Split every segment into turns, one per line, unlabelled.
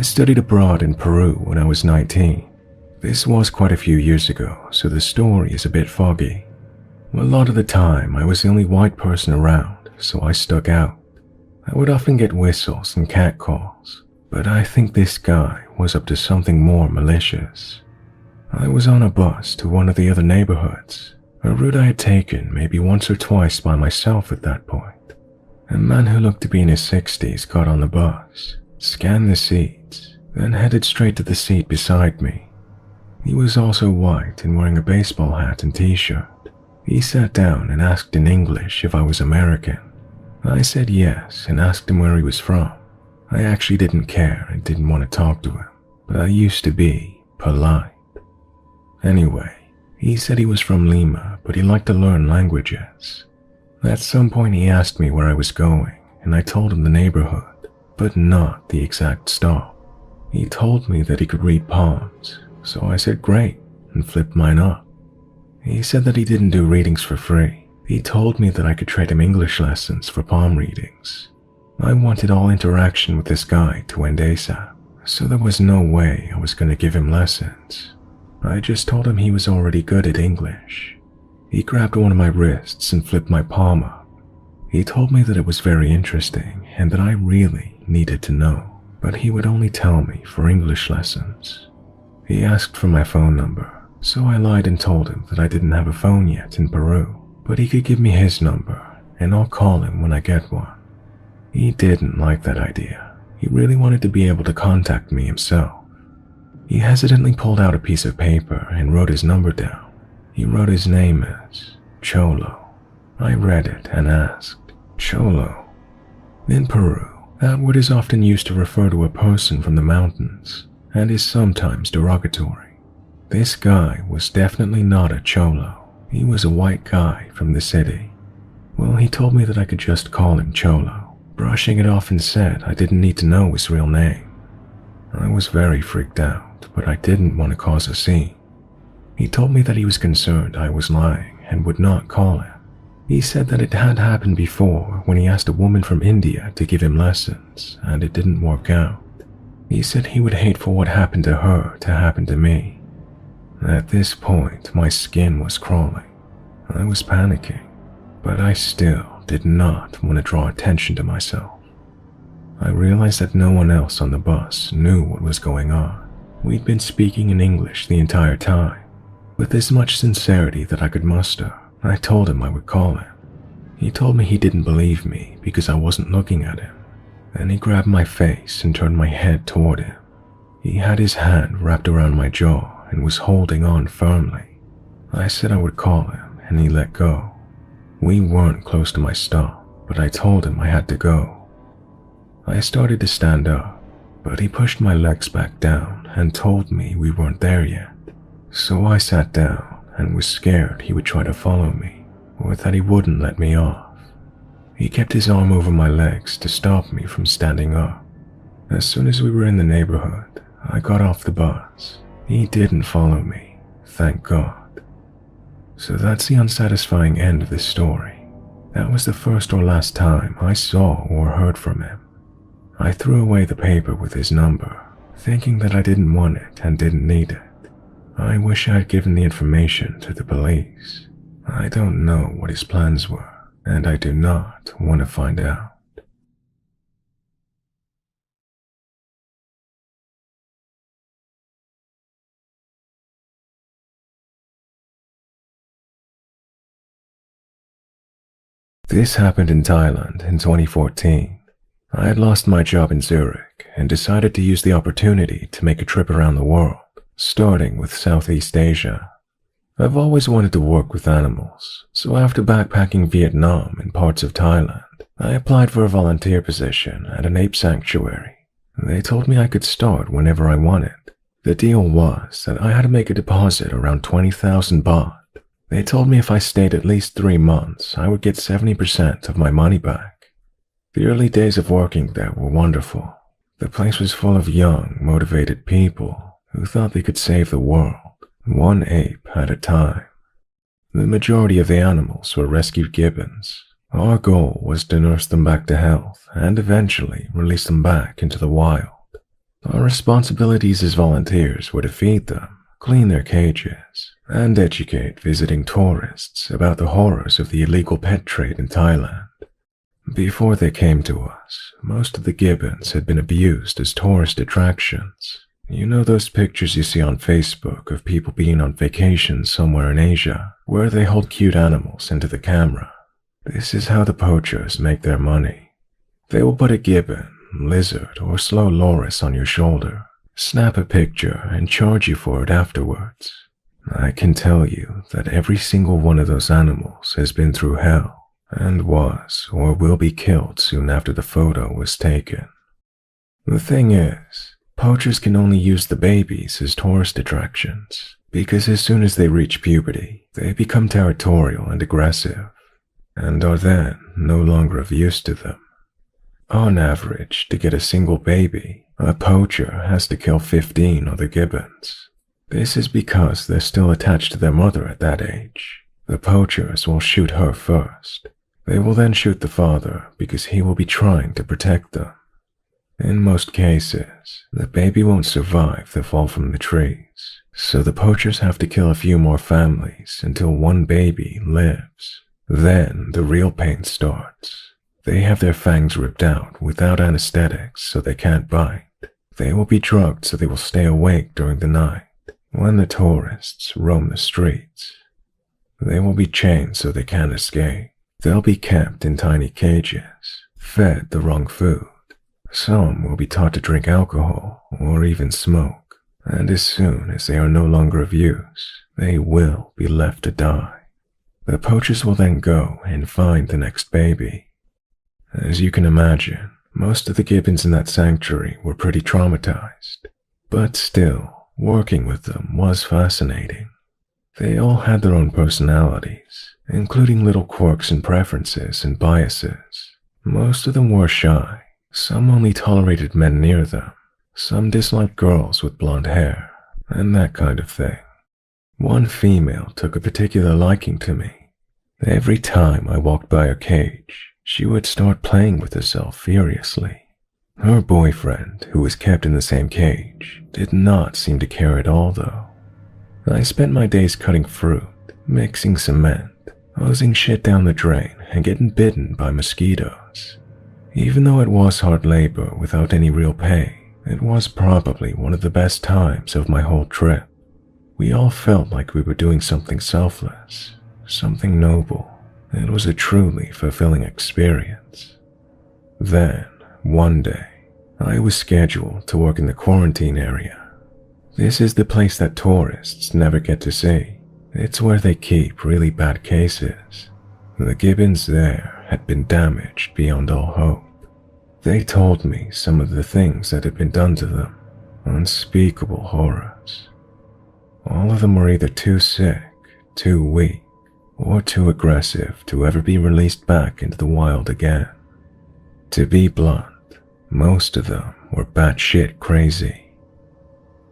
studied abroad in Peru when I was 19. This was quite a few years ago, so the story is a bit foggy. A lot of the time, I was the only white person around, so I stuck out. I would often get whistles and catcalls, but I think this guy was up to something more malicious. I was on a bus to one of the other neighborhoods, a route I had taken maybe once or twice by myself at that point. A man who looked to be in his 60s got on the bus, scanned the seats, then headed straight to the seat beside me. He was also white and wearing a baseball hat and t-shirt. He sat down and asked in English if I was American. I said yes and asked him where he was from. I actually didn't care and didn't want to talk to him, but I used to be polite. Anyway, he said he was from Lima, but he liked to learn languages. At some point he asked me where I was going, and I told him the neighborhood, but not the exact stop. He told me that he could read palms, so I said great and flipped mine up. He said that he didn't do readings for free. He told me that I could trade him English lessons for palm readings. I wanted all interaction with this guy to end ASAP, so there was no way I was going to give him lessons. I just told him he was already good at English. He grabbed one of my wrists and flipped my palm up. He told me that it was very interesting and that I really needed to know, but he would only tell me for English lessons. He asked for my phone number, so I lied and told him that I didn't have a phone yet in Peru, but he could give me his number and I'll call him when I get one. He didn't like that idea. He really wanted to be able to contact me himself. He hesitantly pulled out a piece of paper and wrote his number down. He wrote his name as Cholo. I read it and asked, Cholo? In Peru, that word is often used to refer to a person from the mountains and is sometimes derogatory. This guy was definitely not a Cholo. He was a white guy from the city. Well, he told me that I could just call him Cholo, brushing it off and said I didn't need to know his real name. I was very freaked out, but I didn't want to cause a scene. He told me that he was concerned I was lying and would not call him. He said that it had happened before when he asked a woman from India to give him lessons, and it didn't work out. He said he would hate for what happened to her to happen to me. At this point, my skin was crawling. I was panicking, but I still did not want to draw attention to myself. I realized that no one else on the bus knew what was going on. We'd been speaking in English the entire time. With as much sincerity that I could muster, I told him I would call him. He told me he didn't believe me because I wasn't looking at him. Then he grabbed my face and turned my head toward him. He had his hand wrapped around my jaw and was holding on firmly. I said I would call him and he let go. We weren't close to my stop, but I told him I had to go. I started to stand up, but he pushed my legs back down and told me we weren't there yet. So I sat down and was scared he would try to follow me, or that he wouldn't let me off. He kept his arm over my legs to stop me from standing up. As soon as we were in the neighborhood, I got off the bus. He didn't follow me, thank God. So that's the unsatisfying end of this story. That was the first or last time I saw or heard from him. I threw away the paper with his number, thinking that I didn't want it and didn't need it. I wish I had given the information to the police. I don't know what his plans were, and I do not want to find out. This happened in Thailand in 2014. I had lost my job in Zurich and decided to use the opportunity to make a trip around the world, starting with Southeast Asia. I've always wanted to work with animals, so after backpacking Vietnam and parts of Thailand, I applied for a volunteer position at an ape sanctuary. They told me I could start whenever I wanted. The deal was that I had to make a deposit around 20,000 baht. They told me if I stayed at least 3 months, I would get 70% of my money back. The early days of working there were wonderful. The place was full of young, motivated people who thought they could save the world, one ape at a time. The majority of the animals were rescued gibbons. Our goal was to nurse them back to health and eventually release them back into the wild. Our responsibilities as volunteers were to feed them, clean their cages, and educate visiting tourists about the horrors of the illegal pet trade in Thailand. Before they came to us, most of the gibbons had been abused as tourist attractions. You know those pictures you see on Facebook of people being on vacation somewhere in Asia, where they hold cute animals into the camera? This is how the poachers make their money. They will put a gibbon, lizard, or slow loris on your shoulder, snap a picture, and charge you for it afterwards. I can tell you that every single one of those animals has been through hell, and was or will be killed soon after the photo was taken. The thing is, poachers can only use the babies as tourist attractions, because as soon as they reach puberty, they become territorial and aggressive, and are then no longer of use to them. On average, to get a single baby, a poacher has to kill 15 other gibbons. This is because they're still attached to their mother at that age. The poachers will shoot her first. They will then shoot the father because he will be trying to protect them. In most cases, the baby won't survive the fall from the trees, so the poachers have to kill a few more families until one baby lives. Then the real pain starts. They have their fangs ripped out without anesthetics so they can't bite. They will be drugged so they will stay awake during the night when the tourists roam the streets. They will be chained so they can't escape. They'll be kept in tiny cages, fed the wrong food. Some will be taught to drink alcohol or even smoke, and as soon as they are no longer of use, they will be left to die. The poachers will then go and find the next baby. As you can imagine, most of the gibbons in that sanctuary were pretty traumatized, but still, working with them was fascinating. They all had their own personalities, including little quirks and preferences and biases. Most of them were shy. Some only tolerated men near them. Some disliked girls with blonde hair, and that kind of thing. One female took a particular liking to me. Every time I walked by her cage, she would start playing with herself furiously. Her boyfriend, who was kept in the same cage, did not seem to care at all though. I spent my days cutting fruit, mixing cement, hosing shit down the drain, and getting bitten by mosquitoes. Even though it was hard labor without any real pay, it was probably one of the best times of my whole trip. We all felt like we were doing something selfless, something noble. It was a truly fulfilling experience. Then, one day, I was scheduled to work in the quarantine area. This is the place that tourists never get to see. It's where they keep really bad cases. The gibbons there had been damaged beyond all hope. They told me some of the things that had been done to them. Unspeakable horrors. All of them were either too sick, too weak, or too aggressive to ever be released back into the wild again. To be blunt, most of them were batshit crazy.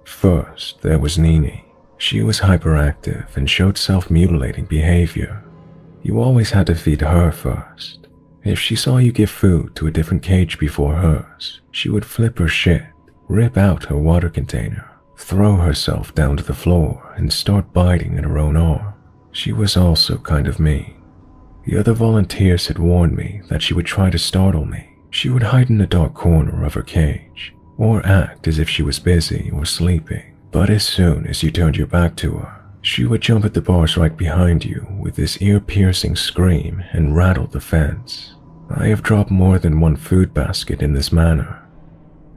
First, there was Nini. She was hyperactive and showed self-mutilating behavior. You always had to feed her first. If she saw you give food to a different cage before hers, she would flip her shit, rip out her water container, throw herself down to the floor, and start biting at her own arm. She was also kind of mean. The other volunteers had warned me that she would try to startle me. She would hide in a dark corner of her cage, or act as if she was busy or sleeping. But as soon as you turned your back to her, she would jump at the bars right behind you with this ear-piercing scream and rattle the fence. I have dropped more than one food basket in this manner.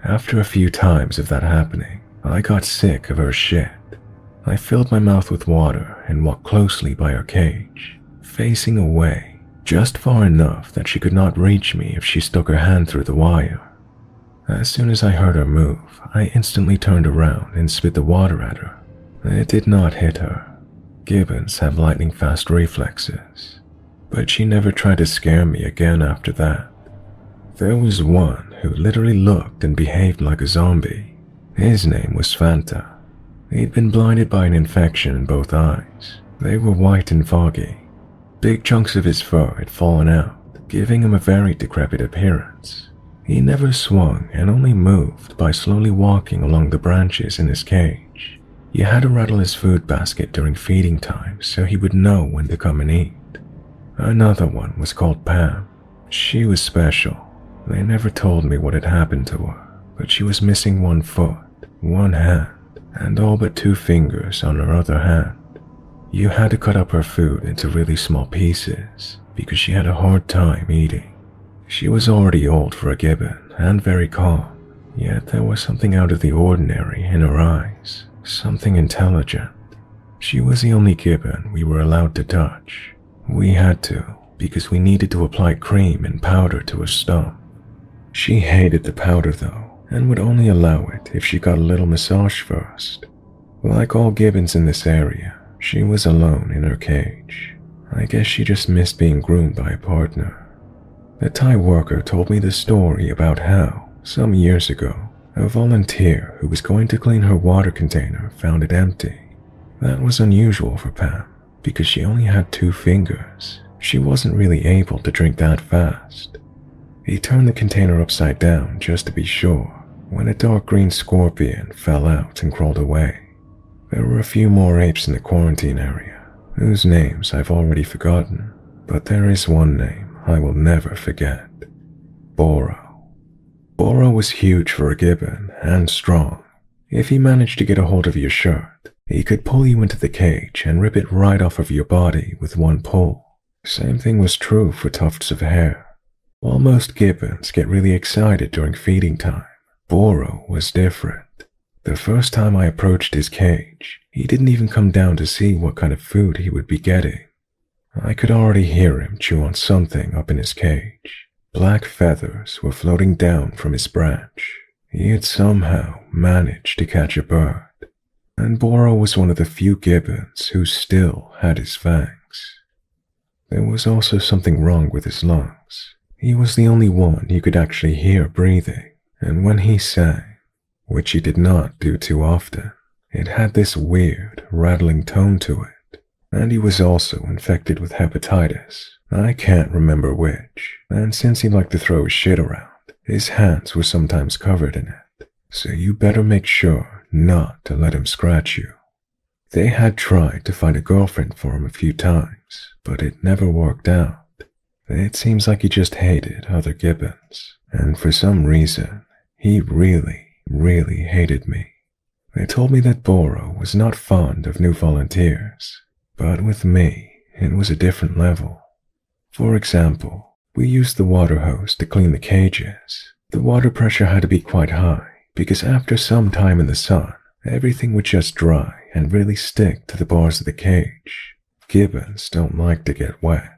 After a few times of that happening, I got sick of her shit. I filled my mouth with water and walked closely by her cage, facing away, just far enough that she could not reach me if she stuck her hand through the wire. As soon as I heard her move, I instantly turned around and spit the water at her. It did not hit her. Gibbons have lightning-fast reflexes, but she never tried to scare me again after that. There was one who literally looked and behaved like a zombie. His name was Fanta. He'd been blinded by an infection in both eyes. They were white and foggy. Big chunks of his fur had fallen out, giving him a very decrepit appearance. He never swung and only moved by slowly walking along the branches in his cage. You had to rattle his food basket during feeding time so he would know when to come and eat. Another one was called Pam. She was special. They never told me what had happened to her, but she was missing one foot, one hand, and all but 2 fingers on her other hand. You had to cut up her food into really small pieces because she had a hard time eating. She was already old for a gibbon and very calm, yet there was something out of the ordinary in her eyes, something intelligent. She was the only gibbon we were allowed to touch. We had to because we needed to apply cream and powder to her stump. She hated the powder though, and would only allow it if she got a little massage first. Like all gibbons in this area, she was alone in her cage. I guess she just missed being groomed by a partner. The Thai worker told me the story about how, some years ago, a volunteer who was going to clean her water container found it empty. That was unusual for Pam, because she only had 2 fingers. She wasn't really able to drink that fast. He turned the container upside down just to be sure, when a dark green scorpion fell out and crawled away. There were a few more apes in the quarantine area, whose names I've already forgotten, but there is one name I will never forget. Boro. Boro was huge for a gibbon and strong. If he managed to get a hold of your shirt, he could pull you into the cage and rip it right off of your body with one pull. Same thing was true for tufts of hair. While most gibbons get really excited during feeding time, Boro was different. The first time I approached his cage, he didn't even come down to see what kind of food he would be getting. I could already hear him chew on something up in his cage. Black feathers were floating down from his branch. He had somehow managed to catch a bird. And Boro was one of the few gibbons who still had his fangs. There was also something wrong with his lungs. He was the only one you could actually hear breathing, and when he sang, which he did not do too often, it had this weird, rattling tone to it. And he was also infected with hepatitis. I can't remember which, and since he liked to throw his shit around, his hands were sometimes covered in it, so you better make sure not to let him scratch you. They had tried to find a girlfriend for him a few times, but it never worked out. It seems like he just hated other gibbons, and for some reason, he really hated me. They told me that Boro was not fond of new volunteers, but with me, it was a different level. For example, we used the water hose to clean the cages. The water pressure had to be quite high, because after some time in the sun, everything would just dry and really stick to the bars of the cage. Gibbons don't like to get wet.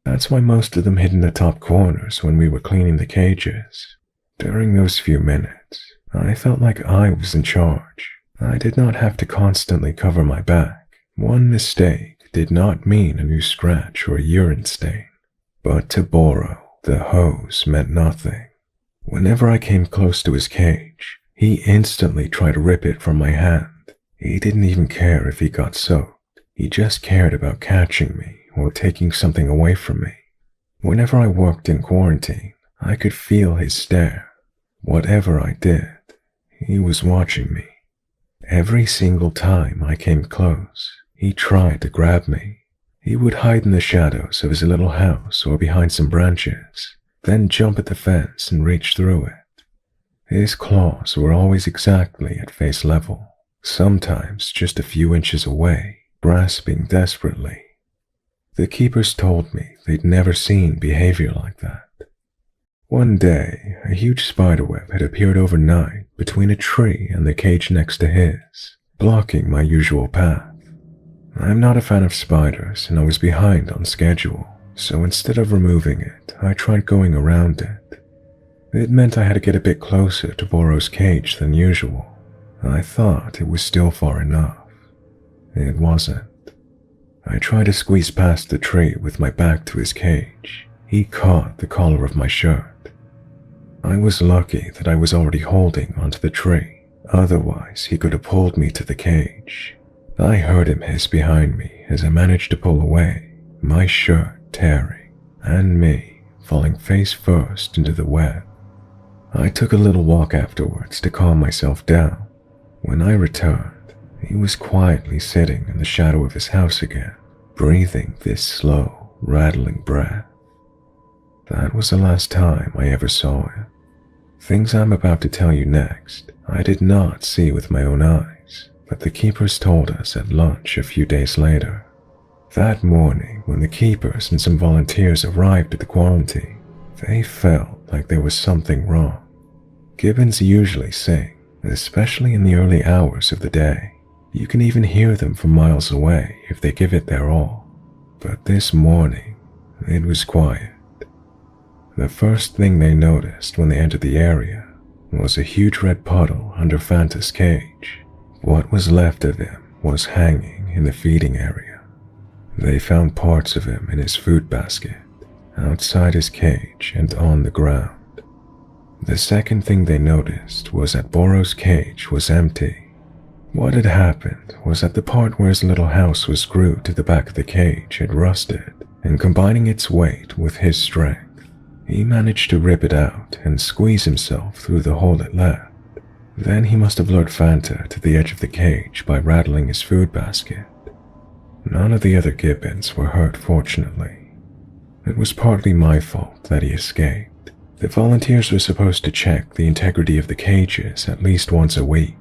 That's why most of them hid in the top corners when we were cleaning the cages. During those few minutes, I felt like I was in charge. I did not have to constantly cover my back. One mistake did not mean a new scratch or a urine stain. But to Boro, the hose meant nothing. Whenever I came close to his cage, he instantly tried to rip it from my hand. He didn't even care if he got soaked. He just cared about catching me or taking something away from me. Whenever I worked in quarantine, I could feel his stare. Whatever I did, he was watching me. Every single time I came close, he tried to grab me. He would hide in the shadows of his little house or behind some branches, then jump at the fence and reach through it. His claws were always exactly at face level, sometimes just a few inches away, grasping desperately. The keepers told me they'd never seen behavior like that. One day, a huge spiderweb had appeared overnight between a tree and the cage next to his, blocking my usual path. I'm not a fan of spiders, and I was behind on schedule, so instead of removing it, I tried going around it. It meant I had to get a bit closer to Boro's cage than usual. I thought it was still far enough. It wasn't. I tried to squeeze past the tree with my back to his cage. He caught the collar of my shirt. I was lucky that I was already holding onto the tree, otherwise he could have pulled me to the cage. I heard him hiss behind me as I managed to pull away, my shirt tearing, and me falling face first into the web. I took a little walk afterwards to calm myself down. When I returned, he was quietly sitting in the shadow of his house again, breathing this slow, rattling breath. That was the last time I ever saw him. Things I'm about to tell you next, I did not see with my own eyes, but the keepers told us at lunch a few days later. That morning, when the keepers and some volunteers arrived at the quarantine, they felt like there was something wrong. Gibbons usually sing, especially in the early hours of the day. You can even hear them from miles away if they give it their all. But this morning, it was quiet. The first thing they noticed when they entered the area was a huge red puddle under Fanta's cage. What was left of him was hanging in the feeding area. They found parts of him in his food basket, outside his cage and on the ground. The second thing they noticed was that Boro's cage was empty. What had happened was that the part where his little house was screwed to the back of the cage had rusted, and combining its weight with his strength, he managed to rip it out and squeeze himself through the hole it left. Then he must have lured Fanta to the edge of the cage by rattling his food basket. None of the other Gibbons were hurt, fortunately. It was partly my fault that he escaped. The volunteers were supposed to check the integrity of the cages at least once a week.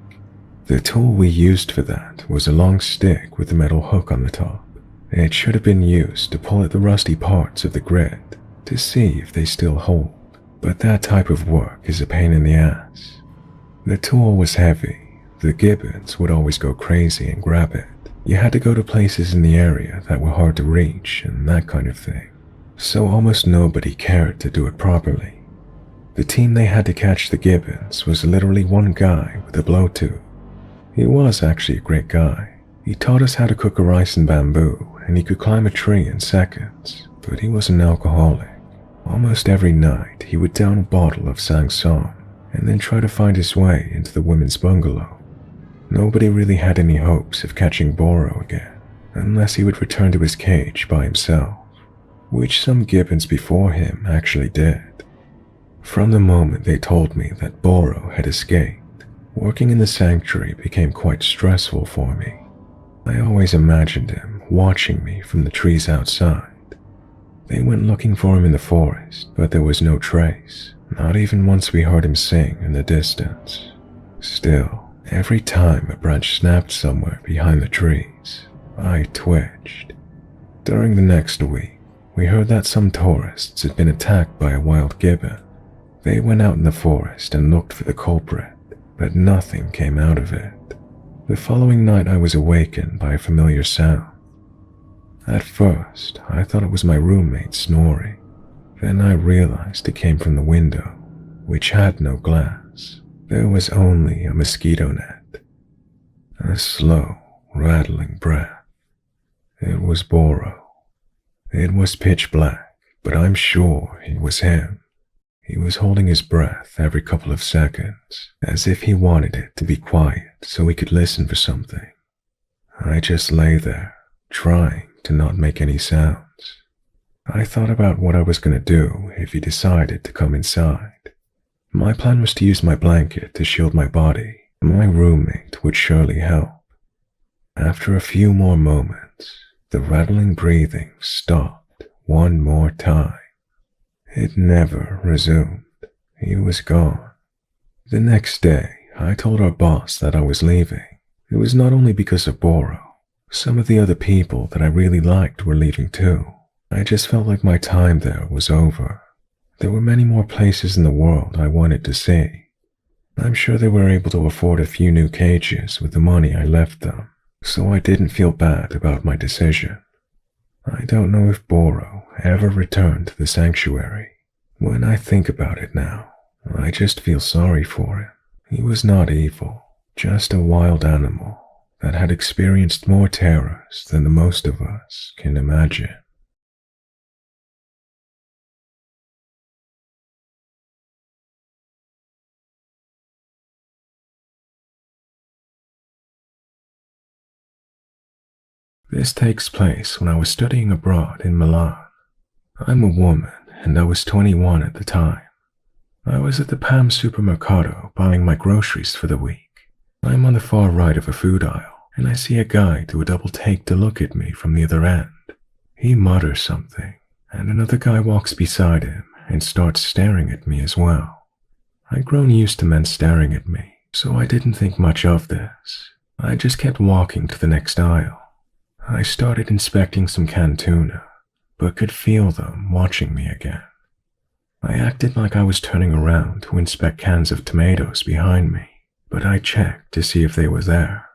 The tool we used for that was a long stick with a metal hook on the top. It should have been used to pull at the rusty parts of the grid to see if they still hold, but that type of work is a pain in the ass. The tool was heavy. The Gibbons would always go crazy and grab it. You had to go to places in the area that were hard to reach and that kind of thing, so almost nobody cared to do it properly. The team they had to catch the Gibbons was literally one guy with a blowtube. He was actually a great guy. He taught us how to cook a rice in bamboo, and he could climb a tree in seconds, but he was an alcoholic. Almost every night, he would down a bottle of Sang-Song and then try to find his way into the women's bungalow. Nobody really had any hopes of catching Boro again, unless he would return to his cage by himself, which some Gibbons before him actually did. From the moment they told me that Boro had escaped, working in the sanctuary became quite stressful for me. I always imagined him watching me from the trees outside. They went looking for him in the forest, but there was no trace, not even once we heard him sing in the distance. Still, every time a branch snapped somewhere behind the trees, I twitched. During the next week, we heard that some tourists had been attacked by a wild gibbon. They went out in the forest and looked for the culprit, but nothing came out of it. The following night I was awakened by a familiar sound. At first, I thought it was my roommate snoring. Then I realized it came from the window, which had no glass. There was only a mosquito net. A slow, rattling breath. It was Boro. It was pitch black, but I'm sure it was him. He was holding his breath every couple of seconds, as if he wanted it to be quiet so he could listen for something. I just lay there, trying to not make any sounds. I thought about what I was going to do if he decided to come inside. My plan was to use my blanket to shield my body. My roommate would surely help. After a few more moments, the rattling breathing stopped one more time. It never resumed. He was gone. The next day, I told our boss that I was leaving. It was not only because of Boro. Some of the other people that I really liked were leaving too. I just felt like my time there was over. There were many more places in the world I wanted to see. I'm sure they were able to afford a few new cages with the money I left them, so I didn't feel bad about my decision. I don't know if Boro ever returned to the sanctuary. When I think about it now, I just feel sorry for him. He was not evil, just a wild animal that had experienced more terrors than the most of us can imagine. This takes place when I was studying abroad in Milan. I'm a woman and I was 21 at the time. I was at the Pam Supermercado buying my groceries for the week. I'm on the far right of a food aisle, and I see a guy do a double take to look at me from the other end. He mutters something, and another guy walks beside him and starts staring at me as well. I'd grown used to men staring at me, so I didn't think much of this. I just kept walking to the next aisle. I started inspecting some canned tuna, but could feel them watching me again. I acted like I was turning around to inspect cans of tomatoes behind me, but I checked to see if they were there.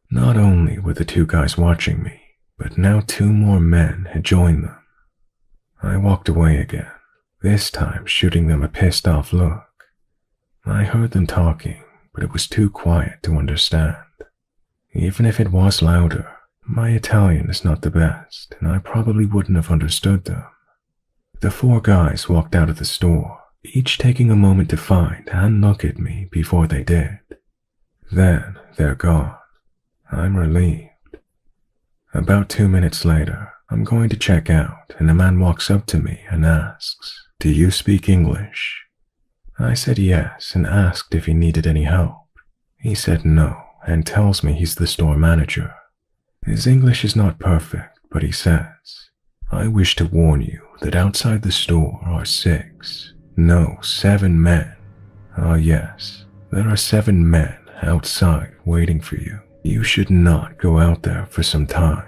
Not only were the two guys watching me, but now two more men had joined them. I walked away again, this time shooting them a pissed off look. I heard them talking, but it was too quiet to understand. Even if it was louder, my Italian is not the best, and I probably wouldn't have understood them. The four guys walked out of the store, each taking a moment to find and look at me before they did. Then they're gone. I'm relieved. About 2 minutes later, I'm going to check out, and a man walks up to me and asks, "Do you speak English?" I said yes and asked if he needed any help. He said no and tells me he's the store manager. His English is not perfect, but he says, "I wish to warn you that outside the store are 7 men. Ah yes, there are 7 men outside waiting for you. You should not go out there for some time."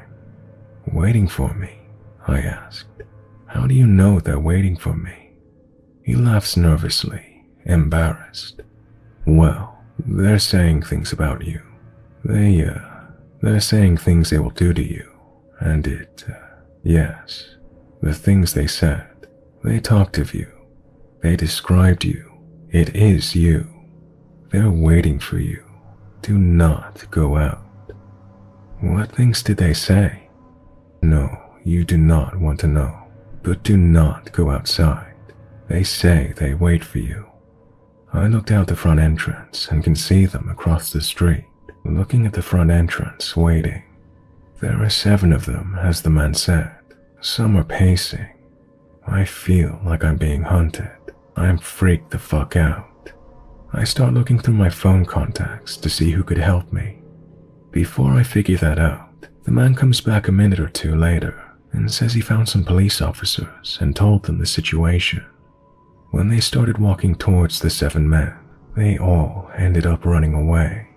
"Waiting for me?" I asked. "How do you know they're waiting for me?" He laughs nervously, embarrassed. "Well, they're saying things about you. They're saying things they will do to you, and yes, the things they said. They talked of you. They described you. It is you. They're waiting for you. Do not go out." "What things did they say?" "No, you do not want to know, but do not go outside. They say they wait for you." I looked out the front entrance and can see them across the street, looking at the front entrance, waiting. There are 7 of them, as the man said. Some are pacing. I feel like I'm being hunted. I'm freaked the fuck out. I start looking through my phone contacts to see who could help me. Before I figure that out, the man comes back a minute or two later and says he found some police officers and told them the situation. When they started walking towards the 7 men, they all ended up running away.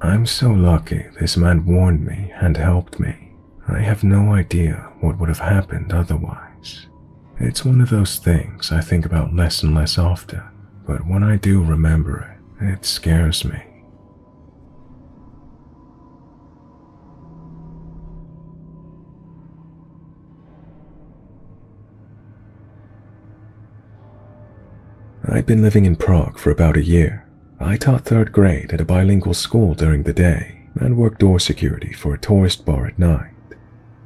I'm so lucky this man warned me and helped me. I have no idea what would have happened otherwise. It's one of those things I think about less and less often, but when I do remember it, it scares me. I'd been living in Prague for about a year. I taught 3rd grade at a bilingual school during the day and worked door security for a tourist bar at night.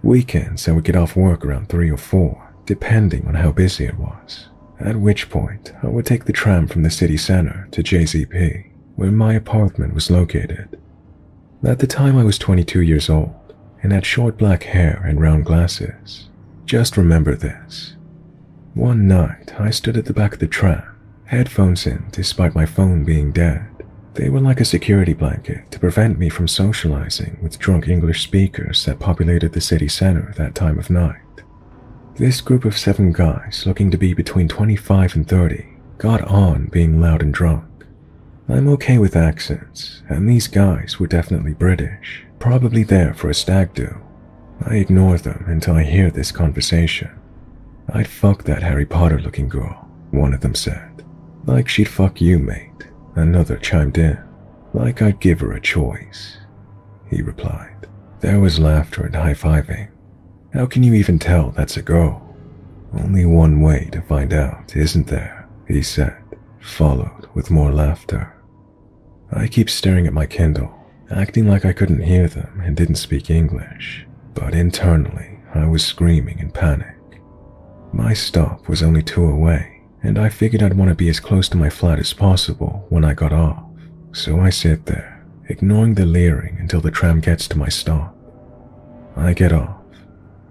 Weekends I would get off work around 3 or 4, depending on how busy it was, at which point I would take the tram from the city center to JZP, where my apartment was located. At the time I was 22 years old and had short black hair and round glasses. Just remember this. One night I stood at the back of the tram, headphones in despite my phone being dead. They were like a security blanket to prevent me from socializing with drunk English speakers that populated the city center that time of night. This group of 7 guys looking to be between 25 and 30 got on being loud and drunk. I'm okay with accents, and these guys were definitely British, probably there for a stag do. I ignore them until I hear this conversation. "I'd fuck that Harry Potter looking girl," one of them said. "Like she'd fuck you, mate," another chimed in. "Like I'd give her a choice," he replied. There was laughter and high-fiving. "How can you even tell that's a girl?" "Only one way to find out, isn't there?" he said, followed with more laughter. I keep staring at my Kindle, acting like I couldn't hear them and didn't speak English, but internally I was screaming in panic. My stop was only 2 away, and I figured I'd want to be as close to my flat as possible when I got off, so I sit there, ignoring the leering until the tram gets to my stop. I get off.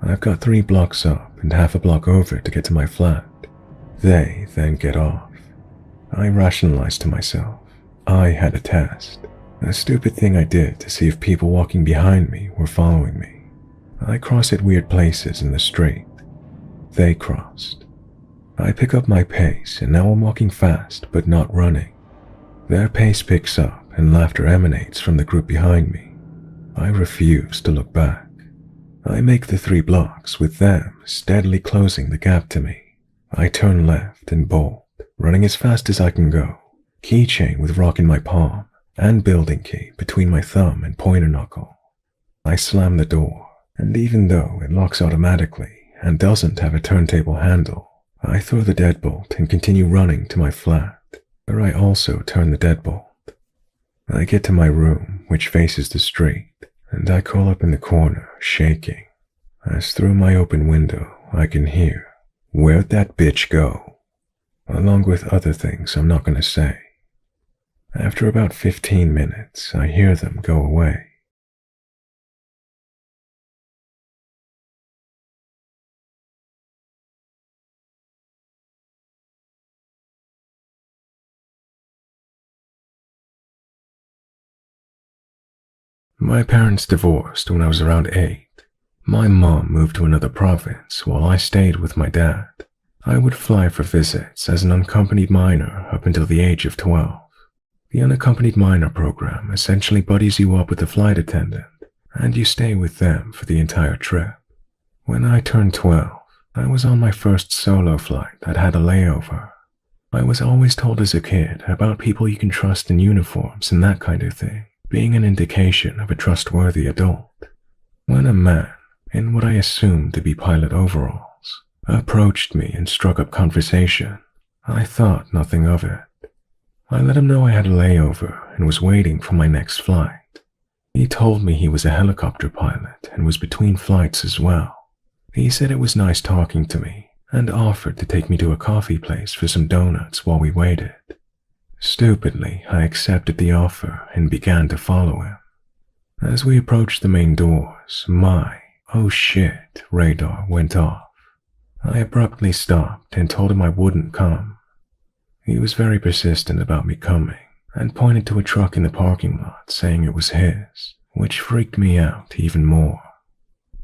I've got 3 blocks up and half a block over to get to my flat. They then get off. I rationalized to myself. I had a test. A stupid thing I did to see if people walking behind me were following me. I cross at weird places in the street. They crossed. I pick up my pace and now I'm walking fast but not running. Their pace picks up and laughter emanates from the group behind me. I refuse to look back. I make the 3 blocks with them steadily closing the gap to me. I turn left and bolt, running as fast as I can go. Keychain with rock in my palm and building key between my thumb and pointer knuckle. I slam the door, and even though it locks automatically and doesn't have a turntable handle, I throw the deadbolt and continue running to my flat, where I also turn the deadbolt. I get to my room, which faces the street, and I curl up in the corner, shaking, as through my open window I can hear, "Where'd that bitch go?" along with other things I'm not going to say. After about 15 minutes, I hear them go away. My parents divorced when I was around 8. My mom moved to another province while I stayed with my dad. I would fly for visits as an unaccompanied minor up until the age of 12. The unaccompanied minor program essentially buddies you up with a flight attendant, and you stay with them for the entire trip. When I turned 12, I was on my first solo flight that had a layover. I was always told as a kid about people you can trust in uniforms and that kind of thing, being an indication of a trustworthy adult. When a man, in what I assumed to be pilot overalls, approached me and struck up conversation, I thought nothing of it. I let him know I had a layover and was waiting for my next flight. He told me he was a helicopter pilot and was between flights as well. He said it was nice talking to me and offered to take me to a coffee place for some donuts while we waited. Stupidly, I accepted the offer and began to follow him. As we approached the main doors, my "oh shit" radar went off. I abruptly stopped and told him I wouldn't come. He was very persistent about me coming and pointed to a truck in the parking lot saying it was his, which freaked me out even more.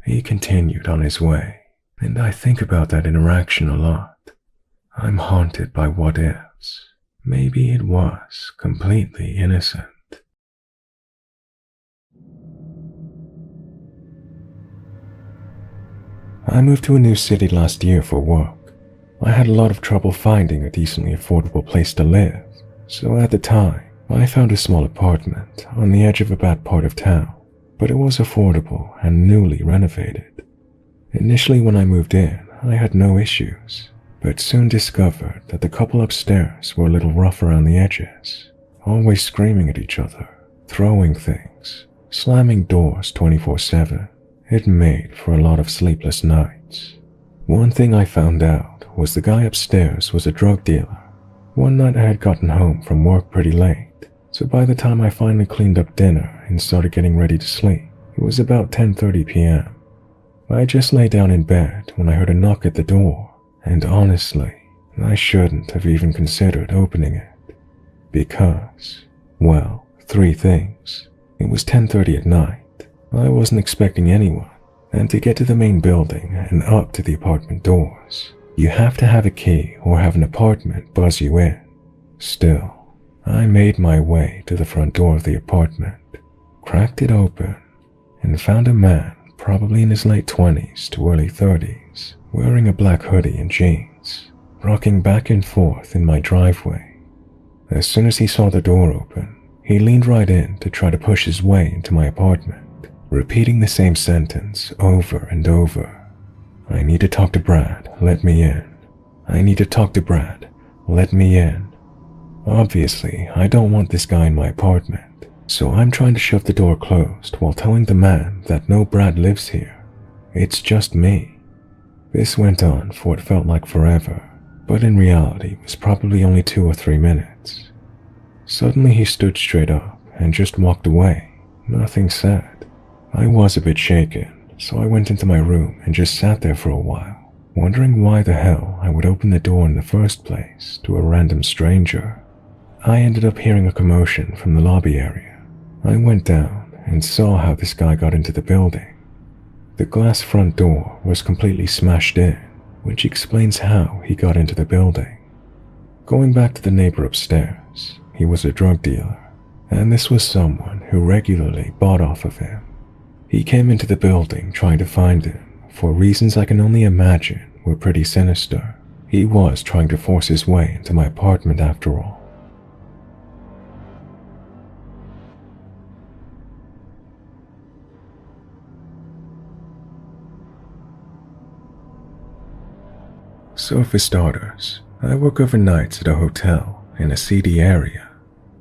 He continued on his way, and I think about that interaction a lot. I'm haunted by what ifs. Maybe it was completely innocent. I moved to a new city last year for work. I had a lot of trouble finding a decently affordable place to live, so at the time, I found a small apartment on the edge of a bad part of town, but it was affordable and newly renovated. Initially when I moved in, I had no issues, but soon discovered that the couple upstairs were a little rough around the edges, always screaming at each other, throwing things, slamming doors 24/7. It made for a lot of sleepless nights. One thing I found out was the guy upstairs was a drug dealer. One night I had gotten home from work pretty late, so by the time I finally cleaned up dinner and started getting ready to sleep, it was about 10:30 p.m. I just lay down in bed when I heard a knock at the door, and honestly, I shouldn't have even considered opening it. Because, well, 3 things. It was 10:30 at night. I wasn't expecting anyone, and to get to the main building and up to the apartment doors, you have to have a key or have an apartment buzz you in. Still, I made my way to the front door of the apartment, cracked it open, and found a man probably in his late 20s to early 30s, wearing a black hoodie and jeans, rocking back and forth in my driveway. As soon as he saw the door open, he leaned right in to try to push his way into my apartment, repeating the same sentence over and over. "I need to talk to Brad, let me in. I need to talk to Brad, let me in." Obviously, I don't want this guy in my apartment, so I'm trying to shove the door closed while telling the man that no Brad lives here. It's just me. This went on for what felt like forever, but in reality was probably only 2 or 3 minutes. Suddenly he stood straight up and just walked away, nothing said. I was a bit shaken, so I went into my room and just sat there for a while, Wondering why the hell I would open the door in the first place to a random stranger, I ended up hearing a commotion from the lobby area. I went down and saw how this guy got into the building. The glass front door was completely smashed in, which explains how he got into the building. Going back to the neighbor upstairs, he was a drug dealer, and this was someone who regularly bought off of him. He came into the building trying to find him, for reasons I can only imagine were pretty sinister. He was trying to force his way into my apartment after all. So for starters, I work overnights at a hotel in a seedy area.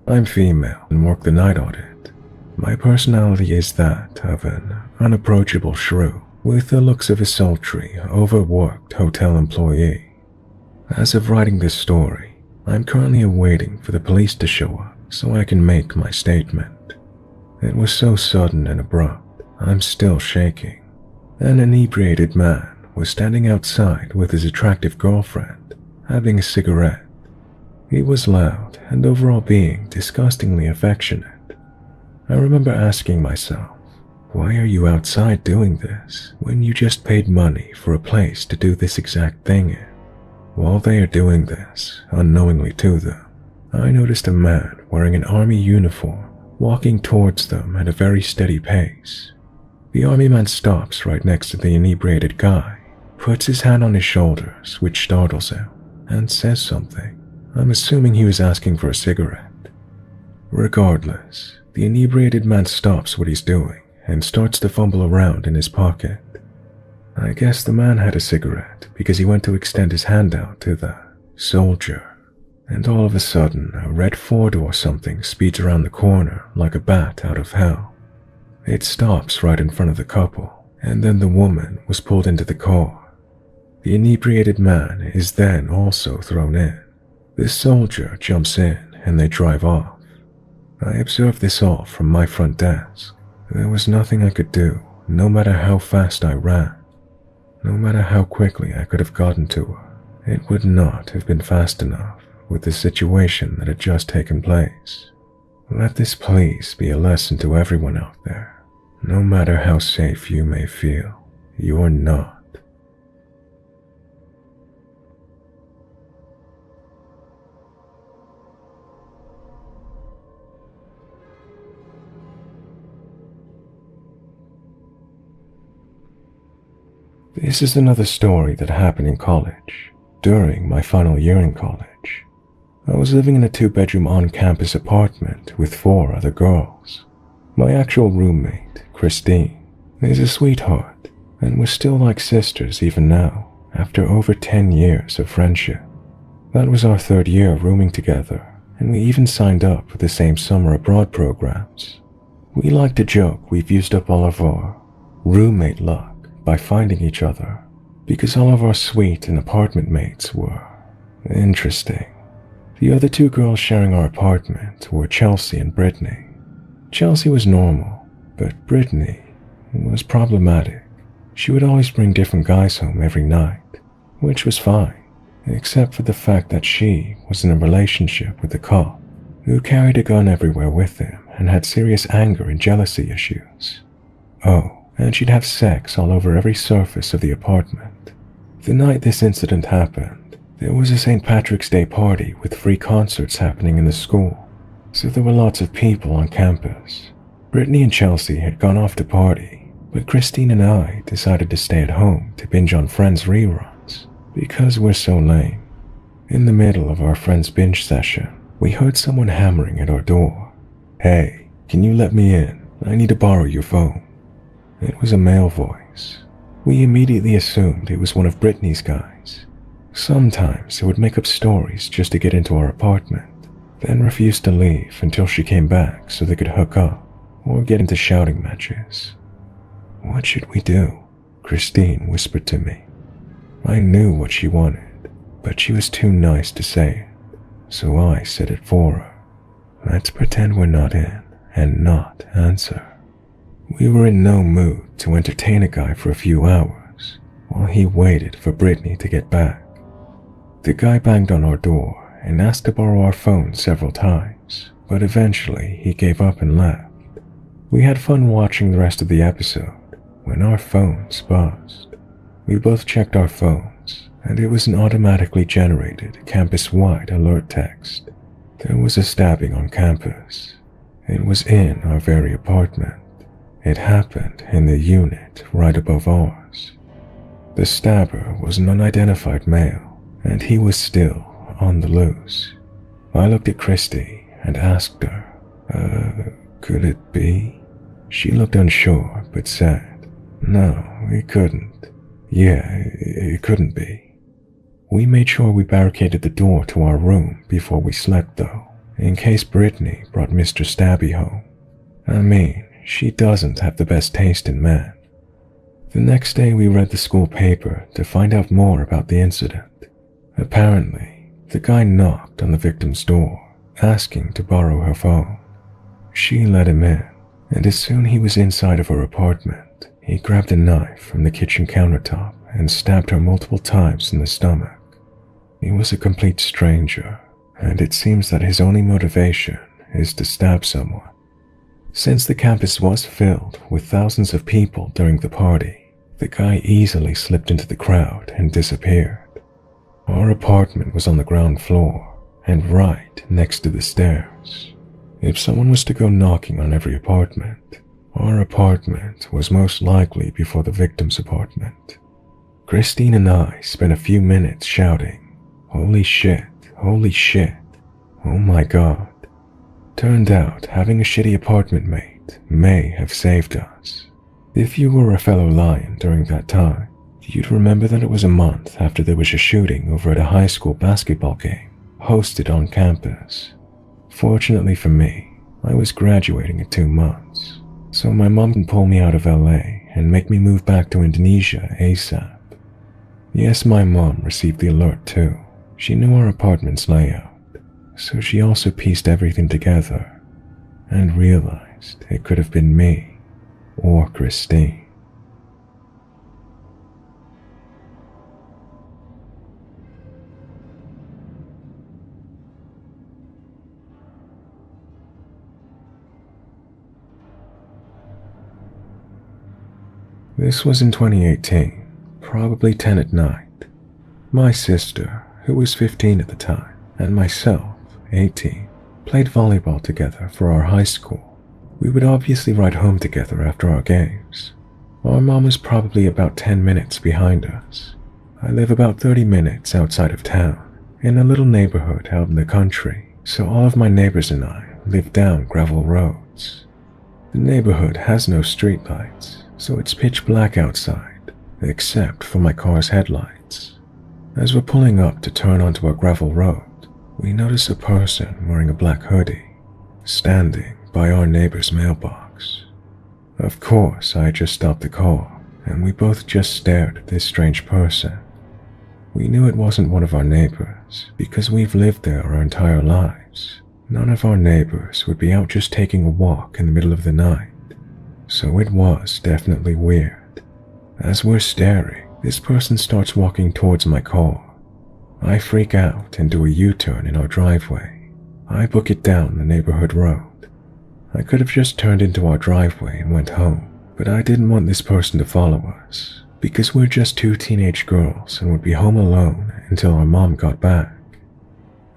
I'm female and work the night audit. My personality is that of an unapproachable shrew with the looks of a sultry, overworked hotel employee. As of writing this story, I'm currently awaiting for the police to show up so I can make my statement. It was so sudden and abrupt, I'm still shaking. An inebriated man was standing outside with his attractive girlfriend, having a cigarette. He was loud and overall being disgustingly affectionate. I remember asking myself, why are you outside doing this when you just paid money for a place to do this exact thing in? While they are doing this, unknowingly to them, I noticed a man wearing an army uniform walking towards them at a very steady pace. The army man stops right next to the inebriated guy, puts his hand on his shoulders, which startles him, and says something. I'm assuming he was asking for a cigarette. Regardless, the inebriated man stops what he's doing and starts to fumble around in his pocket. I guess the man had a cigarette because he went to extend his hand out to the soldier, and all of a sudden a red Ford or something speeds around the corner like a bat out of hell. It stops right in front of the couple, and then the woman was pulled into the car. The inebriated man is then also thrown in. The soldier jumps in and they drive off. I observed this all from my front desk. There was nothing I could do, no matter how fast I ran. No matter how quickly I could have gotten to her, it would not have been fast enough with the situation that had just taken place. Let this please be a lesson to everyone out there. No matter how safe you may feel, you are not. This is another story that happened in college, during my final year in college. I was living in a 2-bedroom on-campus apartment with 4 other girls. My actual roommate, Christine, is a sweetheart, and we're still like sisters even now, after over 10 years of friendship. That was our 3rd year rooming together, and we even signed up for the same summer abroad programs. We like to joke we've used up all of our roommate luck by finding each other, because all of our suite and apartment mates were interesting. The other 2 girls sharing our apartment were Chelsea and Brittany. Chelsea was normal, but Brittany was problematic. She would always bring different guys home every night, which was fine, except for the fact that she was in a relationship with a cop who carried a gun everywhere with him and had serious anger and jealousy issues. Oh, and she'd have sex all over every surface of the apartment. The night this incident happened, there was a St. Patrick's Day party with free concerts happening in the school, so there were lots of people on campus. Brittany and Chelsea had gone off to party, but Christine and I decided to stay at home to binge on Friends reruns, because we're so lame. In the middle of our Friends binge session, we heard someone hammering at our door. "Hey, can you let me in? I need to borrow your phone." It was a male voice. We immediately assumed it was one of Brittany's guys. Sometimes he would make up stories just to get into our apartment, then refuse to leave until she came back so they could hook up or get into shouting matches. "What should we do?" Christine whispered to me. I knew what she wanted, but she was too nice to say it, so I said it for her. "Let's pretend we're not in and not answer." We were in no mood to entertain a guy for a few hours, while he waited for Brittany to get back. The guy banged on our door and asked to borrow our phone several times, but eventually he gave up and left. We had fun watching the rest of the episode when our phones buzzed. We both checked our phones, and it was an automatically generated campus-wide alert text. There was a stabbing on campus. It was in our very apartment. It happened in the unit right above ours. The stabber was an unidentified male, and he was still on the loose. I looked at Christy and asked her, could it be? She looked unsure, but said, no, it couldn't. Yeah, it couldn't be. We made sure we barricaded the door to our room before we slept, though, in case Brittany brought Mr. Stabby home. I mean, she doesn't have the best taste in men. The next day we read the school paper to find out more about the incident. Apparently, the guy knocked on the victim's door, asking to borrow her phone. She let him in, and as soon as he was inside of her apartment, he grabbed a knife from the kitchen countertop and stabbed her multiple times in the stomach. He was a complete stranger, and it seems that his only motivation is to stab someone. Since the campus was filled with thousands of people during the party, the guy easily slipped into the crowd and disappeared. Our apartment was on the ground floor and right next to the stairs. If someone was to go knocking on every apartment, our apartment was most likely before the victim's apartment. Christine and I spent a few minutes shouting, "Holy shit, holy shit, oh my god." Turned out having a shitty apartment mate may have saved us. If you were a fellow lion during that time, you'd remember that it was a month after there was a shooting over at a high school basketball game hosted on campus. Fortunately for me, I was graduating in 2 months, so my mom can pull me out of LA and make me move back to Indonesia ASAP. Yes, my mom received the alert too. She knew our apartment's layout, so she also pieced everything together and realized it could have been me or Christine. This was in 2018, probably 10 at night. My sister, who was 15 at the time, and myself, 18, played volleyball together for our high school. We would obviously ride home together after our games. Our mom was probably about 10 minutes behind us. I live about 30 minutes outside of town, in a little neighborhood out in the country, so all of my neighbors and I live down gravel roads. The neighborhood has no streetlights, so it's pitch black outside, except for my car's headlights. As we're pulling up to turn onto a gravel road, we notice a person wearing a black hoodie, standing by our neighbor's mailbox. Of course, I just stopped the car, and we both just stared at this strange person. We knew it wasn't one of our neighbors, because we've lived there our entire lives. None of our neighbors would be out just taking a walk in the middle of the night, so it was definitely weird. As we're staring, this person starts walking towards my car. I freak out and do a U-turn in our driveway. I book it down the neighborhood road. I could have just turned into our driveway and went home, but I didn't want this person to follow us, because we're just 2 teenage girls and would be home alone until our mom got back.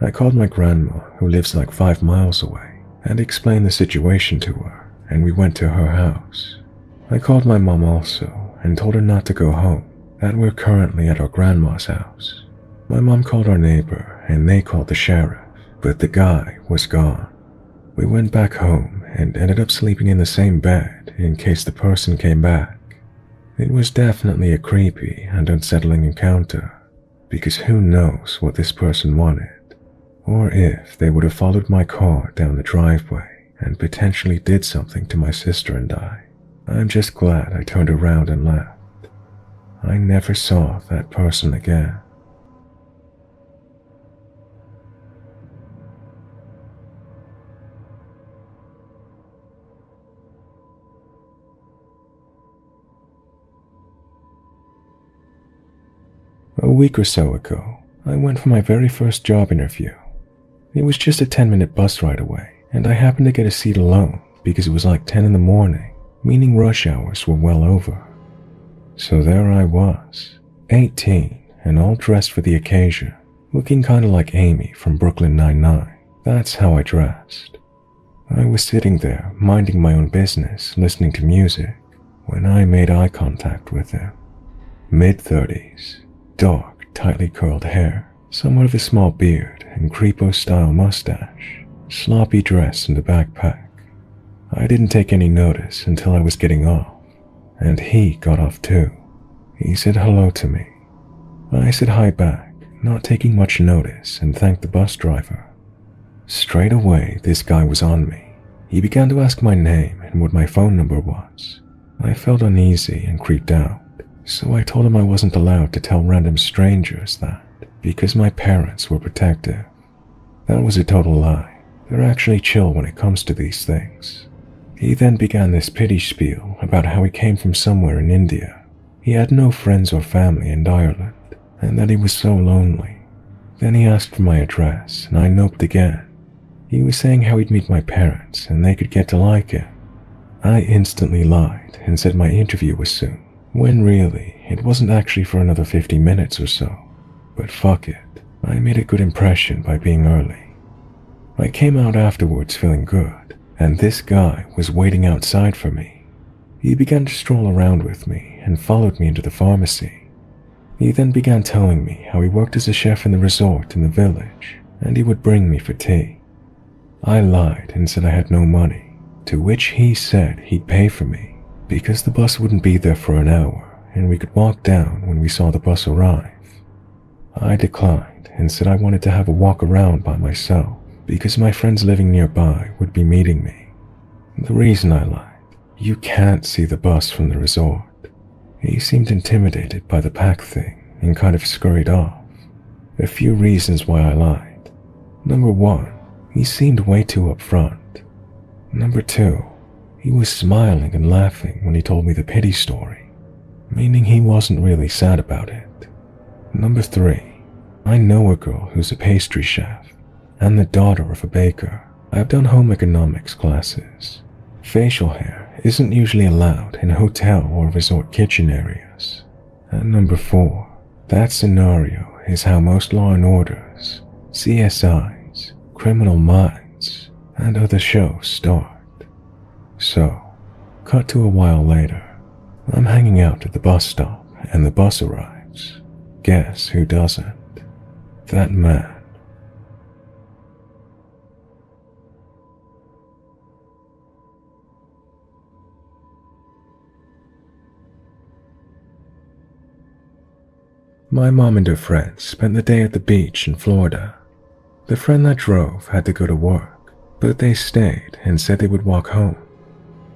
I called my grandma, who lives like 5 miles away, and explained the situation to her, and we went to her house. I called my mom also and told her not to go home, that we're currently at our grandma's house. My mom called our neighbor and they called the sheriff, but the guy was gone. We went back home and ended up sleeping in the same bed in case the person came back. It was definitely a creepy and unsettling encounter, because who knows what this person wanted, or if they would have followed my car down the driveway and potentially did something to my sister and I. I'm just glad I turned around and left. I never saw that person again. week or so ago, I went for my very first job interview. It was just a 10-minute bus ride away, and I happened to get a seat alone because it was like 10 in the morning, meaning rush hours were well over. So there I was, 18 and all dressed for the occasion, looking kinda like Amy from Brooklyn Nine-Nine. That's how I dressed. I was sitting there, minding my own business, listening to music, when I made eye contact with him. Mid-30s, dark, tightly curled hair, somewhat of a small beard and creepo-style mustache, sloppy dress and a backpack. I didn't take any notice until I was getting off, and he got off too. He said hello to me. I said hi back, not taking much notice, and thanked the bus driver. Straight away, this guy was on me. He began to ask my name and what my phone number was. I felt uneasy and creeped out, so I told him I wasn't allowed to tell random strangers that, because my parents were protective. That was a total lie. They're actually chill when it comes to these things. He then began this pity spiel about how he came from somewhere in India. He had no friends or family in Ireland, and that he was so lonely. Then he asked for my address, and I noped again. He was saying how he'd meet my parents, and they could get to like him. I instantly lied and said my interview was soon, when really, it wasn't actually for another 50 minutes or so. But fuck it, I made a good impression by being early. I came out afterwards feeling good, and this guy was waiting outside for me. He began to stroll around with me and followed me into the pharmacy. He then began telling me how he worked as a chef in the resort in the village, and he would bring me for tea. I lied and said I had no money, to which he said he'd pay for me, because the bus wouldn't be there for an hour, and we could walk down when we saw the bus arrive. I declined and said I wanted to have a walk around by myself, because my friends living nearby would be meeting me. The reason I lied, you can't see the bus from the resort. He seemed intimidated by the pack thing and kind of scurried off. A few reasons why I lied. Number 1, he seemed way too upfront. Number 2, he was smiling and laughing when he told me the pity story, meaning he wasn't really sad about it. Number 3, I know a girl who's a pastry chef and the daughter of a baker. I've done home economics classes. Facial hair isn't usually allowed in hotel or resort kitchen areas. And number 4, that scenario is how most Law and Orders, CSIs, Criminal Minds, and other shows start. So, cut to a while later. I'm hanging out at the bus stop and the bus arrives. Guess who doesn't? That man. My mom and her friends spent the day at the beach in Florida. The friend that drove had to go to work, but they stayed and said they would walk home.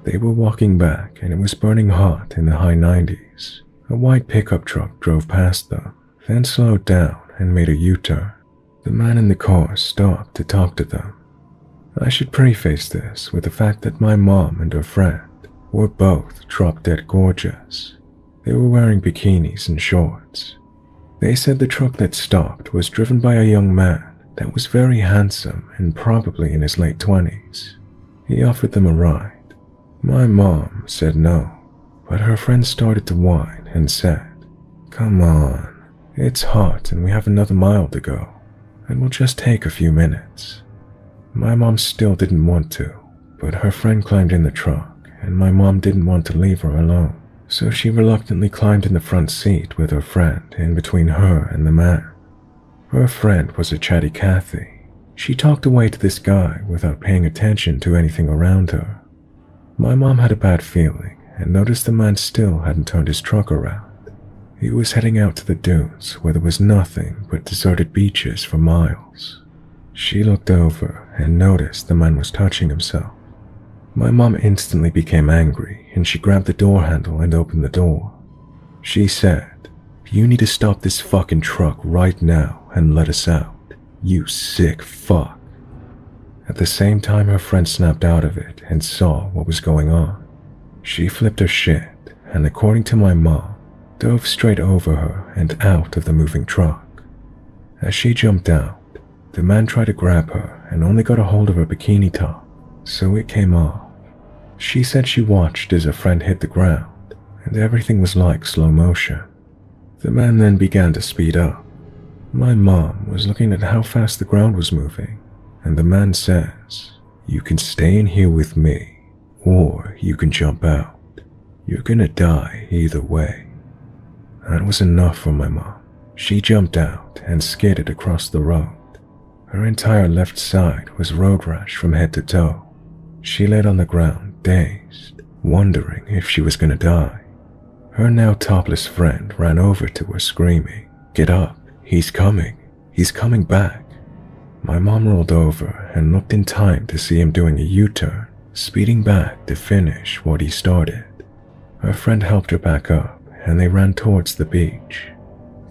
They were walking back and it was burning hot in the high 90s. A white pickup truck drove past them, then slowed down and made a U-turn. The man in the car stopped to talk to them. I should preface this with the fact that my mom and her friend were both drop-dead gorgeous. They were wearing bikinis and shorts. They said the truck that stopped was driven by a young man that was very handsome and probably in his late 20s. He offered them a ride. My mom said no, but her friend started to whine and said, "Come on, it's hot and we have another mile to go, and we'll just take a few minutes." My mom still didn't want to, but her friend climbed in the truck and my mom didn't want to leave her alone. So she reluctantly climbed in the front seat with her friend in between her and the man. Her friend was a chatty Cathy. She talked away to this guy without paying attention to anything around her. My mom had a bad feeling and noticed the man still hadn't turned his truck around. He was heading out to the dunes where there was nothing but deserted beaches for miles. She looked over and noticed the man was touching himself. My mom instantly became angry and she grabbed the door handle and opened the door. She said, "You need to stop this fucking truck right now and let us out, you sick fuck." At the same time, her friend snapped out of it and saw what was going on. She flipped her shit, and according to my mom, dove straight over her and out of the moving truck. As she jumped out, the man tried to grab her and only got a hold of her bikini top, so it came off. She said she watched as her friend hit the ground, and everything was like slow motion. The man then began to speed up. My mom was looking at how fast the ground was moving, and the man says, "You can stay in here with me, or you can jump out. You're gonna die either way." That was enough for my mom. She jumped out and skidded across the road. Her entire left side was road rash from head to toe. She laid on the ground, dazed, wondering if she was gonna die. Her now topless friend ran over to her screaming, "Get up, he's coming back." My mom rolled over and looked in time to see him doing a U-turn, speeding back to finish what he started. Her friend helped her back up and they ran towards the beach.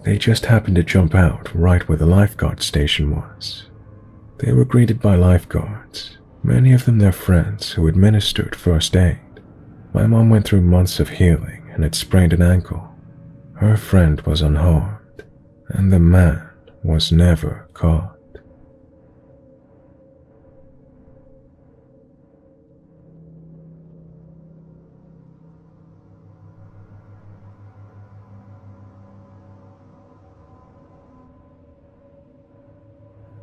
They just happened to jump out right where the lifeguard station was. They were greeted by lifeguards, many of them their friends who administered first aid. My mom went through months of healing and had sprained an ankle. Her friend was unharmed, and the man was never caught.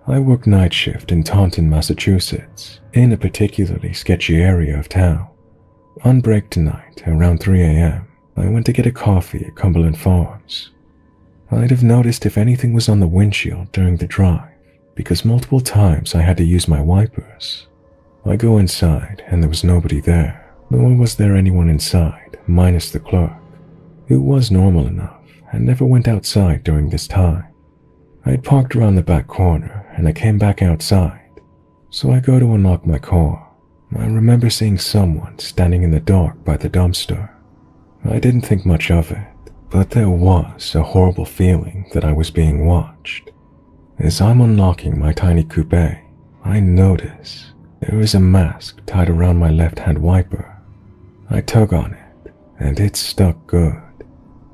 I worked night shift in Taunton, Massachusetts, in a particularly sketchy area of town. On break tonight, around 3 a.m., I went to get a coffee at Cumberland Farms. I'd have noticed if anything was on the windshield during the drive, because multiple times I had to use my wipers. I go inside and there was nobody there, nor was there anyone inside, minus the clerk, who was normal enough and never went outside during this time. I had parked around the back corner and I came back outside, so I go to unlock my car. I remember seeing someone standing in the dark by the dumpster. I didn't think much of it, but there was a horrible feeling that I was being watched. As I'm unlocking my tiny coupe, I notice there is a mask tied around my left-hand wiper. I tug on it, and it stuck good.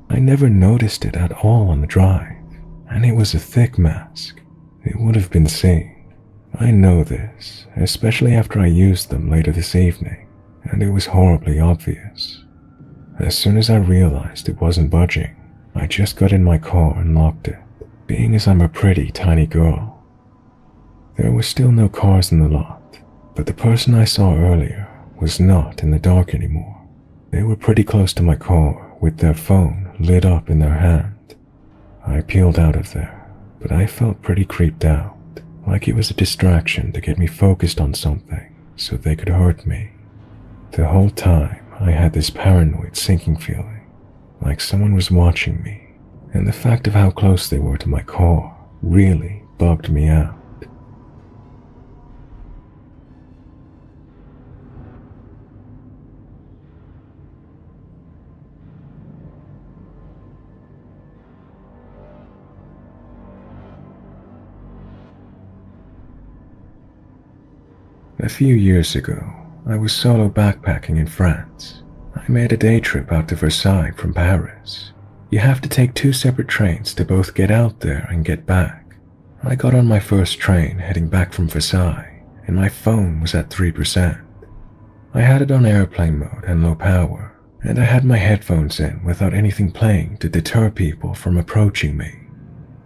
I never noticed it at all on the drive, and it was a thick mask. It would have been seen. I know this, especially after I used them later this evening, and it was horribly obvious. As soon as I realized it wasn't budging, I just got in my car and locked it, being as I'm a pretty tiny girl. There were still no cars in the lot, but the person I saw earlier was not in the dark anymore. They were pretty close to my car with their phone lit up in their hand. I peeled out of there, but I felt pretty creeped out, like it was a distraction to get me focused on something so they could hurt me. The whole time I had this paranoid sinking feeling, like someone was watching me, and the fact of how close they were to my car really bugged me out. A few years ago, I was solo backpacking in France. I made a day trip out to Versailles from Paris. You have to take 2 separate trains to both get out there and get back. I got on my first train heading back from Versailles, and my phone was at 3%. I had it on airplane mode and low power, and I had my headphones in without anything playing to deter people from approaching me.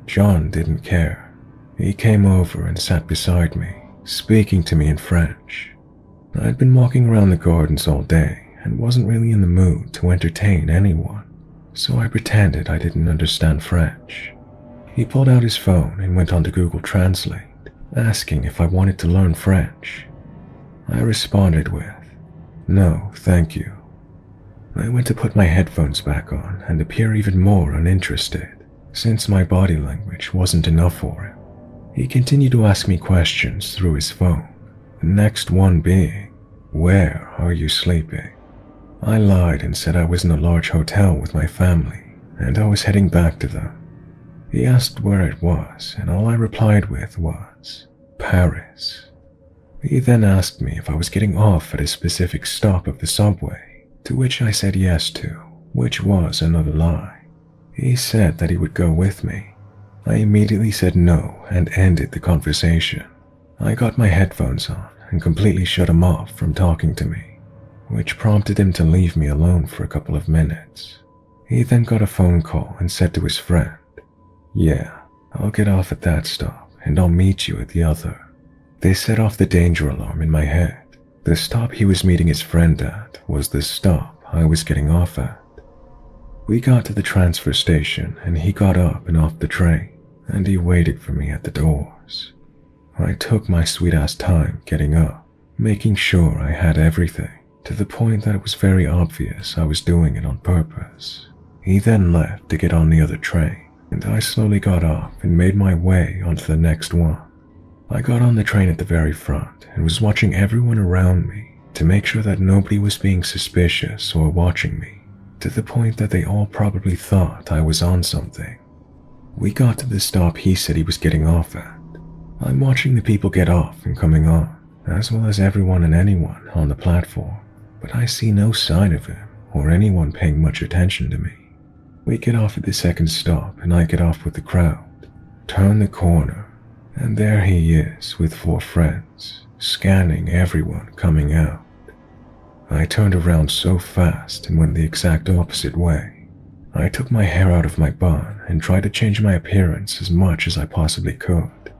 John didn't care. He came over and sat beside me, speaking to me in French. I'd been walking around the gardens all day and wasn't really in the mood to entertain anyone, so I pretended I didn't understand French. He pulled out his phone and went on to Google Translate, asking if I wanted to learn French. I responded with, "No, thank you." I went to put my headphones back on and appear even more uninterested, since my body language wasn't enough for him. He continued to ask me questions through his phone, the next one being, "Where are you sleeping?" I lied and said I was in a large hotel with my family, and I was heading back to them. He asked where it was, and all I replied with was, "Paris." He then asked me if I was getting off at a specific stop of the subway, to which I said yes to, which was another lie. He said that he would go with me. I immediately said no and ended the conversation. I got my headphones on and completely shut him off from talking to me, which prompted him to leave me alone for a couple of minutes. He then got a phone call and said to his friend, "Yeah, I'll get off at that stop and I'll meet you at the other." This set off the danger alarm in my head. The stop he was meeting his friend at was the stop I was getting off at. We got to the transfer station and he got up and off the train, and he waited for me at the doors. I took my sweet-ass time getting up, making sure I had everything, to the point that it was very obvious I was doing it on purpose. He then left to get on the other train, and I slowly got off and made my way onto the next one. I got on the train at the very front and was watching everyone around me to make sure that nobody was being suspicious or watching me, to the point that they all probably thought I was on something. We got to the stop he said he was getting off at. I'm watching the people get off and coming on, as well as everyone and anyone on the platform, but I see no sign of him or anyone paying much attention to me. We get off at the second stop and I get off with the crowd, turn the corner, and there he is with 4 friends, scanning everyone coming out. I turned around so fast and went the exact opposite way. I took my hair out of my bun and tried to change my appearance as much as I possibly could.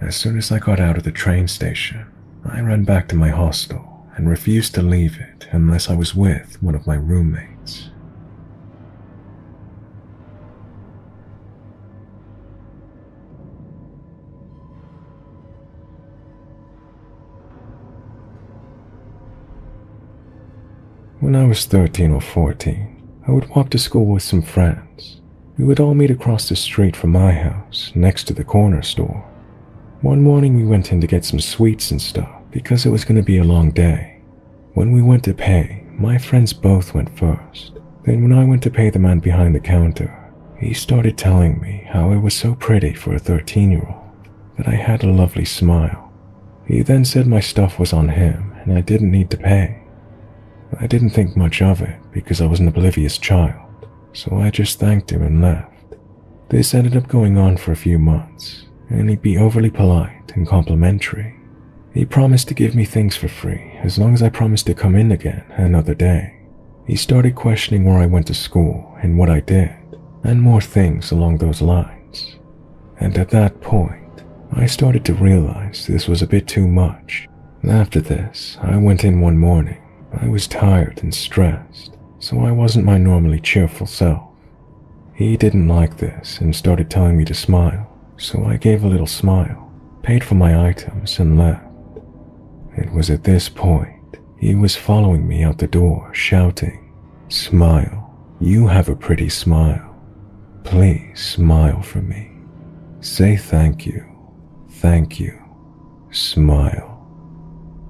As soon as I got out of the train station, I ran back to my hostel and refused to leave it unless I was with one of my roommates. When I was 13 or 14, I would walk to school with some friends. We would all meet across the street from my house, next to the corner store. One morning we went in to get some sweets and stuff because it was going to be a long day. When we went to pay, my friends both went first. Then when I went to pay the man behind the counter, he started telling me how I was so pretty for a 13-year-old, that I had a lovely smile. He then said my stuff was on him and I didn't need to pay. I didn't think much of it because I was an oblivious child, so I just thanked him and left. This ended up going on for a few months, and he'd be overly polite and complimentary. He promised to give me things for free as long as I promised to come in again another day. He started questioning where I went to school and what I did, and more things along those lines. And at that point, I started to realize this was a bit too much. After this, I went in one morning. I was tired and stressed, so I wasn't my normally cheerful self. He didn't like this and started telling me to smile, so I gave a little smile, paid for my items, and left. It was at this point he was following me out the door, shouting, "Smile, you have a pretty smile. Please smile for me. Say thank you, smile."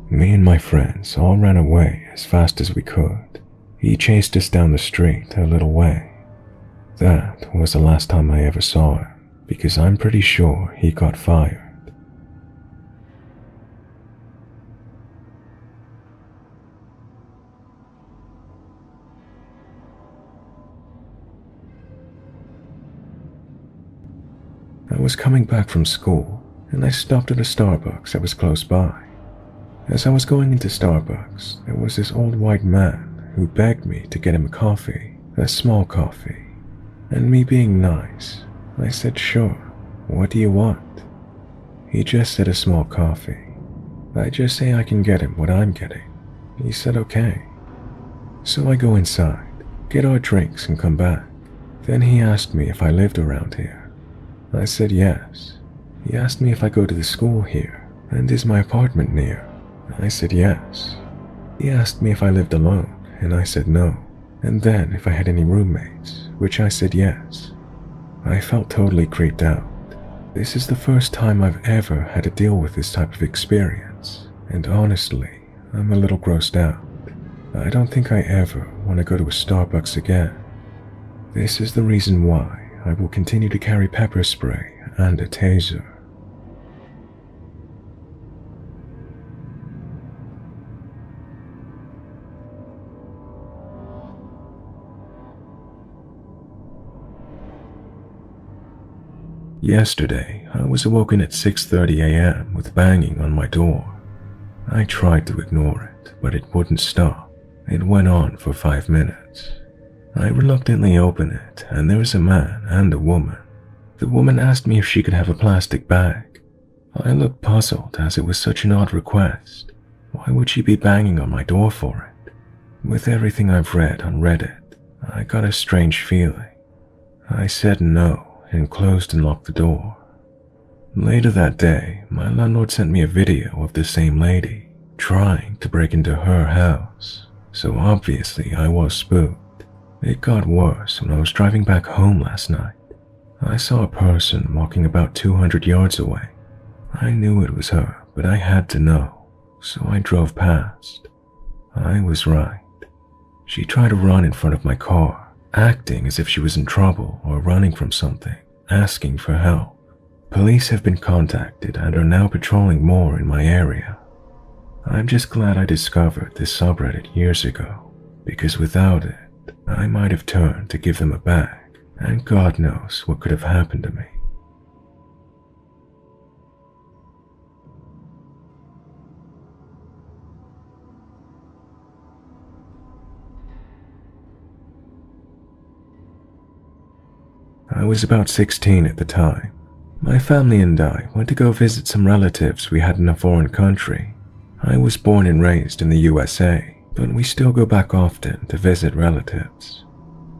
Me and my friends all ran away as fast as we could. He chased us down the street a little way. That was the last time I ever saw him, because I'm pretty sure he got fired. I was coming back from school, and I stopped at a Starbucks that was close by. As I was going into Starbucks, there was this old white man who begged me to get him a coffee, a small coffee. And me being nice, I said, "Sure, what do you want?" He just said a small coffee. I just say I can get him what I'm getting. He said okay. So I go inside, get our drinks and come back. Then he asked me if I lived around here. I said yes. He asked me if I go to the school here, and is my apartment near. I said yes. He asked me if I lived alone, and I said no, and then if I had any roommates, which I said yes. I felt totally creeped out. This is the first time I've ever had to deal with this type of experience, and honestly, I'm a little grossed out. I don't think I ever want to go to a Starbucks again. This is the reason why I will continue to carry pepper spray and a taser. Yesterday, I was awoken at 6:30 a.m. with banging on my door. I tried to ignore it, but it wouldn't stop. It went on for 5 minutes. I reluctantly opened it, and there was a man and a woman. The woman asked me if she could have a plastic bag. I looked puzzled as it was such an odd request. Why would she be banging on my door for it? With everything I've read on Reddit, I got a strange feeling. I said no and closed and locked the door. Later that day, my landlord sent me a video of the same lady trying to break into her house, so obviously I was spooked. It got worse when I was driving back home last night. I saw a person walking about 200 yards away. I knew it was her, but I had to know, so I drove past. I was right. She tried to run in front of my car, acting as if she was in trouble or running from something, asking for help. Police have been contacted and are now patrolling more in my area. I'm just glad I discovered this subreddit years ago, because without it, I might have turned to give them a bag, and God knows what could have happened to me. I was about 16 at the time. My family and I went to go visit some relatives we had in a foreign country. I was born and raised in the USA, but we still go back often to visit relatives.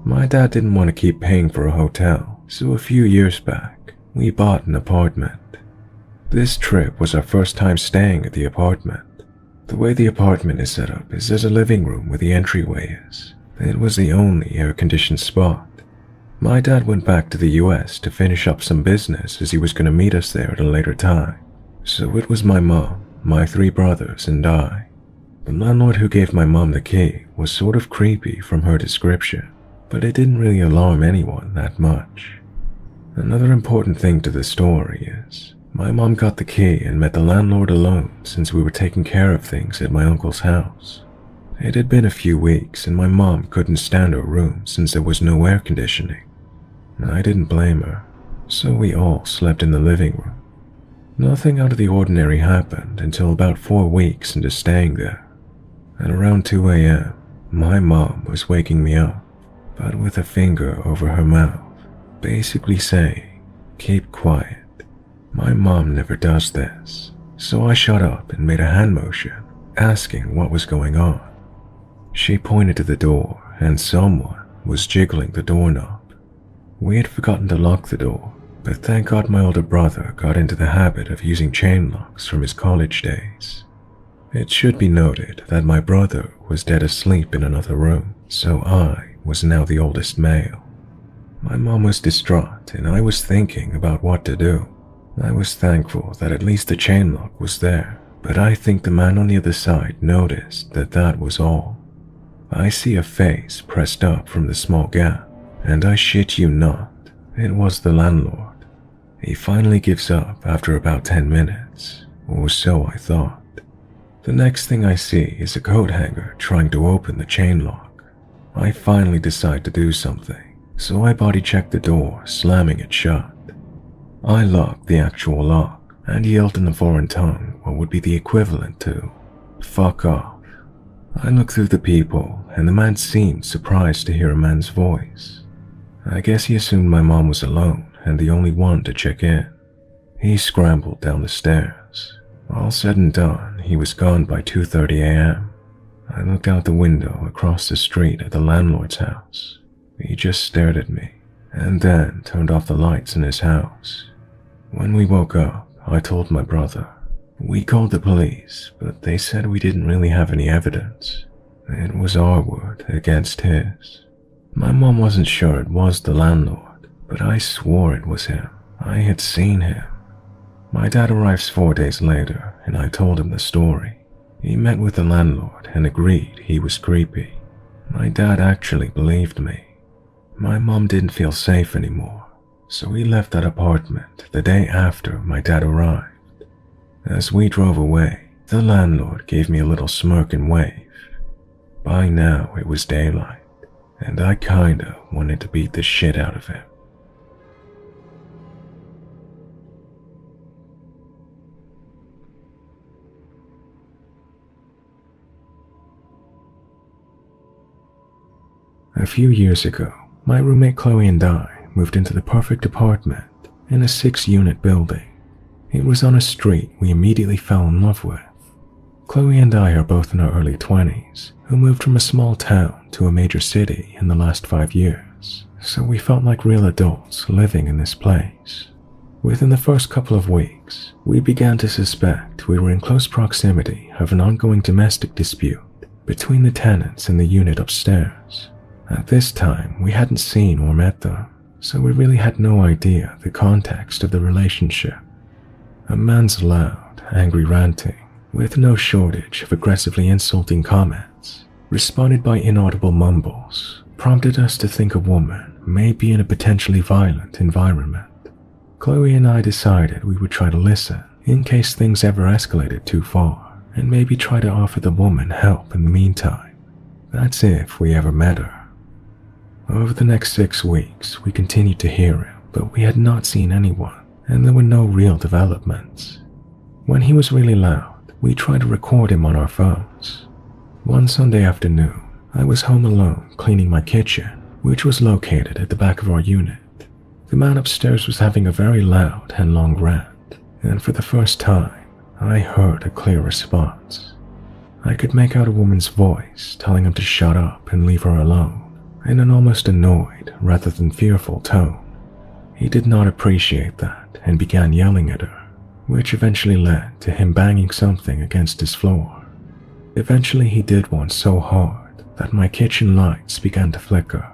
My dad didn't want to keep paying for a hotel, so a few years back, we bought an apartment. This trip was our first time staying at the apartment. The way the apartment is set up is there's a living room where the entryway is. It was the only air-conditioned spot. My dad went back to the US to finish up some business as he was going to meet us there at a later time. So it was my mom, my 3 brothers, and I. The landlord who gave my mom the key was sort of creepy from her description, but it didn't really alarm anyone that much. Another important thing to the story is, my mom got the key and met the landlord alone since we were taking care of things at my uncle's house. It had been a few weeks and my mom couldn't stand her room since there was no air conditioning. I didn't blame her, so we all slept in the living room. Nothing out of the ordinary happened until about 4 weeks into staying there. At around 2 a.m., my mom was waking me up, but with a finger over her mouth, basically saying, "Keep quiet." My mom never does this, so I shut up and made a hand motion, asking what was going on. She pointed to the door and someone was jiggling the doorknob. We had forgotten to lock the door, but thank God my older brother got into the habit of using chain locks from his college days. It should be noted that my brother was dead asleep in another room, so I was now the oldest male. My mom was distraught and I was thinking about what to do. I was thankful that at least the chain lock was there, but I think the man on the other side noticed that that was all. I see a face pressed up from the small gap, and I shit you not, it was the landlord. He finally gives up after about 10 minutes, or so I thought. The next thing I see is a coat hanger trying to open the chain lock. I finally decide to do something, so I body check the door, slamming it shut. I locked the actual lock and yelled in a foreign tongue what would be the equivalent to, "Fuck off." I looked through the people and the man seemed surprised to hear a man's voice. I guess he assumed my mom was alone and the only one to check in. He scrambled down the stairs. All said and done, he was gone by 2:30 a.m. I looked out the window across the street at the landlord's house. He just stared at me and then turned off the lights in his house. When we woke up, I told my brother. We called the police, but they said we didn't really have any evidence. It was our word against his. My mom wasn't sure it was the landlord, but I swore it was him. I had seen him. My dad arrives 4 days later, and I told him the story. He met with the landlord and agreed he was creepy. My dad actually believed me. My mom didn't feel safe anymore, so we left that apartment the day after my dad arrived. As we drove away, the landlord gave me a little smirk and wave. By now it was daylight, and I kinda wanted to beat the shit out of him. A few years ago, my roommate Chloe and I moved into the perfect apartment in a 6-unit building. It was on a street we immediately fell in love with. Chloe and I are both in our early 20s, who moved from a small town to a major city in the last 5 years, so we felt like real adults living in this place. Within the first couple of weeks, we began to suspect we were in close proximity of an ongoing domestic dispute between the tenants in the unit upstairs. At this time, we hadn't seen or met them, so we really had no idea the context of the relationship. A man's loud, angry ranting, with no shortage of aggressively insulting comments, responded by inaudible mumbles, prompted us to think a woman may be in a potentially violent environment. Chloe and I decided we would try to listen in case things ever escalated too far, and maybe try to offer the woman help in the meantime. That's if we ever met her. Over the next 6 weeks, we continued to hear him, but we had not seen anyone, and there were no real developments. When he was really loud, we tried to record him on our phones. One Sunday afternoon, I was home alone cleaning my kitchen, which was located at the back of our unit. The man upstairs was having a very loud and long rant, and for the first time, I heard a clear response. I could make out a woman's voice telling him to shut up and leave her alone, in an almost annoyed rather than fearful tone. He did not appreciate that and began yelling at her, which eventually led to him banging something against his floor. Eventually he did one so hard that my kitchen lights began to flicker.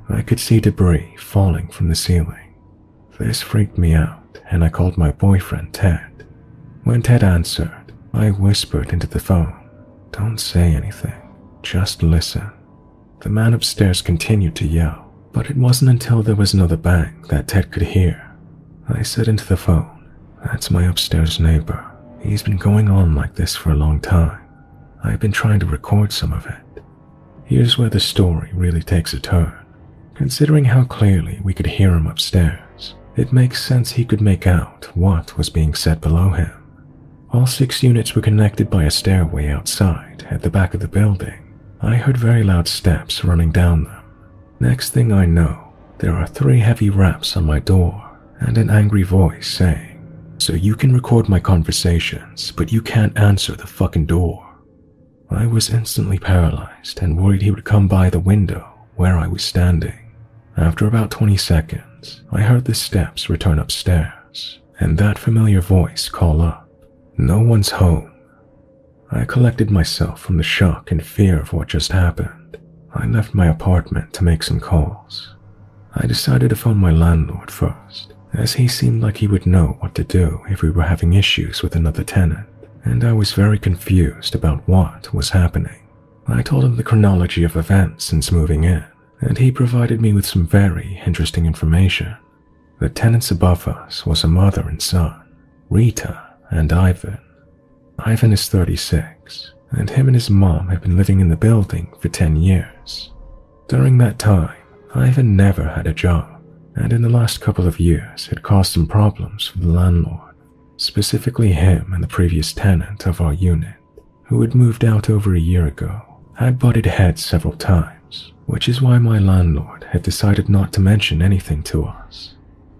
I could see debris falling from the ceiling. This freaked me out, and I called my boyfriend Ted. When Ted answered, I whispered into the phone, "Don't say anything, just listen." The man upstairs continued to yell, but it wasn't until there was another bang that Ted could hear. I said into the phone, "That's my upstairs neighbor. He's been going on like this for a long time. I've been trying to record some of it." Here's where the story really takes a turn. Considering how clearly we could hear him upstairs, it makes sense he could make out what was being said below him. All 6 units were connected by a stairway outside at the back of the building. I heard very loud steps running down them. Next thing I know, there are 3 heavy raps on my door and an angry voice saying, "So you can record my conversations, but you can't answer the fucking door." I was instantly paralyzed and worried he would come by the window where I was standing. After about 20 seconds, I heard the steps return upstairs and that familiar voice call up, "No one's home." I collected myself from the shock and fear of what just happened. I left my apartment to make some calls. I decided to phone my landlord first, as he seemed like he would know what to do if we were having issues with another tenant, and I was very confused about what was happening. I told him the chronology of events since moving in, and he provided me with some very interesting information. The tenants above us was a mother and son, Rita and Ivan. Ivan is 36, and him and his mom have been living in the building for 10 years. During that time, Ivan never had a job, and in the last couple of years had caused some problems for the landlord, specifically him and the previous tenant of our unit, who had moved out over a year ago, had butted heads several times, which is why my landlord had decided not to mention anything to us.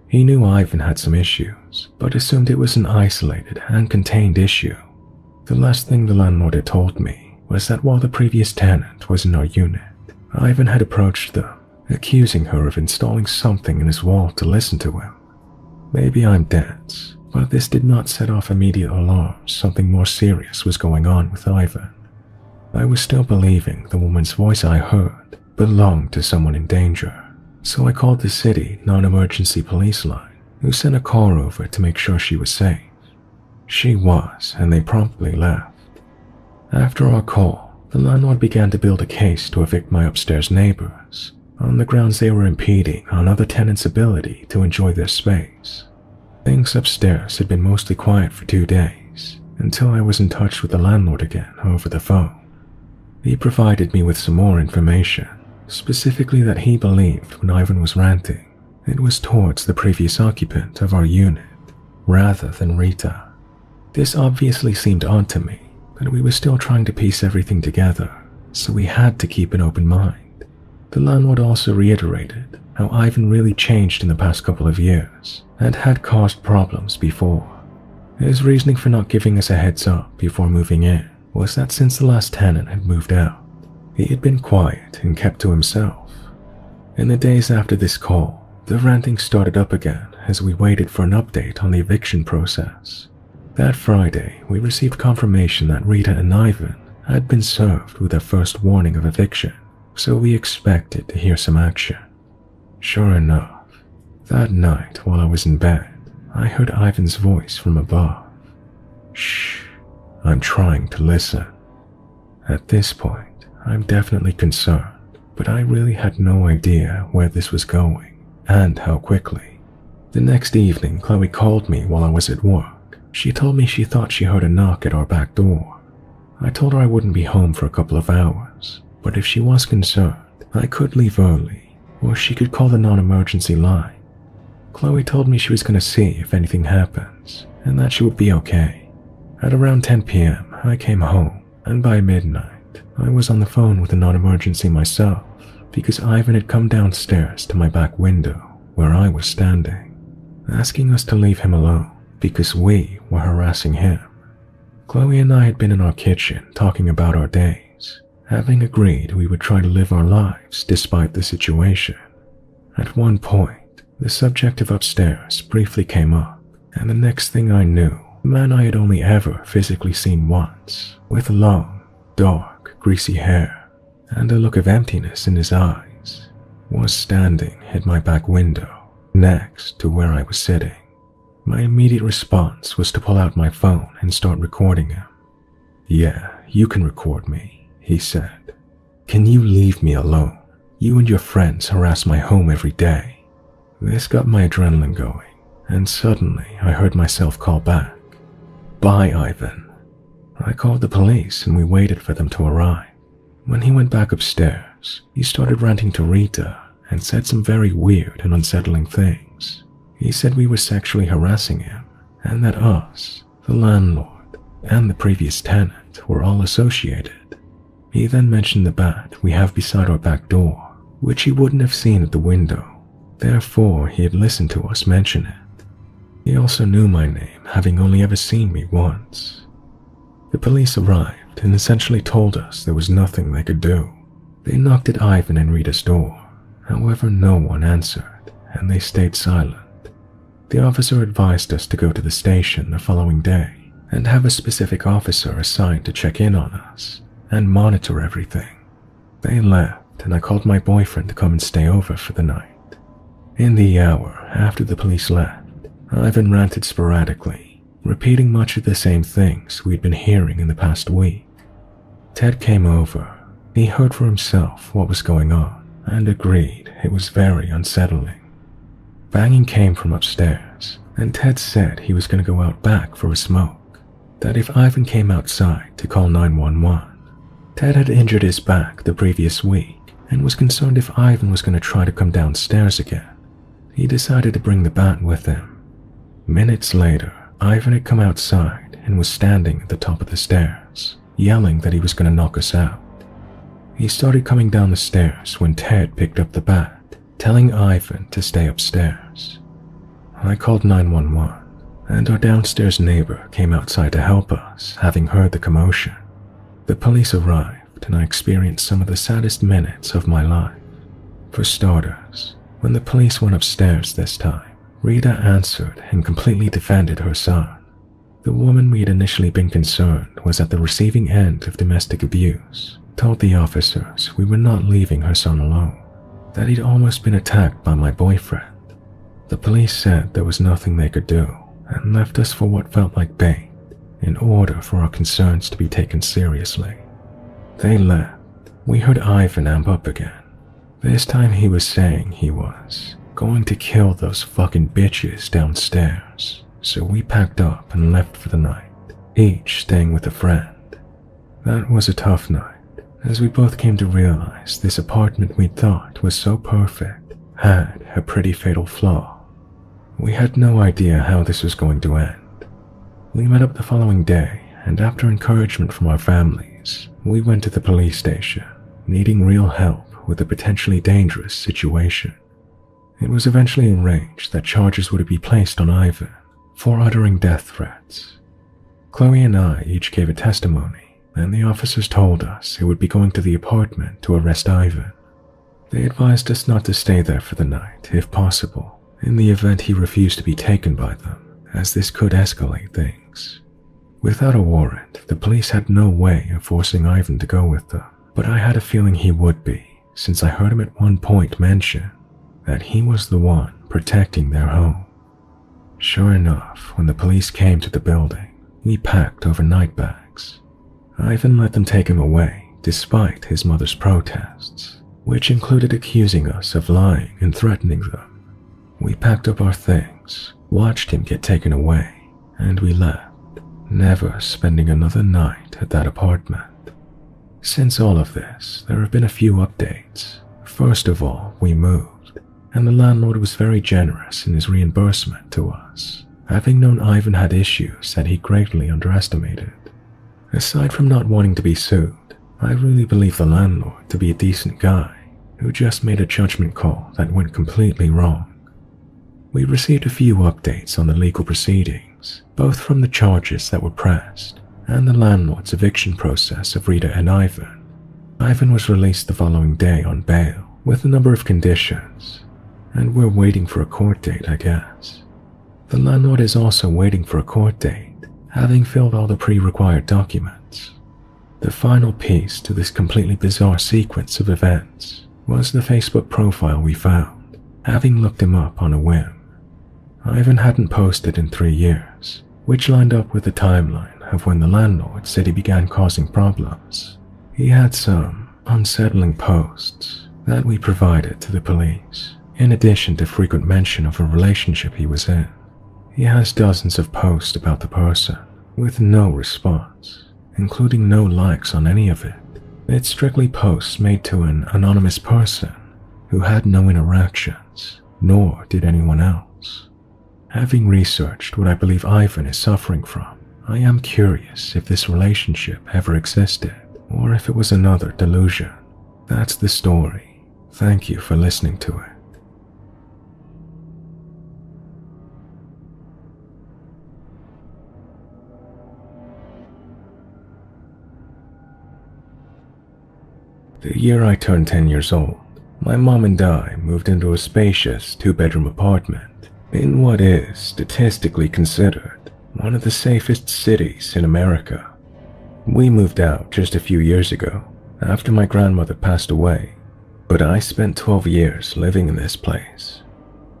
He knew Ivan had some issues, but assumed it was an isolated and contained issue. The last thing the landlord had told me was that while the previous tenant was in our unit, Ivan had approached them, accusing her of installing something in his wall to listen to him. Maybe I'm dense, but this did not set off immediate alarms something more serious was going on with Ivan. I was still believing the woman's voice I heard belonged to someone in danger, so I called the city non-emergency police line, who sent a car over to make sure she was safe. She was, and they promptly left. After our call, the landlord began to build a case to evict my upstairs neighbors, on the grounds they were impeding on other tenants' ability to enjoy their space. Things upstairs had been mostly quiet for 2 days, until I was in touch with the landlord again over the phone. He provided me with some more information, specifically that he believed when Ivan was ranting, it was towards the previous occupant of our unit, rather than Rita. This obviously seemed odd to me, but we were still trying to piece everything together, so we had to keep an open mind. The landlord also reiterated how Ivan really changed in the past couple of years and had caused problems before. His reasoning for not giving us a heads up before moving in was that since the last tenant had moved out, he had been quiet and kept to himself. In the days after this call, the ranting started up again as we waited for an update on the eviction process. That Friday, we received confirmation that Rita and Ivan had been served with their first warning of eviction, so we expected to hear some action. Sure enough, that night while I was in bed, I heard Ivan's voice from above. "Shh, I'm trying to listen." At this point, I'm definitely concerned, but I really had no idea where this was going and how quickly. The next evening, Chloe called me while I was at work. She told me she thought she heard a knock at our back door. I told her I wouldn't be home for a couple of hours, but if she was concerned, I could leave early, or she could call the non-emergency line. Chloe told me she was going to see if anything happens, and that she would be okay. At around 10 p.m., I came home, and by midnight, I was on the phone with the non-emergency myself, because Ivan had come downstairs to my back window, where I was standing, asking us to leave him alone, because we were harassing him. Chloe and I had been in our kitchen talking about our days, having agreed we would try to live our lives despite the situation. At one point, the subject of upstairs briefly came up, and the next thing I knew, the man I had only ever physically seen once, with long, dark, greasy hair, and a look of emptiness in his eyes, was standing at my back window, next to where I was sitting. My immediate response was to pull out my phone and start recording him. "Yeah, you can record me," he said. "Can you leave me alone? You and your friends harass my home every day." This got my adrenaline going, and suddenly I heard myself call back, "Bye, Ivan." I called the police and we waited for them to arrive. When he went back upstairs, he started ranting to Rita and said some very weird and unsettling things. He said we were sexually harassing him, and that us, the landlord, and the previous tenant were all associated. He then mentioned the bat we have beside our back door, which he wouldn't have seen at the window. Therefore, he had listened to us mention it. He also knew my name, having only ever seen me once. The police arrived and essentially told us there was nothing they could do. They knocked at Ivan and Rita's door. However, no one answered, and they stayed silent. The officer advised us to go to the station the following day and have a specific officer assigned to check in on us and monitor everything. They left, and I called my boyfriend to come and stay over for the night. In the hour after the police left, Ivan ranted sporadically, repeating much of the same things we'd been hearing in the past week. Ted came over. He heard for himself what was going on and agreed it was very unsettling. Banging came from upstairs, and Ted said he was going to go out back for a smoke, that if Ivan came outside to call 911. Ted had injured his back the previous week and was concerned if Ivan was going to try to come downstairs again. He decided to bring the bat with him. Minutes later, Ivan had come outside and was standing at the top of the stairs, yelling that he was going to knock us out. He started coming down the stairs when Ted picked up the bat, telling Ivan to stay upstairs. I called 911, and our downstairs neighbor came outside to help us, having heard the commotion. The police arrived, and I experienced some of the saddest minutes of my life. For starters, when the police went upstairs this time, Rita answered and completely defended her son. The woman we had initially been concerned was at the receiving end of domestic abuse, told the officers we were not leaving her son alone, that he'd almost been attacked by my boyfriend. The police said there was nothing they could do and left us for what felt like bait in order for our concerns to be taken seriously. They left. We heard Ivan amp up again. This time he was saying he was going to kill those fucking bitches downstairs, so we packed up and left for the night, each staying with a friend. That was a tough night, as we both came to realize this apartment we thought was so perfect had a pretty fatal flaw. We had no idea how this was going to end. We met up the following day, and after encouragement from our families, we went to the police station, needing real help with a potentially dangerous situation. It was eventually arranged that charges would be placed on Ivan for uttering death threats. Chloe and I each gave a testimony, and the officers told us they would be going to the apartment to arrest Ivan. They advised us not to stay there for the night, if possible, in the event he refused to be taken by them, as this could escalate things. Without a warrant, the police had no way of forcing Ivan to go with them, but I had a feeling he would be, since I heard him at one point mention that he was the one protecting their home. Sure enough, when the police came to the building, we packed overnight bags. Ivan let them take him away, despite his mother's protests, which included accusing us of lying and threatening them. We packed up our things, watched him get taken away, and we left, never spending another night at that apartment. Since all of this, there have been a few updates. First of all, we moved, and the landlord was very generous in his reimbursement to us, having known Ivan had issues that he greatly underestimated. Aside from not wanting to be sued, I really believe the landlord to be a decent guy who just made a judgment call that went completely wrong. We received a few updates on the legal proceedings, both from the charges that were pressed and the landlord's eviction process of Rita and Ivan. Ivan was released the following day on bail with a number of conditions, and we're waiting for a court date, I guess. The landlord is also waiting for a court date, having filled all the pre-required documents. The final piece to this completely bizarre sequence of events was the Facebook profile we found, having looked him up on a whim. Ivan hadn't posted in 3 years, which lined up with the timeline of when the landlord said he began causing problems. He had some unsettling posts that we provided to the police, in addition to frequent mention of a relationship he was in. He has dozens of posts about the person, with no response, including no likes on any of it. It's strictly posts made to an anonymous person who had no interactions, nor did anyone else. Having researched what I believe Ivan is suffering from, I am curious if this relationship ever existed, or if it was another delusion. That's the story. Thank you for listening to it. The year I turned 10 years old, my mom and I moved into a spacious 2-bedroom apartment in what is statistically considered one of the safest cities in America. We moved out just a few years ago, after my grandmother passed away, but I spent 12 years living in this place.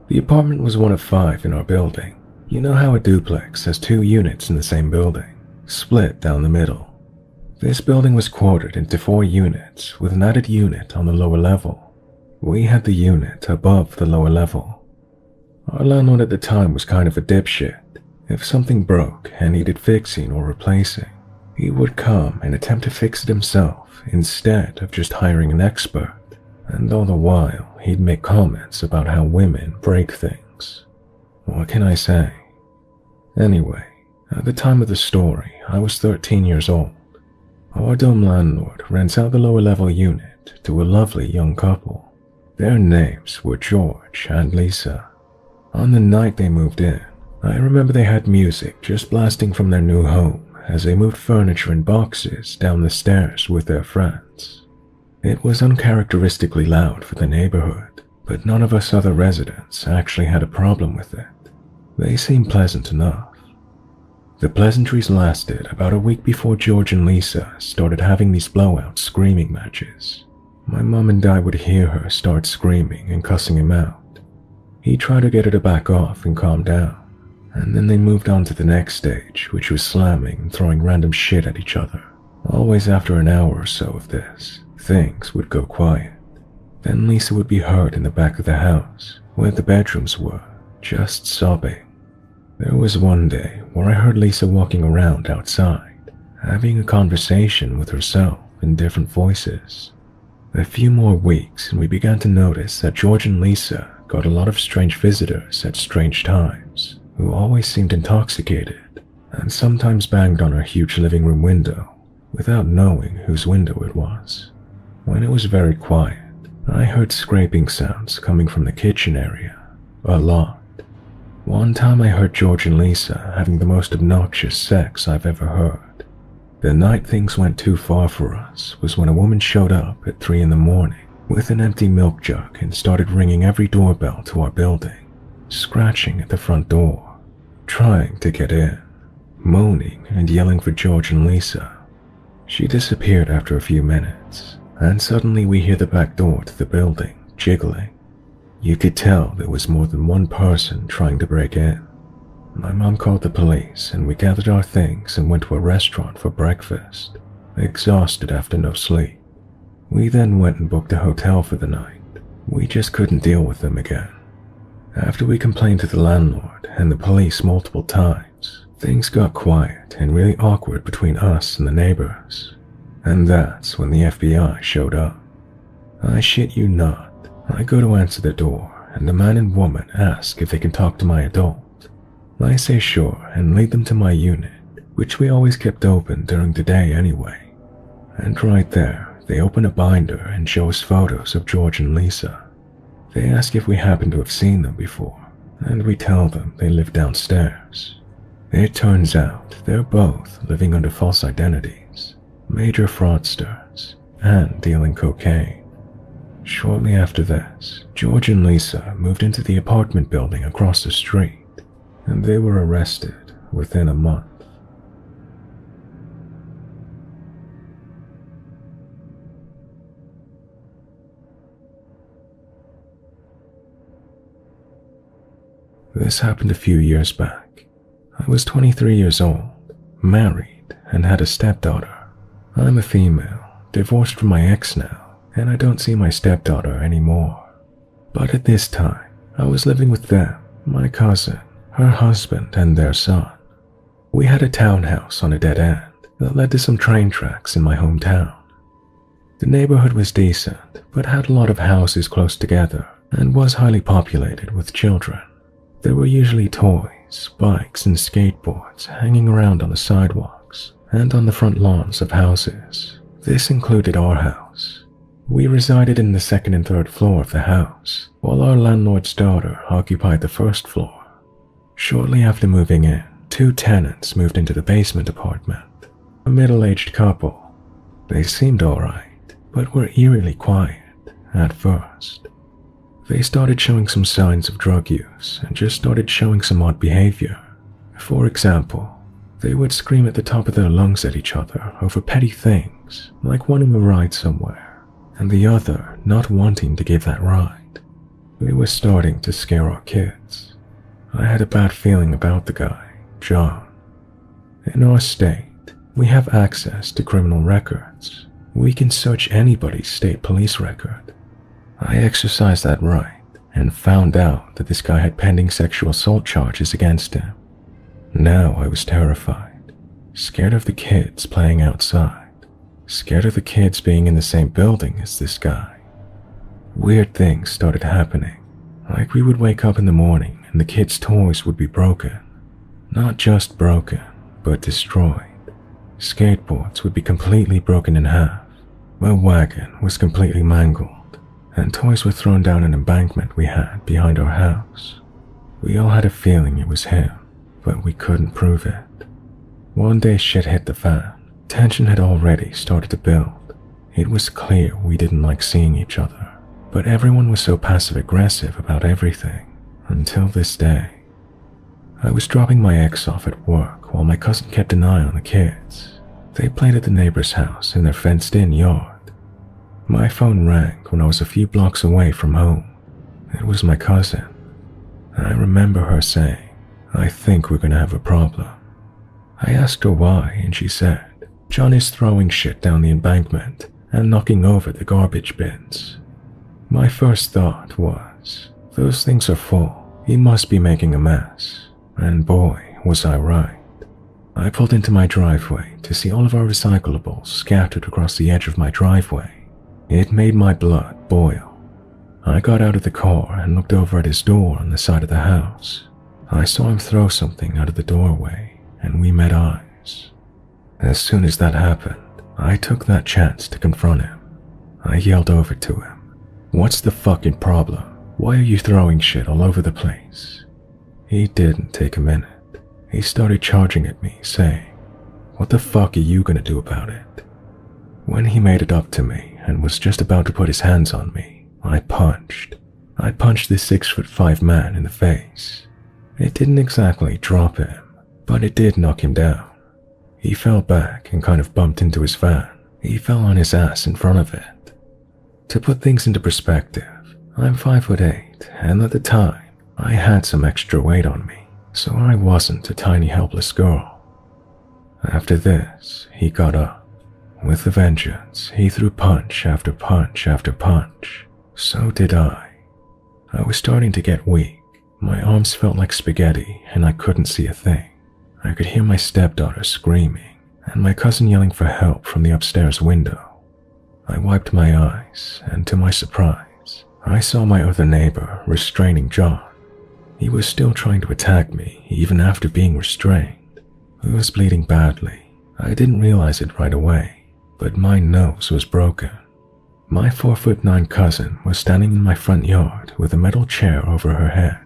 The apartment was one of 5 in our building. You know how a duplex has 2 units in the same building, split down the middle. This building was quartered into 4 units with an added unit on the lower level. We had the unit above the lower level. Our landlord at the time was kind of a dipshit. If something broke and needed fixing or replacing, he would come and attempt to fix it himself instead of just hiring an expert, and all the while he'd make comments about how women break things. What can I say? Anyway, at the time of the story, I was 13 years old. Our dumb landlord rents out the lower level unit to a lovely young couple. Their names were George and Lisa. On the night they moved in, I remember they had music just blasting from their new home as they moved furniture in boxes down the stairs with their friends. It was uncharacteristically loud for the neighborhood, but none of us other residents actually had a problem with it. They seemed pleasant enough. The pleasantries lasted about a week before George and Lisa started having these blowout screaming matches. My mom and I would hear her start screaming and cussing him out. He tried to get her to back off and calm down, and then they moved on to the next stage, which was slamming and throwing random shit at each other. Always after an hour or so of this, things would go quiet. Then Lisa would be heard in the back of the house, where the bedrooms were, just sobbing. There was one day where I heard Lisa walking around outside, having a conversation with herself in different voices. A few more weeks and we began to notice that George and Lisa got a lot of strange visitors at strange times, who always seemed intoxicated, and sometimes banged on our huge living room window, without knowing whose window it was. When it was very quiet, I heard scraping sounds coming from the kitchen area, a lot. One time I heard George and Lisa having the most obnoxious sex I've ever heard. The night things went too far for us was when a woman showed up at 3 in the morning with an empty milk jug and started ringing every doorbell to our building, scratching at the front door, trying to get in, moaning and yelling for George and Lisa. She disappeared after a few minutes, and suddenly we hear the back door to the building jiggling. You could tell there was more than one person trying to break in. My mom called the police and we gathered our things and went to a restaurant for breakfast, exhausted after no sleep. We then went and booked a hotel for the night. We just couldn't deal with them again. After we complained to the landlord and the police multiple times, things got quiet and really awkward between us and the neighbors. And that's when the FBI showed up. I shit you not. I go to answer the door, and the man and woman ask if they can talk to my adult. I say sure and lead them to my unit, which we always kept open during the day anyway. And right there, they open a binder and show us photos of George and Lisa. They ask if we happen to have seen them before, and we tell them they live downstairs. It turns out they're both living under false identities, major fraudsters, and dealing cocaine. Shortly after this, George and Lisa moved into the apartment building across the street, and they were arrested within a month. This happened a few years back. I was 23 years old, married, and had a stepdaughter. I'm a female, divorced from my ex now, and I don't see my stepdaughter anymore. But at this time, I was living with them, my cousin, her husband, and their son. We had a townhouse on a dead end that led to some train tracks in my hometown. The neighborhood was decent, but had a lot of houses close together and was highly populated with children. There were usually toys, bikes, and skateboards hanging around on the sidewalks and on the front lawns of houses. This included our house. We resided in the second and third floor of the house, while our landlord's daughter occupied the first floor. Shortly after moving in, 2 tenants moved into the basement apartment, a middle-aged couple. They seemed alright, but were eerily quiet at first. They started showing some signs of drug use and just started showing some odd behavior. For example, they would scream at the top of their lungs at each other over petty things, like wanting a ride somewhere, and the other not wanting to give that ride. We were starting to scare our kids. I had a bad feeling about the guy, John. In our state, we have access to criminal records. We can search anybody's state police record. I exercised that right and found out that this guy had pending sexual assault charges against him. Now I was terrified, scared of the kids playing outside. Scared of the kids being in the same building as this guy. Weird things started happening, like we would wake up in the morning and the kids' toys would be broken. Not just broken, but destroyed. Skateboards would be completely broken in half. My wagon was completely mangled, and toys were thrown down an embankment we had behind our house. We all had a feeling it was him, but we couldn't prove it. One day shit hit the fan. Tension had already started to build. It was clear we didn't like seeing each other, but everyone was so passive-aggressive about everything, until this day. I was dropping my ex off at work while my cousin kept an eye on the kids. They played at the neighbor's house in their fenced-in yard. My phone rang when I was a few blocks away from home. It was my cousin. I remember her saying, "I think we're gonna have a problem." I asked her why, and she said, "John is throwing shit down the embankment and knocking over the garbage bins." My first thought was, those things are full, he must be making a mess. And boy, was I right. I pulled into my driveway to see all of our recyclables scattered across the edge of my driveway. It made my blood boil. I got out of the car and looked over at his door on the side of the house. I saw him throw something out of the doorway, and we met eyes. As soon as that happened, I took that chance to confront him. I yelled over to him, What's the fucking problem? Why are you throwing shit all over the place? He didn't take a minute. He started charging at me, saying, what the fuck are you gonna do about it? When he made it up to me and was just about to put his hands on me, I punched. I punched this 6'5" man in the face. It didn't exactly drop him, but it did knock him down. He fell back and kind of bumped into his van. He fell on his ass in front of it. To put things into perspective, I'm 5'8", and at the time, I had some extra weight on me, so I wasn't a tiny helpless girl. After this, he got up. With a vengeance, he threw punch after punch after punch. So did I. I was starting to get weak. My arms felt like spaghetti, and I couldn't see a thing. I could hear my stepdaughter screaming, and my cousin yelling for help from the upstairs window. I wiped my eyes, and to my surprise, I saw my other neighbor restraining John. He was still trying to attack me, even after being restrained. He was bleeding badly. I didn't realize it right away, but my nose was broken. My 4'9" cousin was standing in my front yard with a metal chair over her head.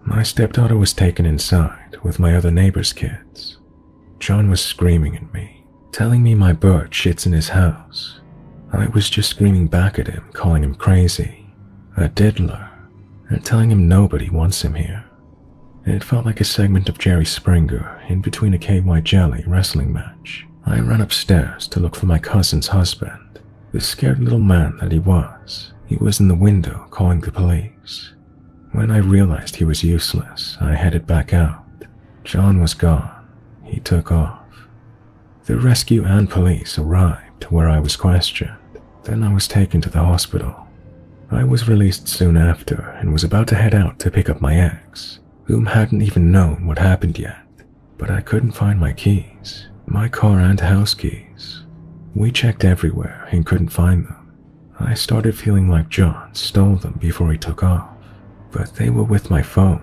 My stepdaughter was taken inside with my other neighbor's kids. John was screaming at me, telling me my bird shits in his house. I was just screaming back at him, calling him crazy, a diddler, and telling him nobody wants him here. It felt like a segment of Jerry Springer in between a KY Jelly wrestling match. I ran upstairs to look for my cousin's husband. The scared little man that he was in the window calling the police. When I realized he was useless, I headed back out. John was gone. He took off. The rescue and police arrived where I was questioned. Then I was taken to the hospital. I was released soon after and was about to head out to pick up my ex, whom hadn't even known what happened yet, but I couldn't find my keys, my car and house keys. We checked everywhere and couldn't find them. I started feeling like John stole them before he took off, but they were with my phone.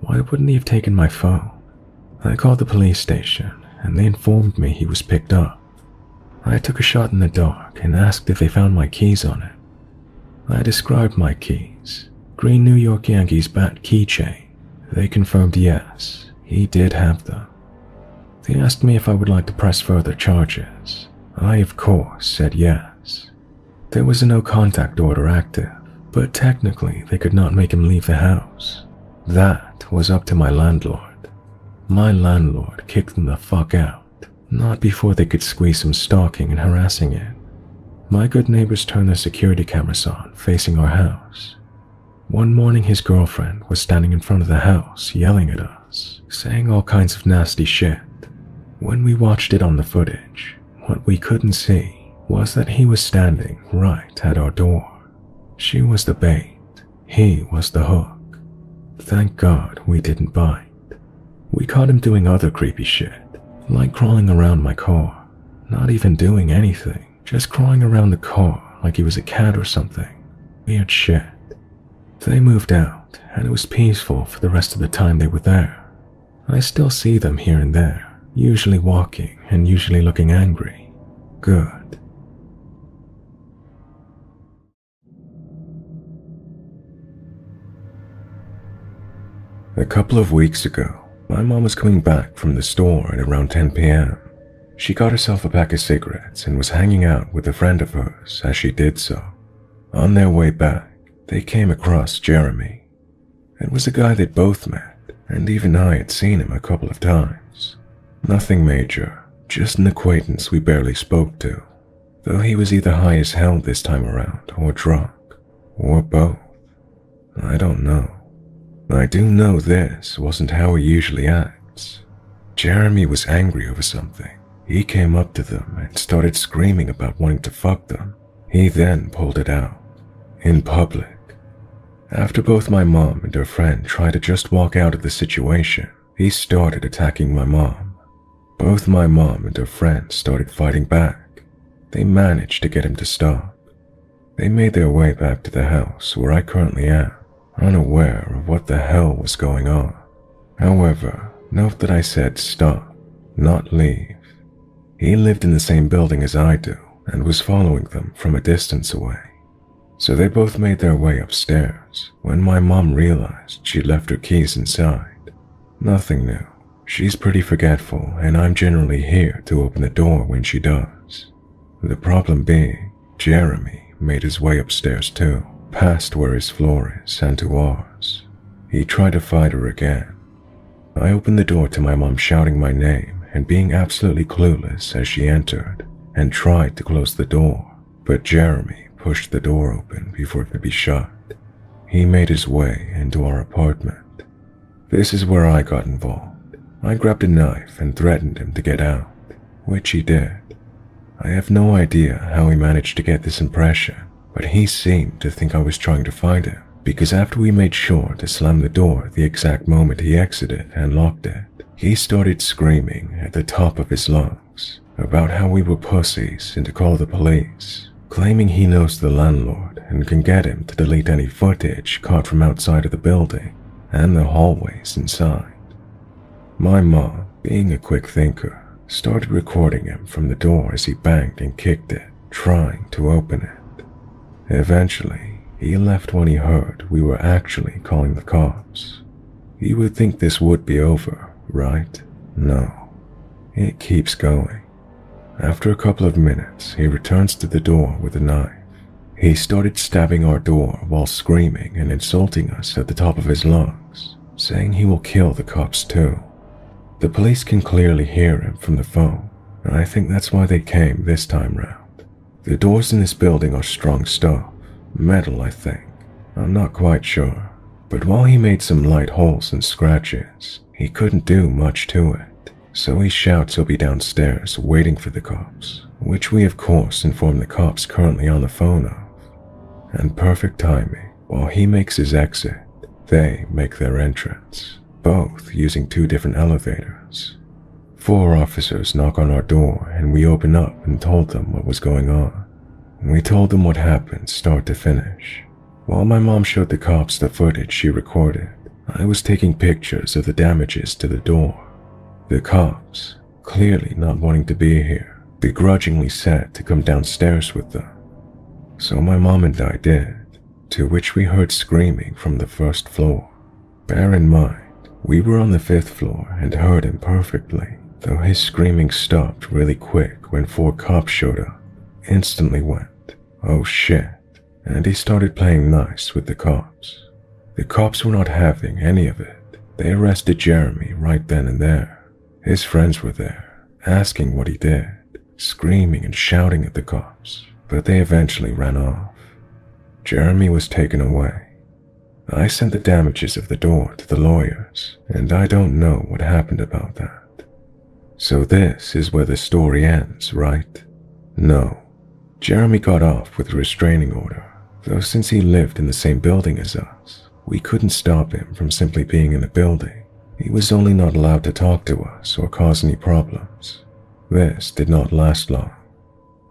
Why wouldn't he have taken my phone? I called the police station and they informed me he was picked up. I took a shot in the dark and asked if they found my keys on it. I described my keys, green New York Yankees bat keychain. They confirmed yes, he did have them. They asked me if I would like to press further charges. I, of course, said yes. There was a no-contact order active, but technically they could not make him leave the house. That was up to my landlord. My landlord kicked them the fuck out, not before they could squeeze some stalking and harassing in. My good neighbors turned their security cameras on, facing our house. One morning his girlfriend was standing in front of the house yelling at us, saying all kinds of nasty shit. When we watched it on the footage, what we couldn't see was that he was standing right at our door. She was the bait, he was the hook. Thank God we didn't bite. We caught him doing other creepy shit, like crawling around my car, not even doing anything, just crawling around the car like he was a cat or something. Weird shit. They moved out, and it was peaceful for the rest of the time they were there. I still see them here and there, usually walking and usually looking angry. Good. A couple of weeks ago, my mom was coming back from the store at around 10 p.m. She got herself a pack of cigarettes and was hanging out with a friend of hers as she did so. On their way back, they came across Jeremy. It was a guy they'd both met, and even I had seen him a couple of times. Nothing major, just an acquaintance we barely spoke to, though he was either high as hell this time around or drunk, or both. I don't know. I do know this wasn't how he usually acts. Jeremy was angry over something. He came up to them and started screaming about wanting to fuck them. He then pulled it out, in public. After both my mom and her friend tried to just walk out of the situation, he started attacking my mom. Both my mom and her friend started fighting back. They managed to get him to stop. They made their way back to the house where I currently am, unaware of what the hell was going on. However, note that I said stop, not leave. He lived in the same building as I do and was following them from a distance away. So they both made their way upstairs when my mom realized she'd left her keys inside. Nothing new. She's pretty forgetful, and I'm generally here to open the door when she does. The problem being, Jeremy made his way upstairs too, past where his floor is and to ours. He tried to fight her again. I opened the door to my mom shouting my name and being absolutely clueless as she entered, and tried to close the door, but Jeremy pushed the door open before it could be shut. He made his way into our apartment. This is where I got involved. I grabbed a knife and threatened him to get out, which he did. I have no idea how he managed to get this impression, but he seemed to think I was trying to fight him, because after we made sure to slam the door the exact moment he exited and locked it, he started screaming at the top of his lungs about how we were pussies and to call the police, claiming he knows the landlord and can get him to delete any footage caught from outside of the building and the hallways inside. My mom, being a quick thinker, started recording him from the door as he banged and kicked it, trying to open it. Eventually, he left when he heard we were actually calling the cops. You would think this would be over, right? No. It keeps going. After a couple of minutes, he returns to the door with a knife. He started stabbing our door while screaming and insulting us at the top of his lungs, saying he will kill the cops too. The police can clearly hear him from the phone, and I think that's why they came this time round. The doors in this building are strong stuff, metal I think, I'm not quite sure, but while he made some light holes and scratches, he couldn't do much to it, so he shouts he'll be downstairs waiting for the cops, which we of course inform the cops currently on the phone of. And perfect timing, while he makes his exit, they make their entrance, both using 2 different elevators. 4 officers knock on our door and we open up and told them what was going on. We told them what happened start to finish. While my mom showed the cops the footage she recorded, I was taking pictures of the damages to the door. The cops, clearly not wanting to be here, begrudgingly said to come downstairs with them. So my mom and I did, to which we heard screaming from the 1st floor. Bear in mind, we were on the 5th floor and heard him perfectly, though his screaming stopped really quick when 4 cops showed up. Instantly went, "Oh shit," and he started playing nice with the cops. The cops were not having any of it. They arrested Jeremy right then and there. His friends were there, asking what he did, screaming and shouting at the cops, but they eventually ran off. Jeremy was taken away. I sent the damages of the door to the lawyers, and I don't know what happened about that. So this is where the story ends, right? No. Jeremy got off with a restraining order, though since he lived in the same building as us, we couldn't stop him from simply being in the building. He was only not allowed to talk to us or cause any problems. This did not last long.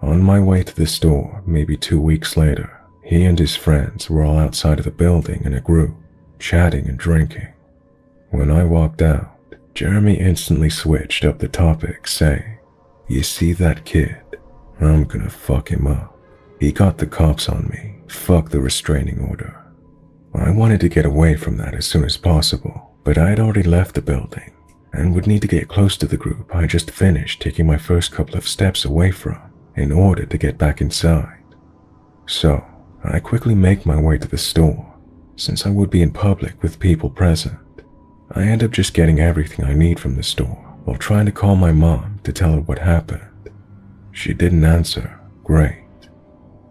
On my way to the store, maybe 2 weeks later, he and his friends were all outside of the building in a group, chatting and drinking. When I walked out, Jeremy instantly switched up the topic, saying, "You see that kid? I'm gonna fuck him up. He got the cops on me. Fuck the restraining order." I wanted to get away from that as soon as possible, but I had already left the building and would need to get close to the group I just finished taking my first couple of steps away from in order to get back inside. So, I quickly make my way to the store, since I would be in public with people present. I end up just getting everything I need from the store while trying to call my mom to tell her what happened. She didn't answer. Great.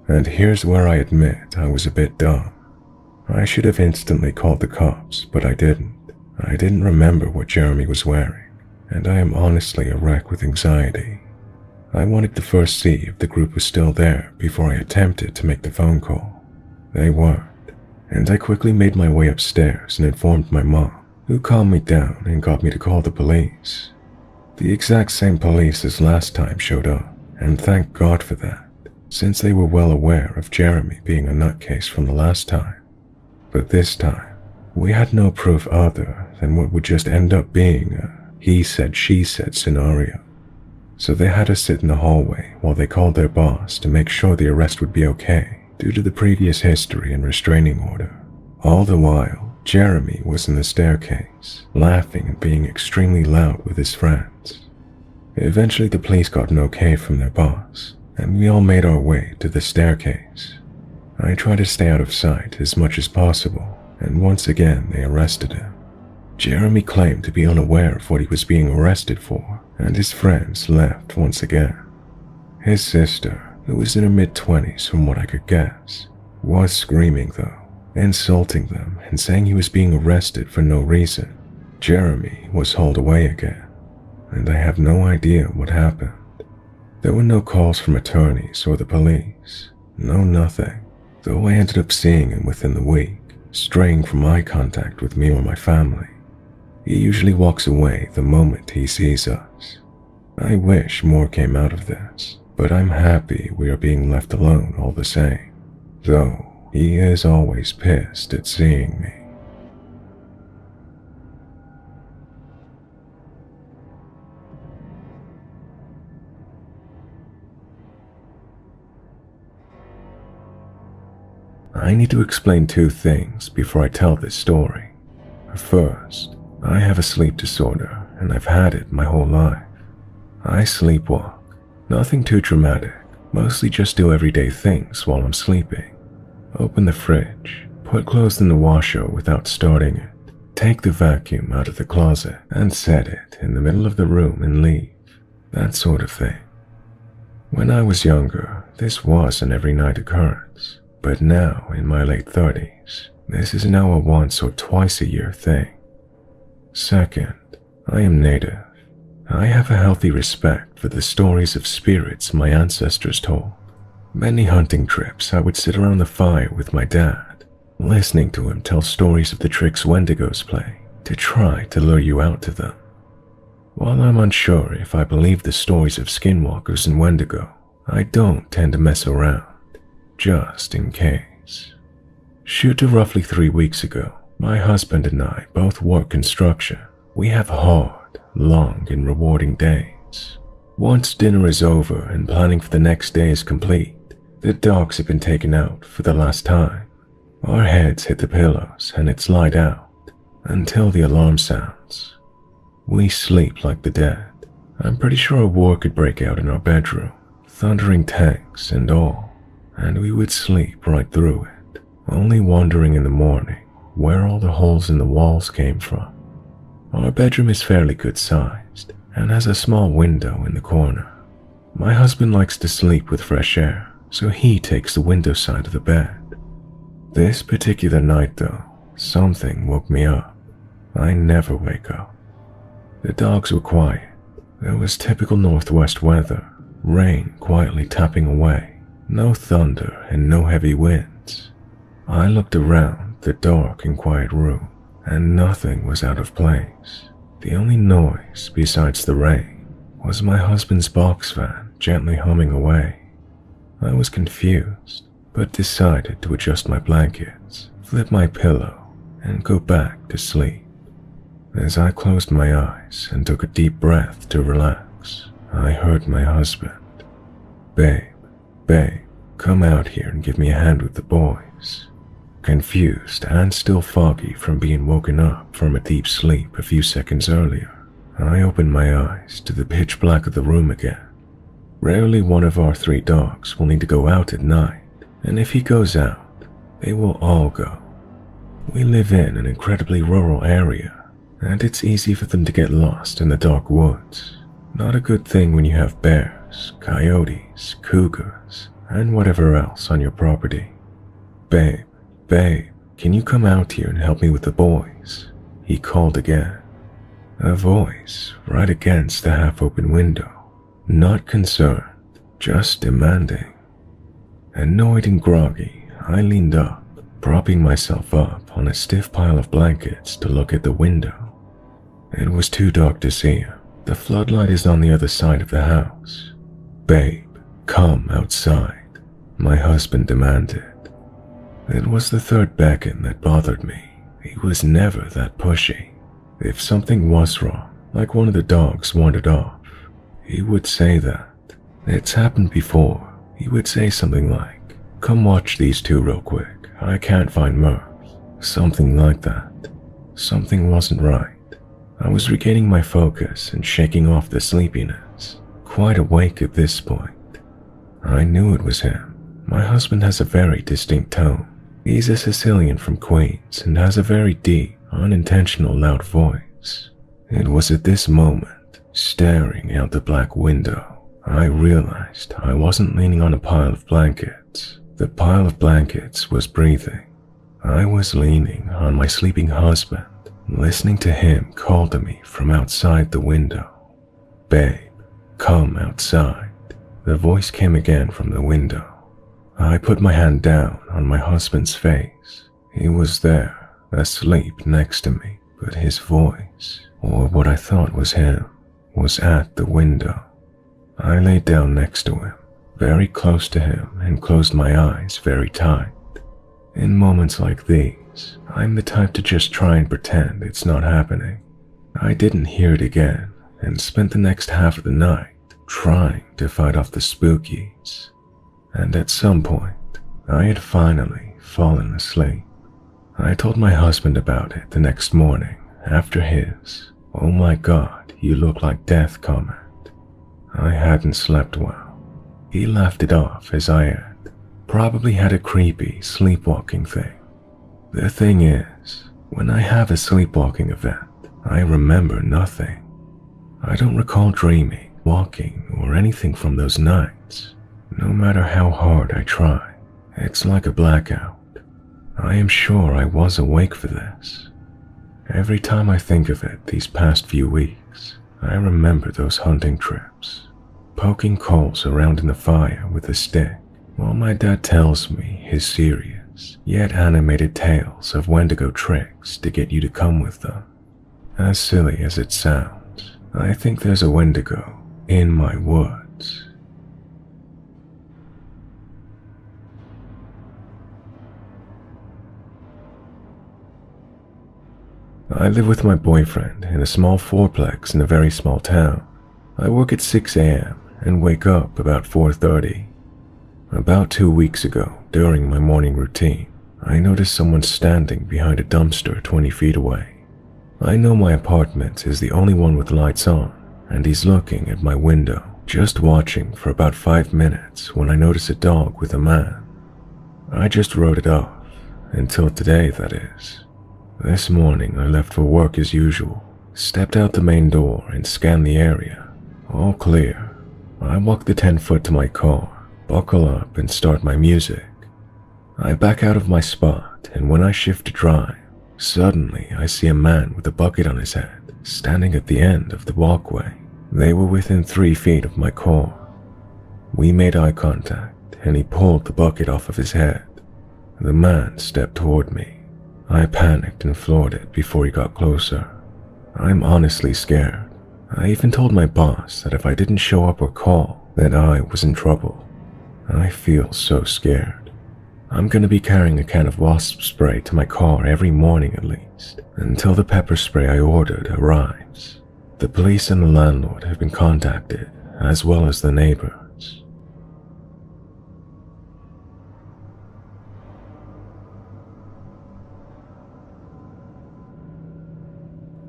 And here's where I admit I was a bit dumb. I should have instantly called the cops, but I didn't. I didn't remember what Jeremy was wearing, and I am honestly a wreck with anxiety. I wanted to first see if the group was still there before I attempted to make the phone call. They weren't, and I quickly made my way upstairs and informed my mom, who calmed me down and got me to call the police. The exact same police as last time showed up, and thank God for that, since they were well aware of Jeremy being a nutcase from the last time. But this time, we had no proof other than what would just end up being a he said she said scenario. So they had us sit in the hallway while they called their boss to make sure the arrest would be okay due to the previous history and restraining order. All the while, Jeremy was in the staircase, laughing and being extremely loud with his friends. Eventually the police got an okay from their boss, and we all made our way to the staircase. I tried to stay out of sight as much as possible, and once again they arrested him. Jeremy claimed to be unaware of what he was being arrested for, and his friends left once again. His sister, who was in her mid-20s from what I could guess, was screaming though, insulting them and saying he was being arrested for no reason. Jeremy was hauled away again, and I have no idea what happened. There were no calls from attorneys or the police, no nothing, though I ended up seeing him within the week, straying from eye contact with me or my family. He usually walks away the moment he sees us. I wish more came out of this, but I'm happy we are being left alone all the same, though he is always pissed at seeing me. I need to explain two things before I tell this story. First, I have a sleep disorder, and I've had it my whole life. I sleepwalk. Nothing too dramatic, mostly just do everyday things while I'm sleeping. Open the fridge, put clothes in the washer without starting it, take the vacuum out of the closet and set it in the middle of the room and leave. That sort of thing. When I was younger, this was an every night occurrence, but now in my late 30s, this is now a once or twice a year thing. Second, I am native. I have a healthy respect for the stories of spirits my ancestors told. Many hunting trips I would sit around the fire with my dad, listening to him tell stories of the tricks Wendigos play to try to lure you out to them. While I'm unsure if I believe the stories of skinwalkers and Wendigo, I don't tend to mess around, just in case. Shoot to roughly 3 weeks ago, my husband and I both work construction. We have hard, long, and rewarding days. Once dinner is over and planning for the next day is complete, the dogs have been taken out for the last time. Our heads hit the pillows and it's light out until the alarm sounds. We sleep like the dead. I'm pretty sure a war could break out in our bedroom, thundering tanks and all, and we would sleep right through it, only wondering in the morning where all the holes in the walls came from. Our bedroom is fairly good sized and has a small window in the corner. My husband likes to sleep with fresh air, so he takes the window side of the bed. This particular night though, something woke me up. I never wake up. The dogs were quiet. There was typical northwest weather, rain quietly tapping away, no thunder and no heavy winds. I looked around the dark and quiet room, and nothing was out of place. The only noise besides the rain was my husband's box fan gently humming away. I was confused, but decided to adjust my blankets, flip my pillow, and go back to sleep. As I closed my eyes and took a deep breath to relax, I heard my husband. Babe, come out here and give me a hand with the boys." Confused and still foggy from being woken up from a deep sleep a few seconds earlier, I opened my eyes to the pitch black of the room again. Rarely one of our 3 dogs will need to go out at night, and if he goes out, they will all go. We live in an incredibly rural area, and it's easy for them to get lost in the dark woods. Not a good thing when you have bears, coyotes, cougars, and whatever else on your property. Babe, can you come out here and help me with the boys?" he called again. A voice right against the half-open window, not concerned, just demanding. Annoyed and groggy, I leaned up, propping myself up on a stiff pile of blankets to look at the window. It was too dark to see him. The floodlight is on the other side of the house. "Babe, come outside," my husband demanded. It was the third beckon that bothered me. He was never that pushy. If something was wrong, like one of the dogs wandered off, he would say that. It's happened before. He would say something like, "Come watch these two real quick. I can't find Murph." Something like that. Something wasn't right. I was regaining my focus and shaking off the sleepiness, quite awake at this point. I knew it was him. My husband has a very distinct tone. He's a Sicilian from Queens and has a very deep, unintentional loud voice. It was at this moment, staring out the black window, I realized I wasn't leaning on a pile of blankets. The pile of blankets was breathing. I was leaning on my sleeping husband, listening to him call to me from outside the window. "Babe, come outside." The voice came again from the window. I put my hand down on my husband's face. He was there, asleep next to me, but his voice, or what I thought was him, was at the window. I lay down next to him, very close to him, and closed my eyes very tight. In moments like these, I'm the type to just try and pretend it's not happening. I didn't hear it again, and spent the next half of the night trying to fight off the spookies. And at some point, I had finally fallen asleep. I told my husband about it the next morning after his, "Oh my God, you look like death" comment. I hadn't slept well. He laughed it off as I had. Probably had a creepy sleepwalking thing. The thing is, when I have a sleepwalking event, I remember nothing. I don't recall dreaming, walking, or anything from those nights. No matter how hard I try, it's like a blackout. I am sure I was awake for this. Every time I think of it these past few weeks, I remember those hunting trips, poking coals around in the fire with a stick, while my dad tells me his serious, yet animated tales of Wendigo tricks to get you to come with them. As silly as it sounds, I think there's a Wendigo in my woods. I live with my boyfriend in a small fourplex in a very small town. I work at 6 a.m. and wake up about 4:30. About 2 weeks ago, during my morning routine, I noticed someone standing behind a dumpster 20 feet away. I know my apartment is the only one with lights on, and he's looking at my window, just watching for about 5 minutes when I notice a dog with a man. I just wrote it off, until today that is. This morning I left for work as usual, stepped out the main door and scanned the area. All clear. I walk the 10 foot to my car, buckle up and start my music. I back out of my spot, and when I shift to drive, suddenly I see a man with a bucket on his head, standing at the end of the walkway. They were within 3 feet of my car. We made eye contact, and he pulled the bucket off of his head. The man stepped toward me. I panicked and floored it before he got closer. I'm honestly scared. I even told my boss that if I didn't show up or call, that I was in trouble. I feel so scared. I'm gonna be carrying a can of wasp spray to my car every morning at least, until the pepper spray I ordered arrives. The police and the landlord have been contacted, as well as the neighbors.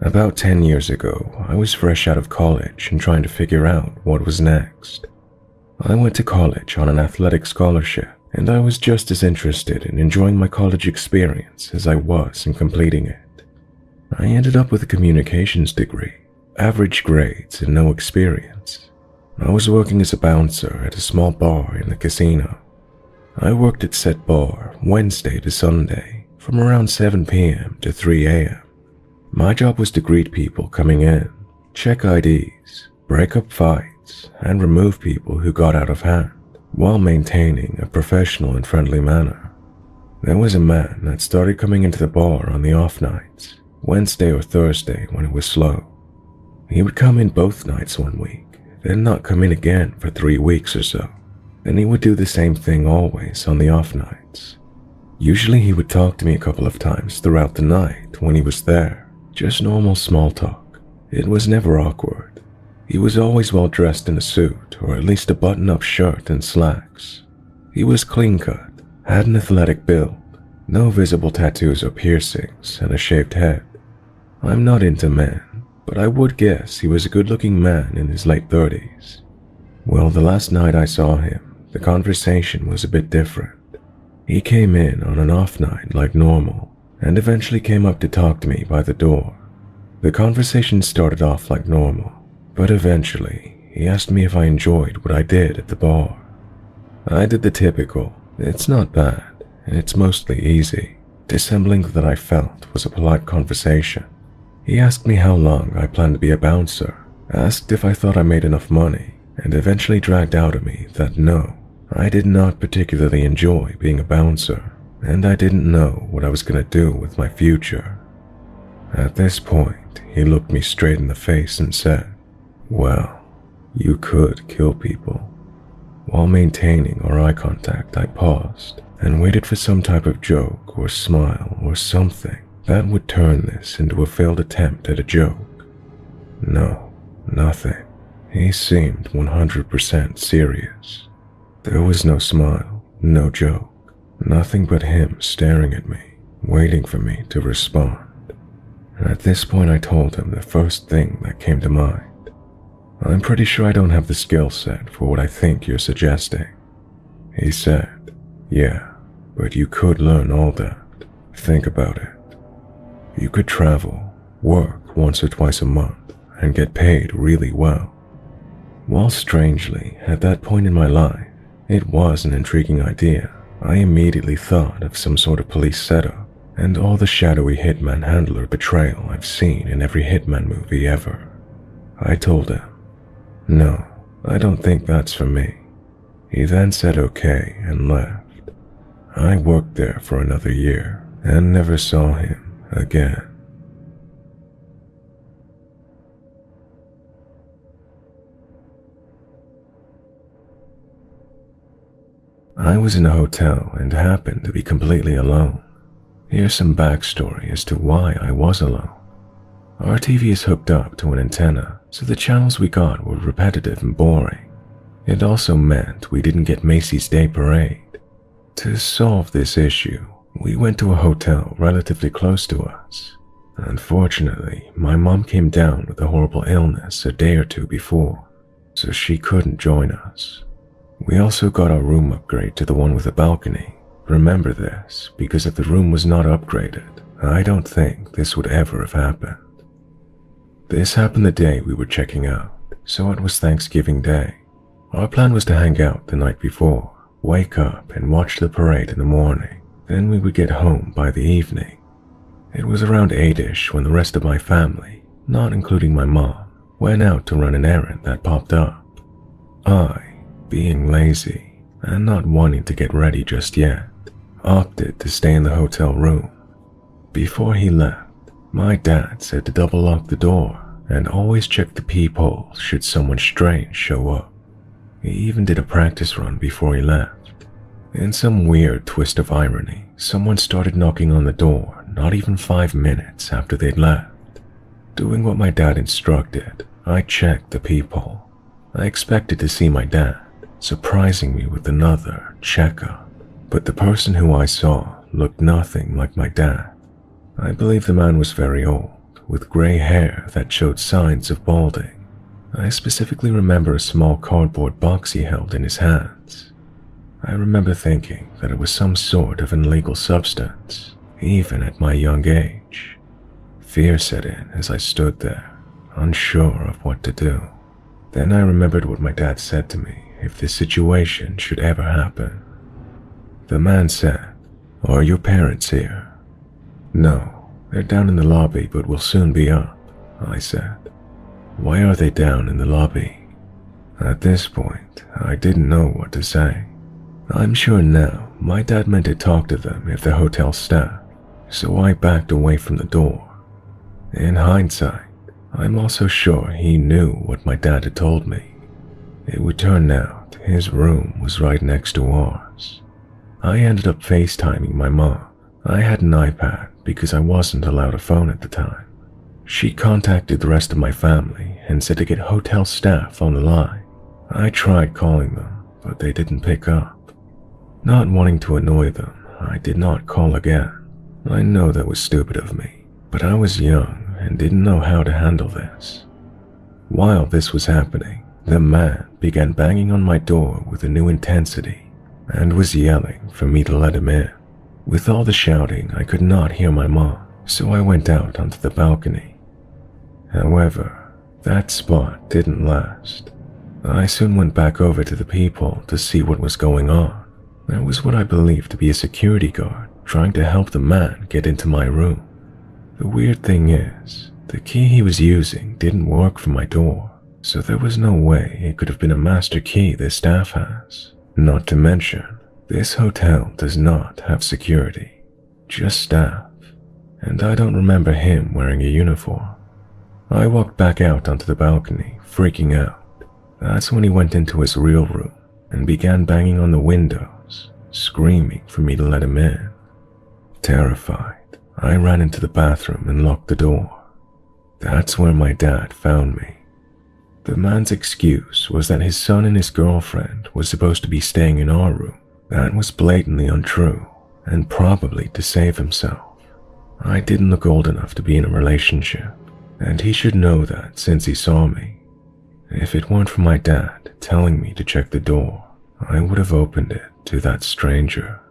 About 10 years ago, I was fresh out of college and trying to figure out what was next. I went to college on an athletic scholarship, and I was just as interested in enjoying my college experience as I was in completing it. I ended up with a communications degree, average grades and no experience. I was working as a bouncer at a small bar in the casino. I worked at said bar Wednesday to Sunday from around 7 p.m. to 3 a.m. My job was to greet people coming in, check IDs, break up fights, and remove people who got out of hand, while maintaining a professional and friendly manner. There was a man that started coming into the bar on the off nights, Wednesday or Thursday when it was slow. He would come in both nights one week, then not come in again for 3 weeks or so. Then he would do the same thing always on the off nights. Usually he would talk to me a couple of times throughout the night when he was there, just normal small talk. It was never awkward. He was always well dressed in a suit, or at least a button-up shirt and slacks. He was clean-cut, Had an athletic build, no visible tattoos or piercings, and a shaved head. I'm not into men, but I would guess he was a good-looking man in his late 30s. Well, the last night I saw him, the conversation was a bit different. He came in on an off night like normal, and eventually came up to talk to me by the door. The conversation started off like normal, but eventually he asked me if I enjoyed what I did at the bar. I did the typical, it's not bad, and it's mostly easy, dissembling that I felt was a polite conversation. He asked me how long I planned to be a bouncer, asked if I thought I made enough money, and eventually dragged out of me that no, I did not particularly enjoy being a bouncer, and I didn't know what I was going to do with my future. At this point, he looked me straight in the face and said, "Well, you could kill people." While maintaining our eye contact, I paused and waited for some type of joke or smile or something that would turn this into a failed attempt at a joke. No, nothing. He seemed 100% serious. There was no smile, no joke, nothing but him staring at me, waiting for me to respond. At this point I told him the first thing that came to mind. "I'm pretty sure I don't have the skill set for what I think you're suggesting." He said, "Yeah, but you could learn all that. Think about it. You could travel, work once or twice a month, and get paid really well." While strangely, at that point in my life, it was an intriguing idea, I immediately thought of some sort of police setup and all the shadowy hitman handler betrayal I've seen in every hitman movie ever. I told him, "No, I don't think that's for me." He then said okay and left. I worked there for another year and never saw him again. I was in a hotel and happened to be completely alone. Here's some backstory as to why I was alone. Our TV is hooked up to an antenna, so the channels we got were repetitive and boring. It also meant we didn't get Macy's Day Parade. To solve this issue, we went to a hotel relatively close to us. Unfortunately, my mom came down with a horrible illness a day or two before, so she couldn't join us. We also got our room upgrade to the one with a balcony. Remember this, because if the room was not upgraded, I don't think this would ever have happened. This happened the day we were checking out, so it was Thanksgiving Day. Our plan was to hang out the night before, wake up and watch the parade in the morning, then we would get home by the evening. It was around 8-ish when the rest of my family, not including my mom, went out to run an errand that popped up. I, being lazy and not wanting to get ready just yet, opted to stay in the hotel room. Before he left, my dad said to double lock the door and always check the peephole should someone strange show up. He even did a practice run before he left. In some weird twist of irony, someone started knocking on the door not even 5 minutes after they'd left. Doing what my dad instructed, I checked the peephole. I expected to see my dad, surprising me with another checkup, but the person who I saw looked nothing like my dad. I believe the man was very old, with gray hair that showed signs of balding. I specifically remember a small cardboard box he held in his hands. I remember thinking that it was some sort of an illegal substance, even at my young age. Fear set in as I stood there, unsure of what to do. Then I remembered what my dad said to me if this situation should ever happen. The man said, "Are your parents here?" "No, they're down in the lobby but will soon be up," I said. "Why are they down in the lobby?" At this point, I didn't know what to say. I'm sure now my dad meant to talk to them if they're hotel staff, so I backed away from the door. In hindsight, I'm also sure he knew what my dad had told me. It would turn out his room was right next to ours. I ended up FaceTiming my mom. I had an iPad because I wasn't allowed a phone at the time. She contacted the rest of my family and said to get hotel staff on the line. I tried calling them, but they didn't pick up. Not wanting to annoy them, I did not call again. I know that was stupid of me, but I was young and didn't know how to handle this. While this was happening, the man began banging on my door with a new intensity and was yelling for me to let him in. With all the shouting, I could not hear my mom, so I went out onto the balcony. However, that spot didn't last. I soon went back over to the people to see what was going on. There was what I believed to be a security guard trying to help the man get into my room. The weird thing is, the key he was using didn't work for my door, so there was no way it could have been a master key this staff has. Not to mention, this hotel does not have security, just staff, and I don't remember him wearing a uniform. I walked back out onto the balcony, freaking out. That's when he went into his real room and began banging on the windows, screaming for me to let him in. Terrified, I ran into the bathroom and locked the door. That's where my dad found me. The man's excuse was that his son and his girlfriend was supposed to be staying in our room. That was blatantly untrue, and probably to save himself. I didn't look old enough to be in a relationship, and he should know that since he saw me. If it weren't for my dad telling me to check the door, I would have opened it to that stranger.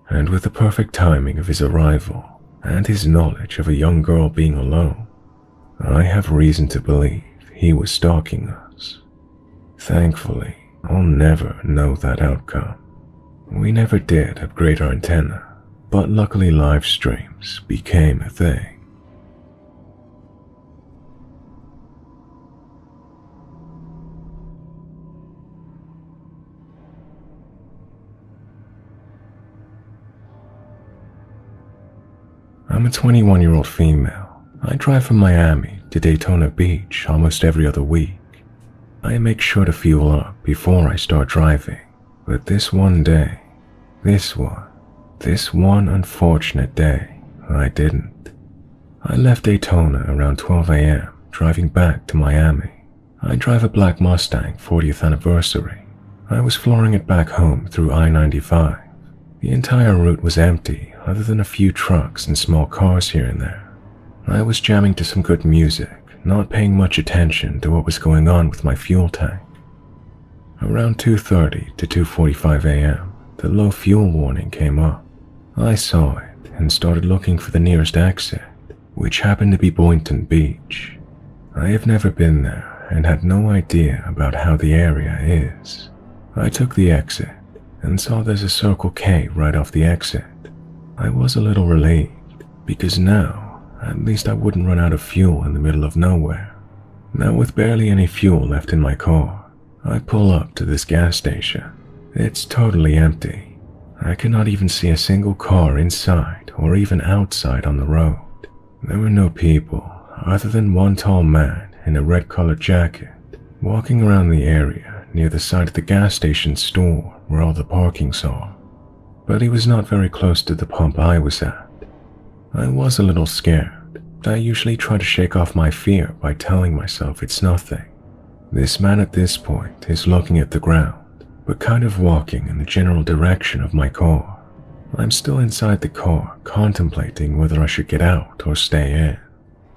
And with the perfect timing of his arrival and his knowledge of a young girl being alone, I have reason to believe he was stalking us. Thankfully, I'll never know that outcome. We never did upgrade our antenna, but luckily live streams became a thing. I'm a 21-year-old female. I drive from Miami to Daytona Beach almost every other week. I make sure to fuel up before I start driving, but this one day, this one unfortunate day, I didn't. I left Daytona around 12 a.m. driving back to Miami. I drive a black Mustang 40th anniversary. I was flooring it back home through I-95. The entire route was empty other than a few trucks and small cars here and there. I was jamming to some good music, not paying much attention to what was going on with my fuel tank. Around 2:30 to 2:45 a.m., the low fuel warning came up. I saw it and started looking for the nearest exit, which happened to be Boynton Beach. I have never been there and had no idea about how the area is. I took the exit and saw there's a Circle K right off the exit. I was a little relieved, because now, at least I wouldn't run out of fuel in the middle of nowhere. Now with barely any fuel left in my car, I pull up to this gas station. It's totally empty. I cannot even see a single car inside or even outside on the road. There were no people other than one tall man in a red-colored jacket walking around the area near the side of the gas station store where all the parkings are. But he was not very close to the pump I was at. I was a little scared. I usually try to shake off my fear by telling myself it's nothing. This man at this point is looking at the ground, but kind of walking in the general direction of my car. I'm still inside the car, contemplating whether I should get out or stay in.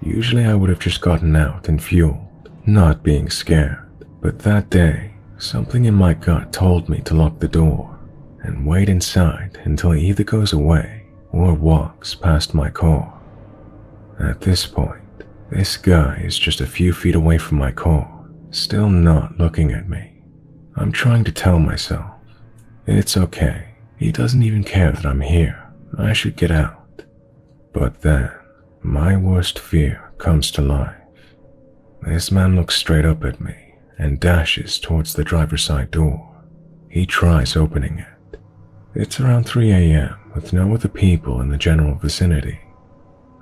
Usually I would have just gotten out and fueled, not being scared. But that day, something in my gut told me to lock the door and wait inside until he either goes away or walks past my car. At this point, this guy is just a few feet away from my car, still not looking at me. I'm trying to tell myself, it's okay, he doesn't even care that I'm here, I should get out. But then, my worst fear comes to life. This man looks straight up at me and dashes towards the driver's side door. He tries opening it. It's around 3 a.m. with no other people in the general vicinity.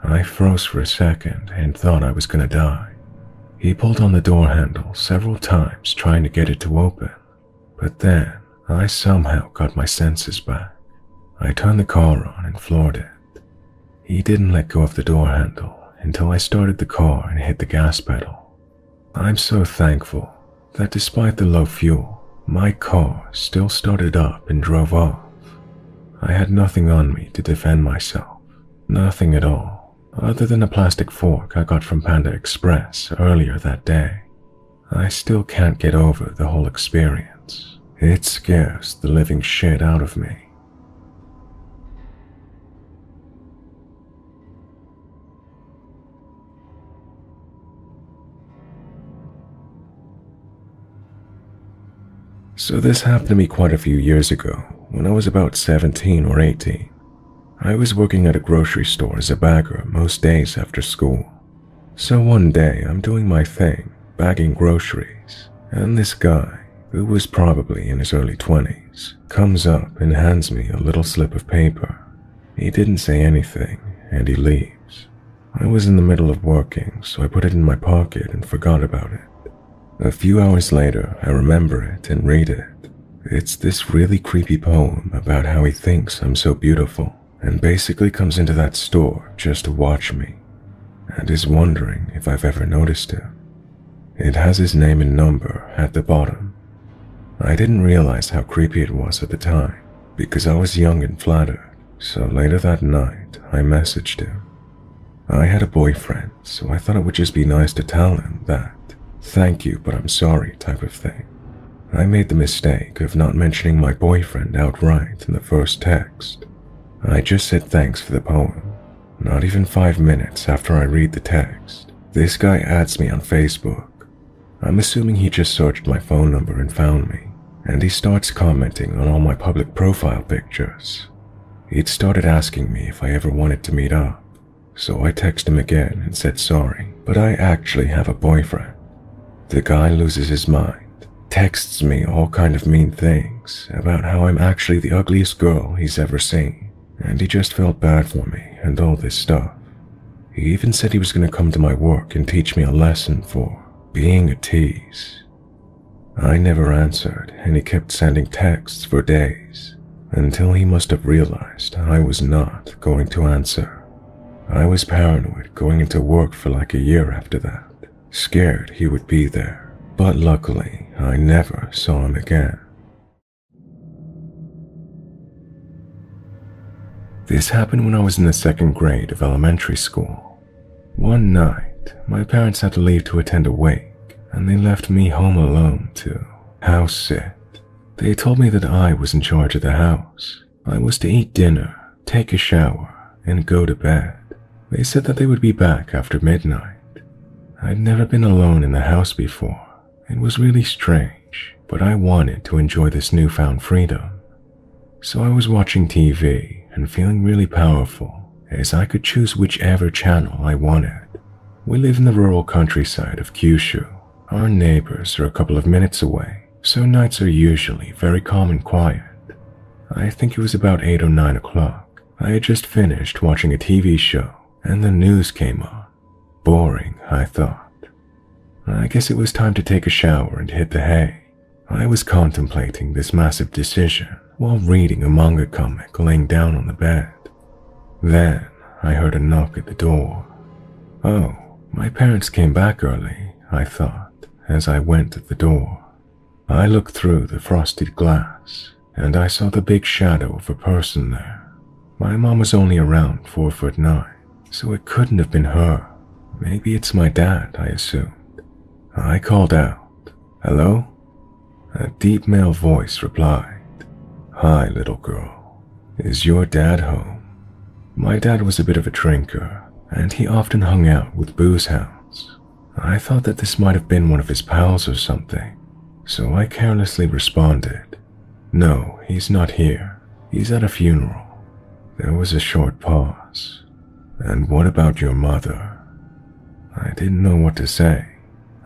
I froze for a second and thought I was gonna die. He pulled on the door handle several times trying to get it to open, but then I somehow got my senses back. I turned the car on and floored it. He didn't let go of the door handle until I started the car and hit the gas pedal. I'm so thankful that despite the low fuel, my car still started up and drove off. I had nothing on me to defend myself. Nothing at all, other than a plastic fork I got from Panda Express earlier that day. I still can't get over the whole experience. It scares the living shit out of me. So this happened to me quite a few years ago, when I was about 17 or 18. I was working at a grocery store as a bagger most days after school. So one day I'm doing my thing, bagging groceries, and this guy, who was probably in his early 20s, comes up and hands me a little slip of paper. He didn't say anything, and he leaves. I was in the middle of working, so I put it in my pocket and forgot about it. A few hours later, I remember it and read it. It's this really creepy poem about how he thinks I'm so beautiful and basically comes into that store just to watch me and is wondering if I've ever noticed him. It has his name and number at the bottom. I didn't realize how creepy it was at the time because I was young and flattered, so later that night I messaged him. I had a boyfriend, so I thought it would just be nice to tell him that "thank you, but I'm sorry" type of thing. I made the mistake of not mentioning my boyfriend outright in the first text. I just said thanks for the poem. Not even 5 minutes after I read the text, this guy adds me on Facebook. I'm assuming he just searched my phone number and found me, and he starts commenting on all my public profile pictures. He'd started asking me if I ever wanted to meet up, so I texted him again and said sorry, but I actually have a boyfriend. The guy loses his mind, texts me all kind of mean things about how I'm actually the ugliest girl he's ever seen, and he just felt bad for me and all this stuff. He even said he was going to come to my work and teach me a lesson for being a tease. I never answered, and he kept sending texts for days, until he must have realized I was not going to answer. I was paranoid going into work for like a year after that, scared he would be there, but luckily I never saw him again. This happened when I was in the 2nd grade of elementary school. One night, my parents had to leave to attend a wake, and they left me home alone to house sit. They told me that I was in charge of the house. I was to eat dinner, take a shower, and go to bed. They said that they would be back after midnight. I'd never been alone in the house before. It was really strange, but I wanted to enjoy this newfound freedom. So I was watching TV and feeling really powerful, as I could choose whichever channel I wanted. We live in the rural countryside of Kyushu. Our neighbors are a couple of minutes away, so nights are usually very calm and quiet. I think it was about 8 or 9 o'clock. I had just finished watching a TV show, and the news came on. Boring, I thought. I guess it was time to take a shower and hit the hay. I was contemplating this massive decision while reading a manga comic laying down on the bed. Then I heard a knock at the door. Oh, my parents came back early, I thought, as I went to the door. I looked through the frosted glass, and I saw the big shadow of a person there. My mom was only around 4'9", so it couldn't have been her. Maybe it's my dad, I assumed. I called out, "Hello?" A deep male voice replied, "Hi, little girl. Is your dad home?" My dad was a bit of a drinker, and he often hung out with booze hounds. I thought that this might have been one of his pals or something, so I carelessly responded, "No, he's not here. He's at a funeral." There was a short pause. "And what about your mother?" I didn't know what to say.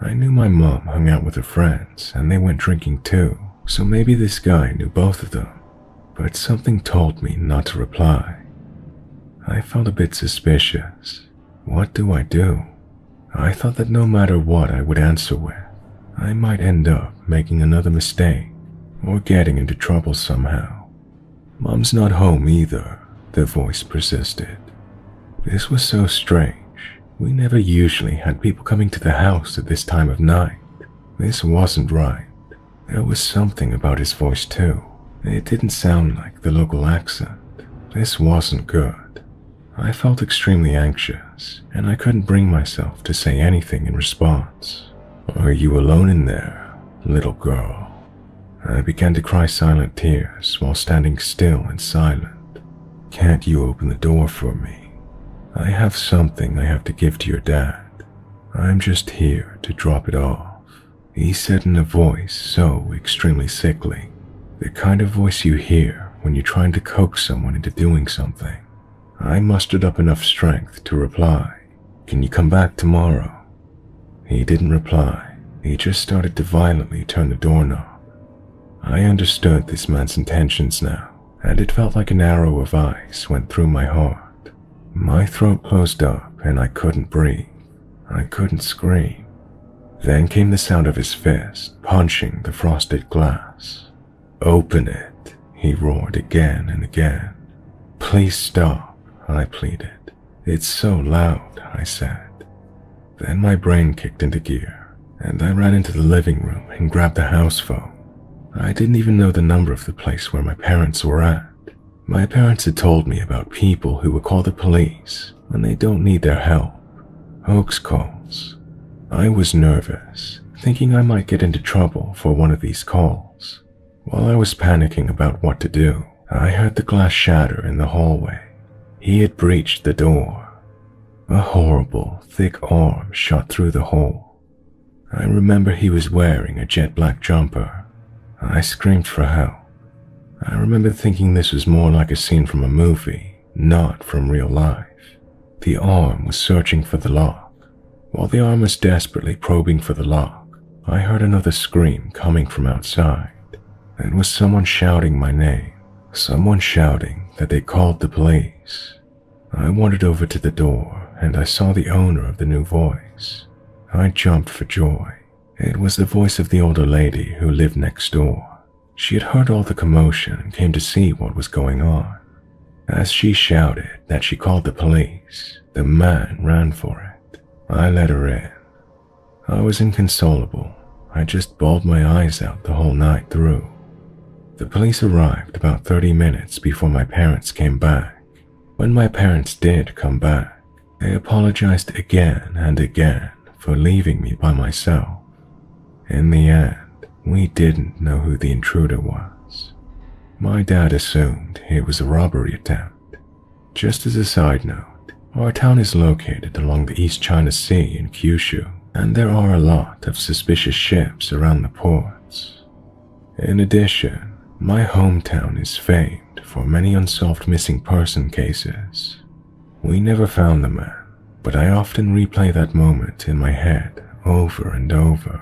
I knew my mom hung out with her friends, and they went drinking too, so maybe this guy knew both of them. But something told me not to reply. I felt a bit suspicious. What do I do? I thought that no matter what I would answer with, I might end up making another mistake or getting into trouble somehow. "Mom's not home either," the voice persisted. This was so strange. We never usually had people coming to the house at this time of night. This wasn't right. There was something about his voice too. It didn't sound like the local accent. This wasn't good. I felt extremely anxious, and I couldn't bring myself to say anything in response. "Are you alone in there, little girl?" I began to cry silent tears while standing still and silent. "Can't you open the door for me? I have something I have to give to your dad. I'm just here to drop it off," he said in a voice so extremely sickly. The kind of voice you hear when you're trying to coax someone into doing something. I mustered up enough strength to reply, "Can you come back tomorrow?" He didn't reply. He just started to violently turn the doorknob. I understood this man's intentions now, and it felt like an arrow of ice went through my heart. My throat closed up and I couldn't breathe. I couldn't scream. Then came the sound of his fist punching the frosted glass. "Open it," he roared again and again. "Please stop," I pleaded. "It's so loud," I said. Then my brain kicked into gear, and I ran into the living room and grabbed the house phone. I didn't even know the number of the place where my parents were at. My parents had told me about people who would call the police when they don't need their help. Hoax calls. I was nervous, thinking I might get into trouble for one of these calls. While I was panicking about what to do, I heard the glass shatter in the hallway. He had breached the door. A horrible, thick arm shot through the hole. I remember he was wearing a jet black jumper. I screamed for help. I remember thinking this was more like a scene from a movie, not from real life. The arm was searching for the lock. While the arm was desperately probing for the lock, I heard another scream coming from outside. It was someone shouting my name, someone shouting that they called the police. I wandered over to the door and I saw the owner of the new voice. I jumped for joy. It was the voice of the older lady who lived next door. She had heard all the commotion and came to see what was going on. As she shouted that she called the police, the man ran for it. I let her in. I was inconsolable. I just bawled my eyes out the whole night through. The police arrived about 30 minutes before my parents came back. When my parents did come back, they apologized again and again for leaving me by myself. In the end, we didn't know who the intruder was. My dad assumed it was a robbery attempt. Just as a side note, our town is located along the East China Sea in Kyushu, and there are a lot of suspicious ships around the ports. In addition, my hometown is famed for many unsolved missing person cases. We never found the man, but I often replay that moment in my head over and over.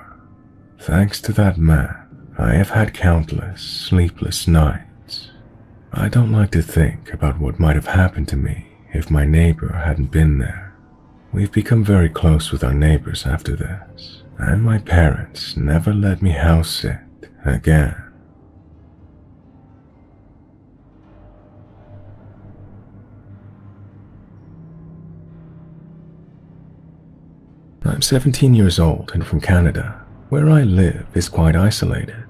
Thanks to that man, I have had countless sleepless nights. I don't like to think about what might have happened to me if my neighbor hadn't been there. We've become very close with our neighbors after this, and my parents never let me house sit again. I'm 17 years old and from Canada. Where I live is quite isolated.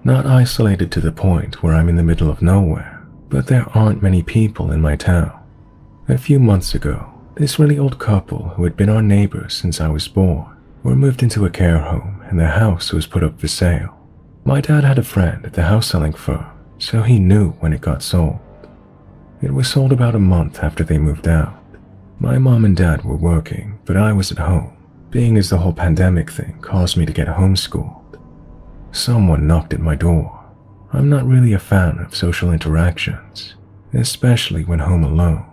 Not isolated to the point where I'm in the middle of nowhere, but there aren't many people in my town. A few months ago, this really old couple who had been our neighbors since I was born were moved into a care home and their house was put up for sale. My dad had a friend at the house selling firm, so he knew when it got sold. It was sold about a month after they moved out. My mom and dad were working, but I was at home, being as the whole pandemic thing caused me to get homeschooled. Someone knocked at my door. I'm not really a fan of social interactions, especially when home alone,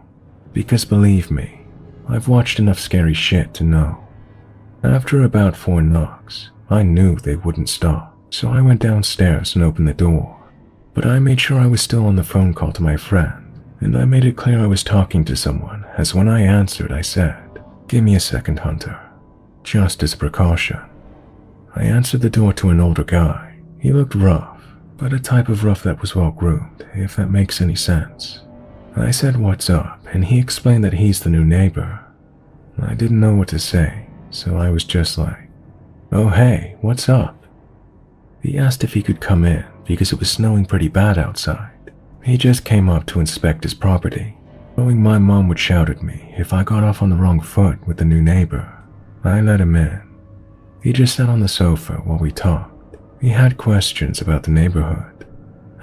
because believe me, I've watched enough scary shit to know. After about 4 knocks, I knew they wouldn't stop, so I went downstairs and opened the door. But I made sure I was still on the phone call to my friend, and I made it clear I was talking to someone, as when I answered I said, "Give me a second, Hunter," just as a precaution. I answered the door to an older guy. He looked rough, but a type of rough that was well groomed, if that makes any sense. I said what's up, and he explained that he's the new neighbor. I didn't know what to say, so I was just like, "Oh hey, what's up?" He asked if he could come in because it was snowing pretty bad outside. He just came up to inspect his property, knowing my mom would shout at me if I got off on the wrong foot with the new neighbor. I let him in. He just sat on the sofa while we talked. He had questions about the neighborhood.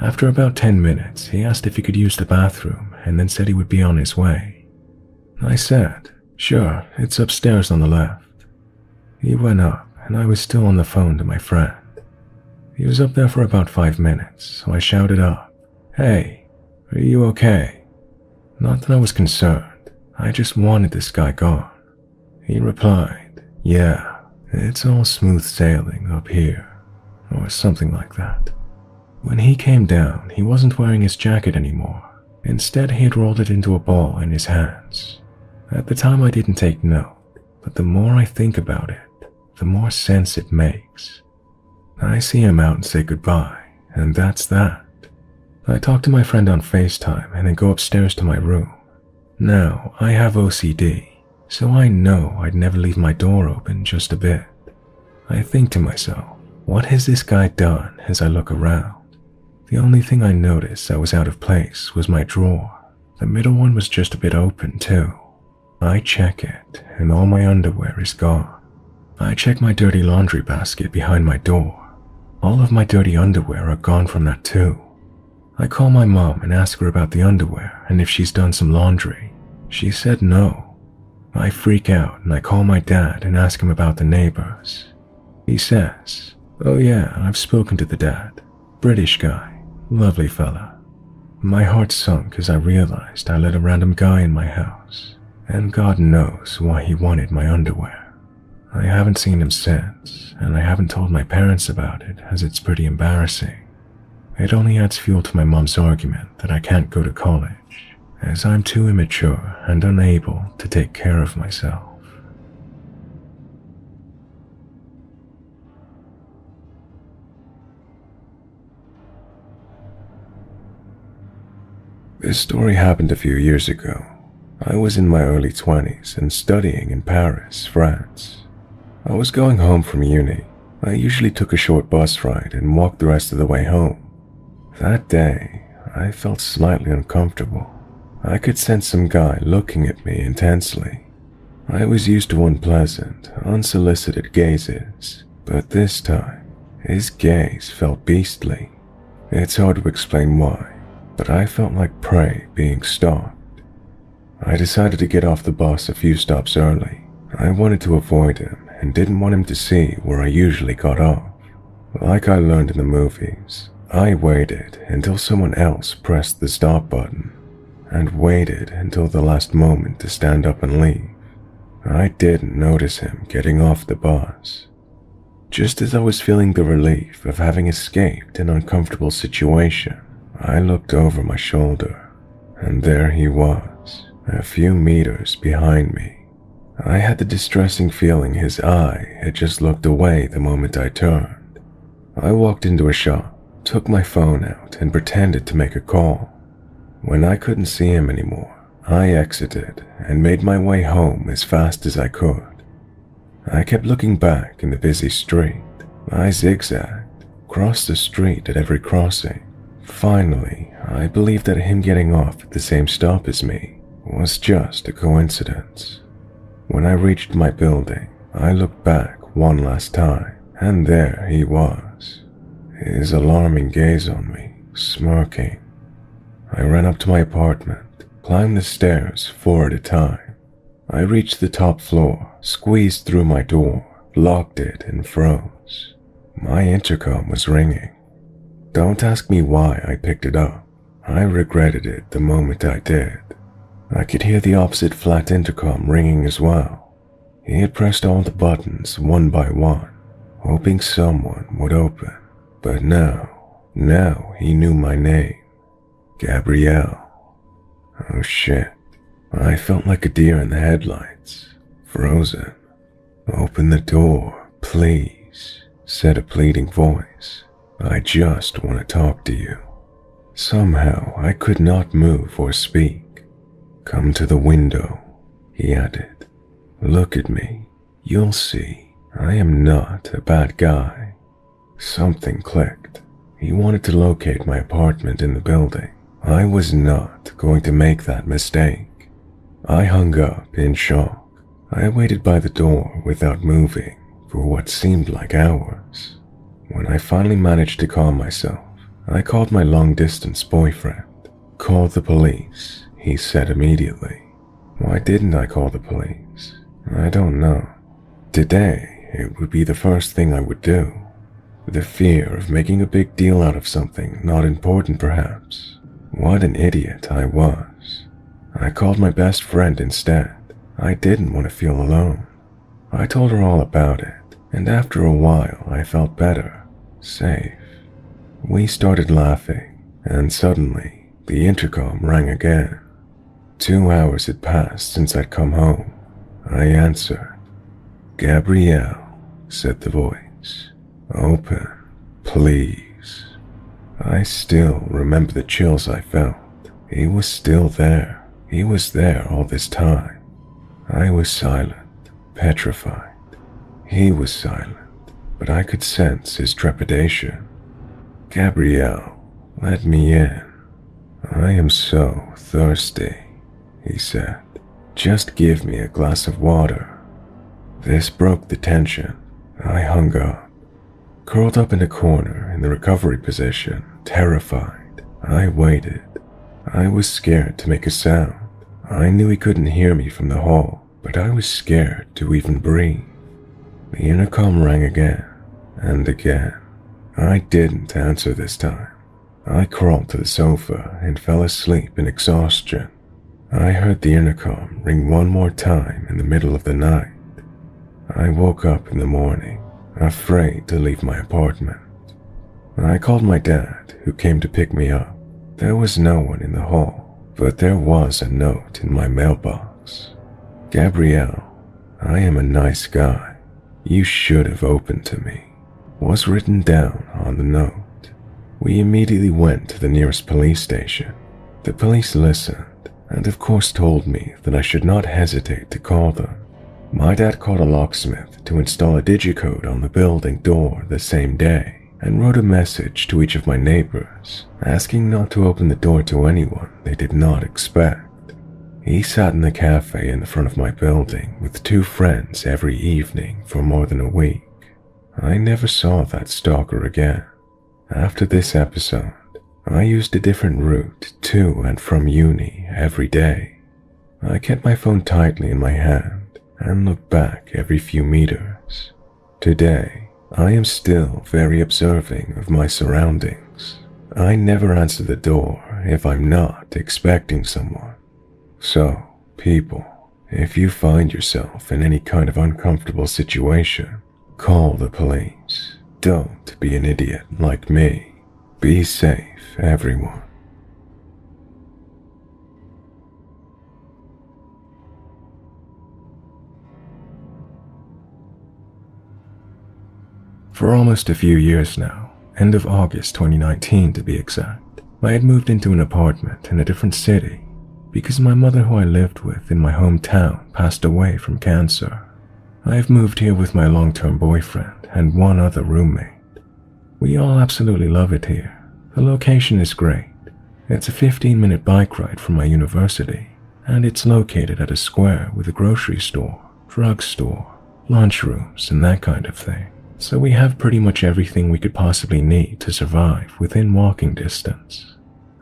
After about 10 minutes, he asked if he could use the bathroom and then said he would be on his way. I said, "Sure, it's upstairs on the left." He went up and I was still on the phone to my friend. He was up there for about 5 minutes, so I shouted up, "Hey, are you okay?" Not that I was concerned, I just wanted this guy gone. He replied, "Yeah, it's all smooth sailing up here," or something like that. When he came down, he wasn't wearing his jacket anymore. Instead, he had rolled it into a ball in his hands. At the time, I didn't take note, but the more I think about it, the more sense it makes. I see him out and say goodbye, and that's that. I talk to my friend on FaceTime and then go upstairs to my room. Now, I have OCD, so I know I'd never leave my door open just a bit. I think to myself, what has this guy done as I look around? The only thing I noticed that was out of place was my drawer. The middle one was just a bit open too. I check it, and all my underwear is gone. I check my dirty laundry basket behind my door. All of my dirty underwear are gone from that too. I call my mom and ask her about the underwear and if she's done some laundry. She said no. I freak out and I call my dad and ask him about the neighbors. He says, "Oh yeah, I've spoken to the dad. British guy. Lovely fella." My heart sunk as I realized I let a random guy in my house, and God knows why he wanted my underwear. I haven't seen him since, and I haven't told my parents about it as it's pretty embarrassing. It only adds fuel to my mom's argument that I can't go to college, as I'm too immature and unable to take care of myself. This story happened a few years ago. I was in my early 20s and studying in Paris, France. I was going home from uni. I usually took a short bus ride and walked the rest of the way home. That day, I felt slightly uncomfortable. I could sense some guy looking at me intensely. I was used to unpleasant, unsolicited gazes, but this time, his gaze felt beastly. It's hard to explain why, but I felt like prey being stalked. I decided to get off the bus a few stops early. I wanted to avoid him and didn't want him to see where I usually got off. Like I learned in the movies, I waited until someone else pressed the stop button and waited until the last moment to stand up and leave. I didn't notice him getting off the bus. Just as I was feeling the relief of having escaped an uncomfortable situation, I looked over my shoulder, and there he was, a few meters behind me. I had the distressing feeling his eye had just looked away the moment I turned. I walked into a shop, took my phone out, and pretended to make a call. When I couldn't see him anymore, I exited and made my way home as fast as I could. I kept looking back in the busy street. I zigzagged, crossed the street at every crossing. Finally, I believed that him getting off at the same stop as me was just a coincidence. When I reached my building, I looked back one last time, and there he was, his alarming gaze on me, smirking. I ran up to my apartment, climbed the stairs 4 at a time. I reached the top floor, squeezed through my door, locked it, and froze. My intercom was ringing. Don't ask me why I picked it up. I regretted it the moment I did. I could hear the opposite flat intercom ringing as well. He had pressed all the buttons one by one, hoping someone would open. But now he knew my name. Gabrielle. Oh shit. I felt like a deer in the headlights, frozen. "Open the door, please," said a pleading voice. "I just want to talk to you." Somehow I could not move or speak. "Come to the window," he added. "Look at me. You'll see. I am not a bad guy." Something clicked. He wanted to locate my apartment in the building. I was not going to make that mistake. I hung up in shock. I waited by the door without moving for what seemed like hours. When I finally managed to calm myself, I called my long-distance boyfriend. "Call the police," he said immediately. Why didn't I call the police? I don't know. Today, it would be the first thing I would do. The fear of making a big deal out of something not important perhaps. What an idiot I was. I called my best friend instead. I didn't want to feel alone. I told her all about it, and after a while I felt better, safe. We started laughing, and suddenly the intercom rang again. 2 hours had passed since I'd come home. I answered. "Gabrielle," said the voice. "Open, please." I still remember the chills I felt. He was still there. He was there all this time. I was silent, petrified. He was silent, but I could sense his trepidation. "Gabrielle, let me in. I am so thirsty," he said. "Just give me a glass of water." This broke the tension. I hung up. Curled up in a corner in the recovery position, terrified, I waited. I was scared to make a sound. I knew he couldn't hear me from the hall, but I was scared to even breathe. The intercom rang again and again. I didn't answer this time. I crawled to the sofa and fell asleep in exhaustion. I heard the intercom ring one more time in the middle of the night. I woke up in the morning, afraid to leave my apartment. I called my dad, who came to pick me up. There was no one in the hall, but there was a note in my mailbox. "Gabrielle, I am a nice guy. You should have opened to me," was written down on the note. We immediately went to the nearest police station. The police listened, and of course told me that I should not hesitate to call them. My dad called a locksmith to install a digicode on the building door the same day, and wrote a message to each of my neighbors, asking not to open the door to anyone they did not expect. He sat in the cafe in the front of my building with 2 friends every evening for more than a week. I never saw that stalker again. After this episode, I used a different route to and from uni every day. I kept my phone tightly in my hand and looked back every few meters. Today, I am still very observing of my surroundings. I never answer the door if I'm not expecting someone. So, people, if you find yourself in any kind of uncomfortable situation, call the police. Don't be an idiot like me. Be safe, everyone. For almost a few years now, end of August 2019 to be exact, I had moved into an apartment in a different city because my mother, who I lived with in my hometown, passed away from cancer. I have moved here with my long-term boyfriend and 1 other roommate. We all absolutely love it here. The location is great. It's a 15-minute bike ride from my university, and it's located at a square with a grocery store, drugstore, lunchrooms, and that kind of thing. So we have pretty much everything we could possibly need to survive within walking distance.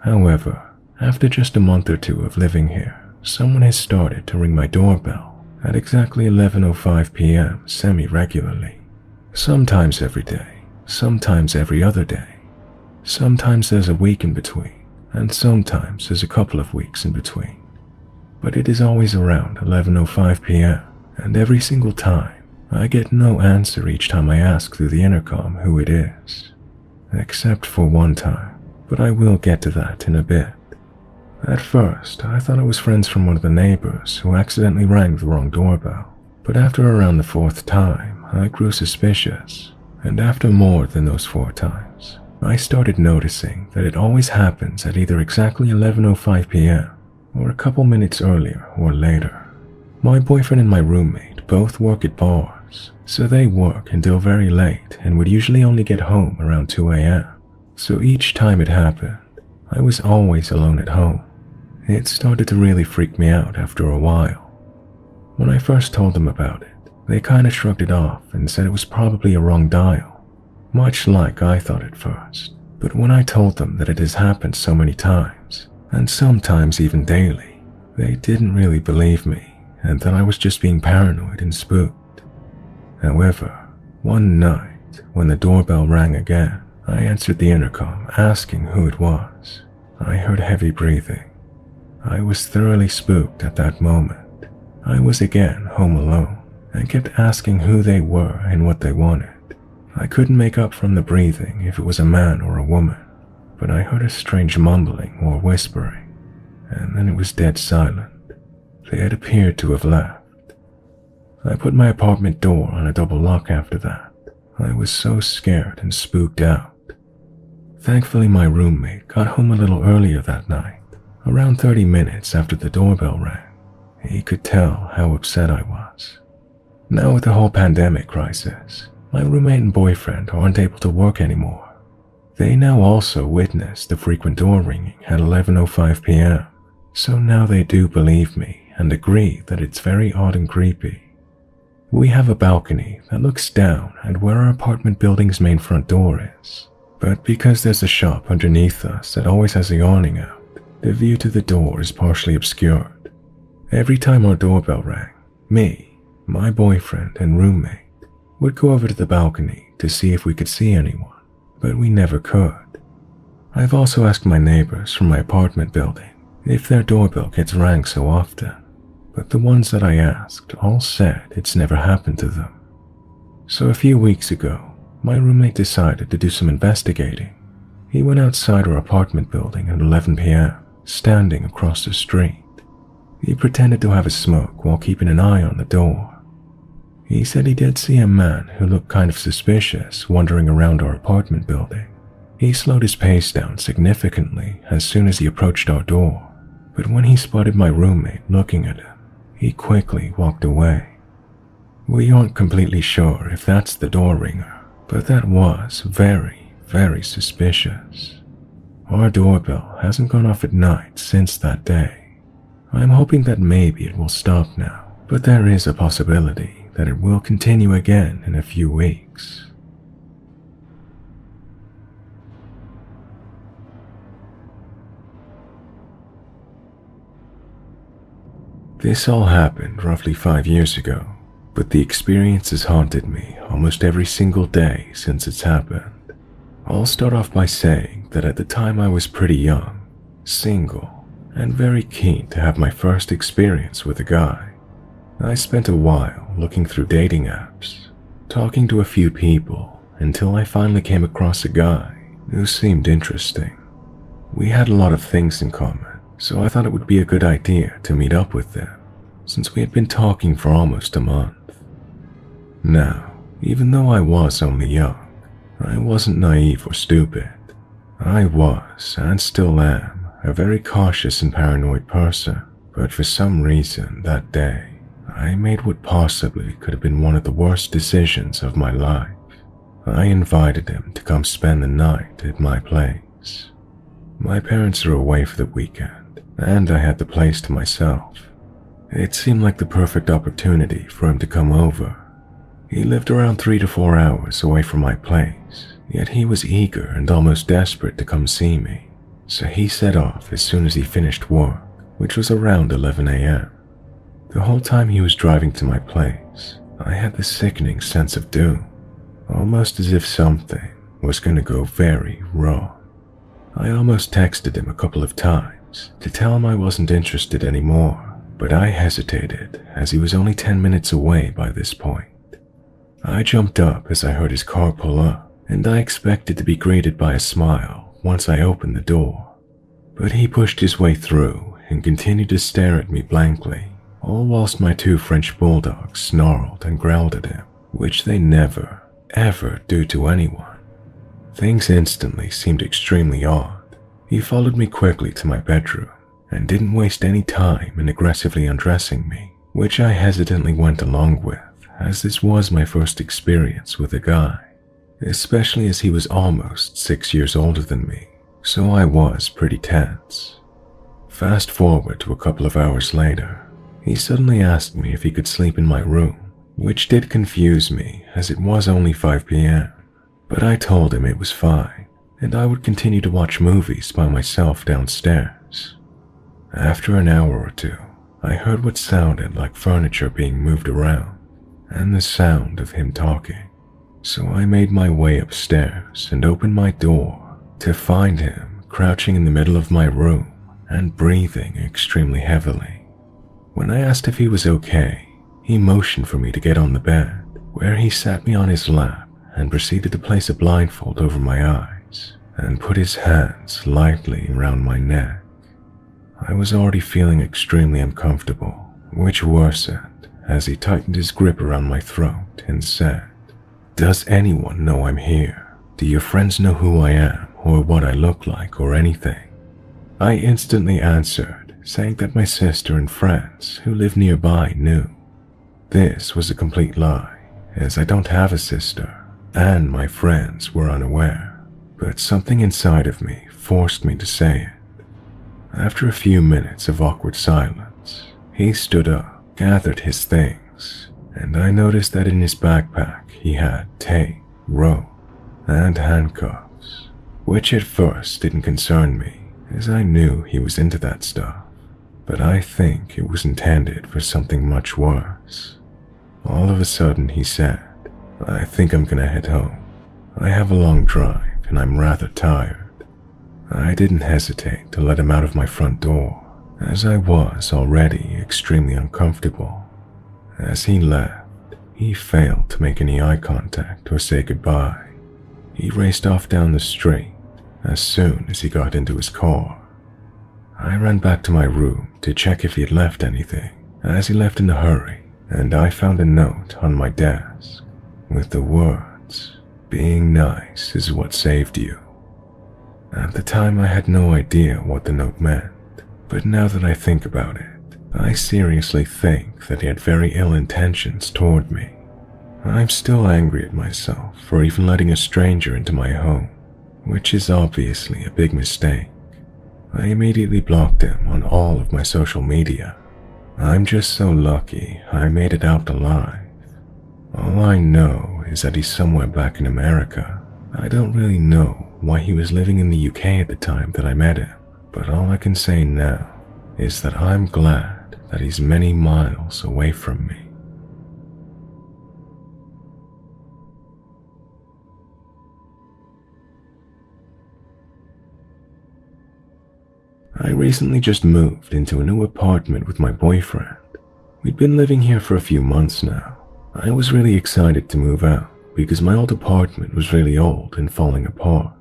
However, after just a month or 2 of living here, someone has started to ring my doorbell at exactly 11:05 p.m. semi-regularly. Sometimes every day, sometimes every other day. Sometimes there's a week in between, and sometimes there's a couple of weeks in between. But it is always around 11:05 p.m., and every single time, I get no answer each time I ask through the intercom who it is. Except for one time, but I will get to that in a bit. At first, I thought it was friends from one of the neighbors who accidentally rang the wrong doorbell. But after around the 4th time, I grew suspicious. And after more than those 4 times, I started noticing that it always happens at either exactly 11:05 p.m. or a couple minutes earlier or later. My boyfriend and my roommate both work at bars, so they work until very late and would usually only get home around 2 a.m. So each time it happened, I was always alone at home. It started to really freak me out after a while. When I first told them about it, they kinda shrugged it off and said it was probably a wrong dial, much like I thought at first. But when I told them that it has happened so many times, and sometimes even daily, they didn't really believe me and that I was just being paranoid and spooked. However, one night, when the doorbell rang again, I answered the intercom asking who it was. I heard heavy breathing. I was thoroughly spooked at that moment. I was again home alone and kept asking who they were and what they wanted. I couldn't make up from the breathing if it was a man or a woman, but I heard a strange mumbling or whispering, and then it was dead silent. They had appeared to have left. I put my apartment door on a double lock after that. I was so scared and spooked out. Thankfully, my roommate got home a little earlier that night, around 30 minutes after the doorbell rang. He could tell how upset I was. Now with the whole pandemic crisis, my roommate and boyfriend aren't able to work anymore. They now also witness the frequent door ringing at 11:05 p.m., so now they do believe me and agree that it's very odd and creepy. We have a balcony that looks down at where our apartment building's main front door is, but because there's a shop underneath us that always has a awning out, the view to the door is partially obscured. Every time our doorbell rang, me, my boyfriend, and roommate would go over to the balcony to see if we could see anyone, but we never could. I've also asked my neighbors from my apartment building if their doorbell gets rang so often, but the ones that I asked all said it's never happened to them. So a few weeks ago, my roommate decided to do some investigating. He went outside our apartment building at 11 p.m., standing across the street. He pretended to have a smoke while keeping an eye on the door. He said he did see a man who looked kind of suspicious wandering around our apartment building. He slowed his pace down significantly as soon as he approached our door, but when he spotted my roommate looking at him, he quickly walked away. We aren't completely sure if that's the door ringer, but that was very, very suspicious. Our doorbell hasn't gone off at night since that day. I'm hoping that maybe it will stop now, but there is a possibility that it will continue again in a few weeks. This all happened roughly 5 years ago, but the experience has haunted me almost every single day since it's happened. I'll start off by saying that at the time I was pretty young, single, and very keen to have my first experience with a guy. I spent a while looking through dating apps, talking to a few people until I finally came across a guy who seemed interesting. We had a lot of things in common, so I thought it would be a good idea to meet up with them, since we had been talking for almost a month. Now, even though I was only young, I wasn't naive or stupid. I was, and still am, a very cautious and paranoid person, but for some reason that day, I made what possibly could have been one of the worst decisions of my life. I invited him to come spend the night at my place. My parents are away for the weekend, and I had the place to myself. It seemed like the perfect opportunity for him to come over. He lived around 3 to 4 hours away from my place, yet he was eager and almost desperate to come see me, so he set off as soon as he finished work, which was around 11 a.m. The whole time he was driving to my place, I had this sickening sense of doom, almost as if something was going to go very wrong. I almost texted him a couple of times to tell him I wasn't interested anymore, but I hesitated as he was only 10 minutes away by this point. I jumped up as I heard his car pull up, and I expected to be greeted by a smile once I opened the door. But he pushed his way through and continued to stare at me blankly, all whilst my 2 French bulldogs snarled and growled at him, which they never, ever do to anyone. Things instantly seemed extremely odd. He followed me quickly to my bedroom and didn't waste any time in aggressively undressing me, which I hesitantly went along with, as this was my first experience with a guy, especially as he was almost 6 years older than me, so I was pretty tense. Fast forward to a couple of hours later, he suddenly asked me if he could sleep in my room, which did confuse me as it was only 5 p.m., but I told him it was fine and I would continue to watch movies by myself downstairs. After an hour or two, I heard what sounded like furniture being moved around and the sound of him talking, so I made my way upstairs and opened my door to find him crouching in the middle of my room and breathing extremely heavily. When I asked if he was okay, he motioned for me to get on the bed, where he sat me on his lap and proceeded to place a blindfold over my eyes and put his hands lightly around my neck. I was already feeling extremely uncomfortable, which worsened as he tightened his grip around my throat and said, "Does anyone know I'm here? Do your friends know who I am or what I look like or anything?" I instantly answered, saying that my sister and friends who live nearby knew. This was a complete lie, as I don't have a sister, and my friends were unaware, but something inside of me forced me to say it. After a few minutes of awkward silence, he stood up, gathered his things, and I noticed that in his backpack he had tape, rope, and handcuffs, which at first didn't concern me, as I knew he was into that stuff, but I think it was intended for something much worse. All of a sudden he said, "I think I'm gonna head home. I have a long drive and I'm rather tired." I didn't hesitate to let him out of my front door, as I was already extremely uncomfortable. As he left, he failed to make any eye contact or say goodbye. He raced off down the street as soon as he got into his car. I ran back to my room to check if he had left anything, as he left in a hurry, and I found a note on my desk with the words, "Being nice is what saved you." At the time I had no idea what the note meant, but now that I think about it, I seriously think that he had very ill intentions toward me. I'm still angry at myself for even letting a stranger into my home, which is obviously a big mistake. I immediately blocked him on all of my social media. I'm just so lucky I made it out alive. All I know is that he's somewhere back in America. I don't really know why he was living in the UK at the time that I met him, but all I can say now is that I'm glad that he's many miles away from me. I recently just moved into a new apartment with my boyfriend. We'd been living here for a few months now. I was really excited to move out because my old apartment was really old and falling apart,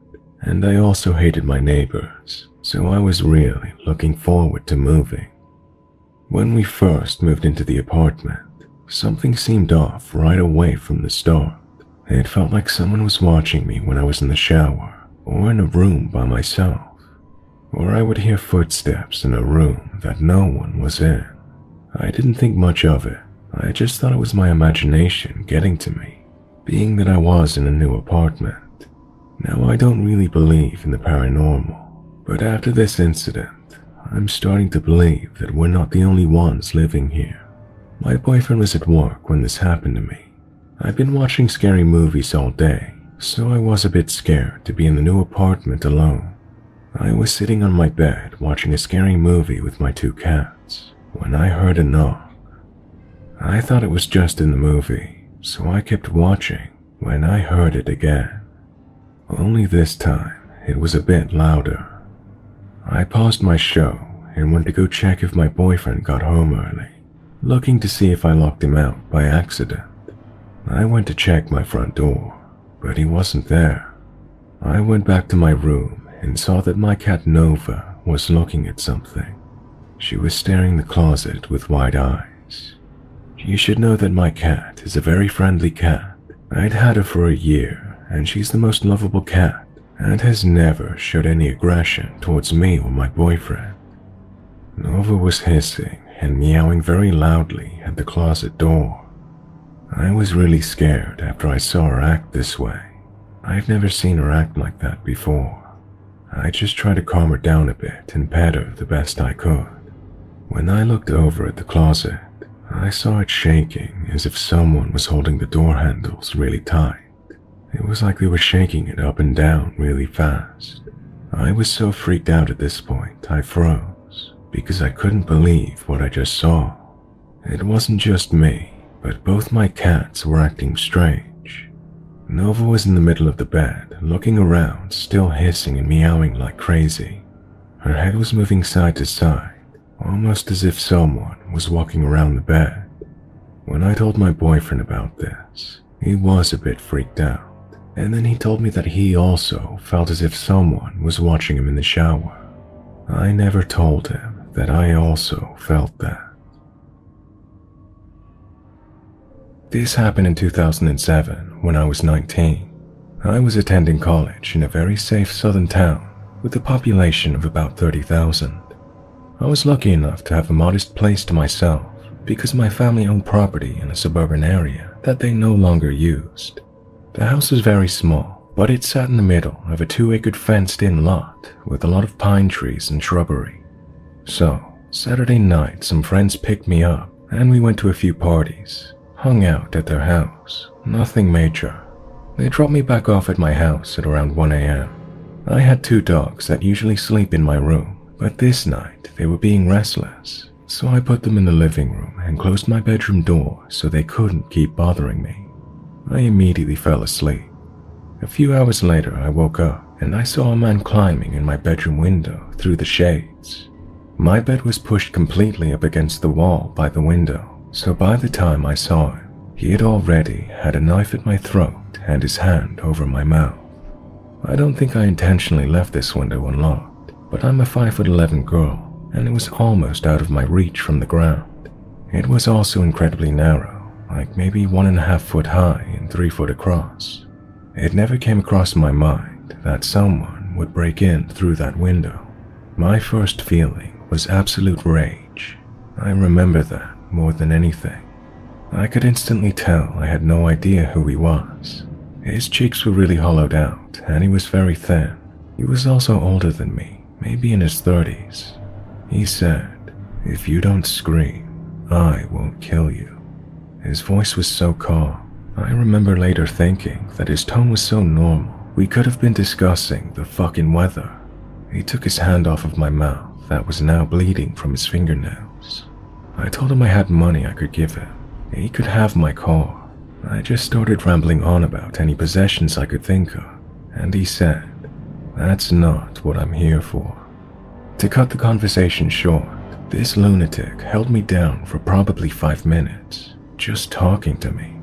and I also hated my neighbors, so I was really looking forward to moving. When we first moved into the apartment, something seemed off right away from the start. It felt like someone was watching me when I was in the shower or in a room by myself, or I would hear footsteps in a room that no one was in. I didn't think much of it. I just thought it was my imagination getting to me, being that I was in a new apartment. Now, I don't really believe in the paranormal, but after this incident, I'm starting to believe that we're not the only ones living here. My boyfriend was at work when this happened to me. I've been watching scary movies all day, so I was a bit scared to be in the new apartment alone. I was sitting on my bed watching a scary movie with my 2 cats when I heard a knock. I thought it was just in the movie, so I kept watching when I heard it again. Only this time, it was a bit louder. I paused my show and went to go check if my boyfriend got home early, looking to see if I locked him out by accident. I went to check my front door, but he wasn't there. I went back to my room and saw that my cat Nova was looking at something. She was staring in the closet with wide eyes. You should know that my cat is a very friendly cat. I'd had her for a year, and she's the most lovable cat and has never showed any aggression towards me or my boyfriend. Nova was hissing and meowing very loudly at the closet door. I was really scared after I saw her act this way. I've never seen her act like that before. I just tried to calm her down a bit and pet her the best I could. When I looked over at the closet, I saw it shaking as if someone was holding the door handles really tight. It was like they were shaking it up and down really fast. I was so freaked out at this point, I froze, because I couldn't believe what I just saw. It wasn't just me, but both my cats were acting strange. Nova was in the middle of the bed, looking around, still hissing and meowing like crazy. Her head was moving side to side, almost as if someone was walking around the bed. When I told my boyfriend about this, he was a bit freaked out, and then he told me that he also felt as if someone was watching him in the shower. I never told him that I also felt that. This happened in 2007 when I was 19. I was attending college in a very safe southern town with a population of about 30,000. I was lucky enough to have a modest place to myself because my family owned property in a suburban area that they no longer used. The house was very small, but it sat in the middle of a 2-acre fenced-in lot with a lot of pine trees and shrubbery. So, Saturday night some friends picked me up and we went to a few parties, hung out at their house, nothing major. They dropped me back off at my house at around 1 a.m. I had 2 dogs that usually sleep in my room, but this night they were being restless, so I put them in the living room and closed my bedroom door so they couldn't keep bothering me. I immediately fell asleep. A few hours later I woke up and I saw a man climbing in my bedroom window through the shades. My bed was pushed completely up against the wall by the window, so by the time I saw him, he had already had a knife at my throat and his hand over my mouth. I don't think I intentionally left this window unlocked, but I'm a 5'11" girl, and it was almost out of my reach from the ground. It was also incredibly narrow, like maybe 1.5 foot high and 3 foot across. It never came across my mind that someone would break in through that window. My first feeling was absolute rage. I remember that more than anything. I could instantly tell I had no idea who he was. His cheeks were really hollowed out and he was very thin. He was also older than me, maybe in his 30s. He said, "If you don't scream, I won't kill you." His voice was so calm. I remember later thinking that his tone was so normal, we could have been discussing the fucking weather. He took his hand off of my mouth that was now bleeding from his fingernails. I told him I had money I could give him. He could have my car. I just started rambling on about any possessions I could think of, and he said, "That's not what I'm here for." To cut the conversation short, this lunatic held me down for probably 5 minutes, just talking to me.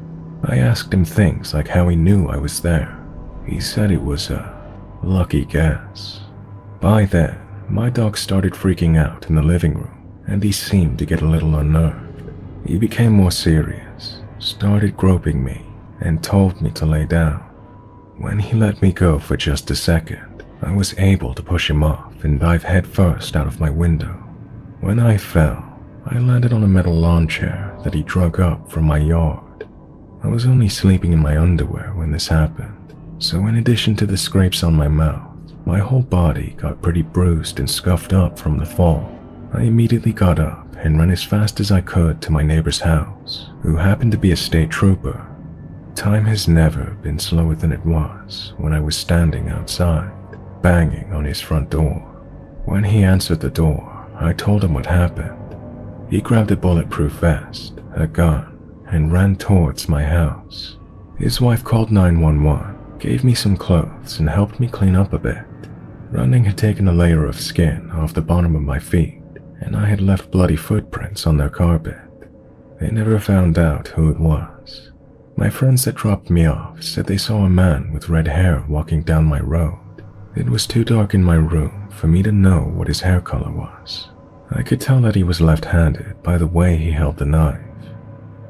I asked him things like how he knew I was there. He said it was a lucky guess. By then, my dog started freaking out in the living room, and he seemed to get a little unnerved. He became more serious, started groping me, and told me to lay down. When he let me go for just a second, I was able to push him off and dive headfirst out of my window. When I fell, I landed on a metal lawn chair that he drug up from my yard. I was only sleeping in my underwear when this happened, so in addition to the scrapes on my mouth, my whole body got pretty bruised and scuffed up from the fall. I immediately got up and ran as fast as I could to my neighbor's house, who happened to be a state trooper. Time has never been slower than it was when I was standing outside, banging on his front door. When he answered the door, I told him what happened. He grabbed a bulletproof vest, a gun, and ran towards my house. His wife called 911, gave me some clothes, and helped me clean up a bit. Running had taken a layer of skin off the bottom of my feet, and I had left bloody footprints on their carpet. They never found out who it was. My friends that dropped me off said they saw a man with red hair walking down my road. It was too dark in my room for me to know what his hair color was. I could tell that he was left-handed by the way he held the knife.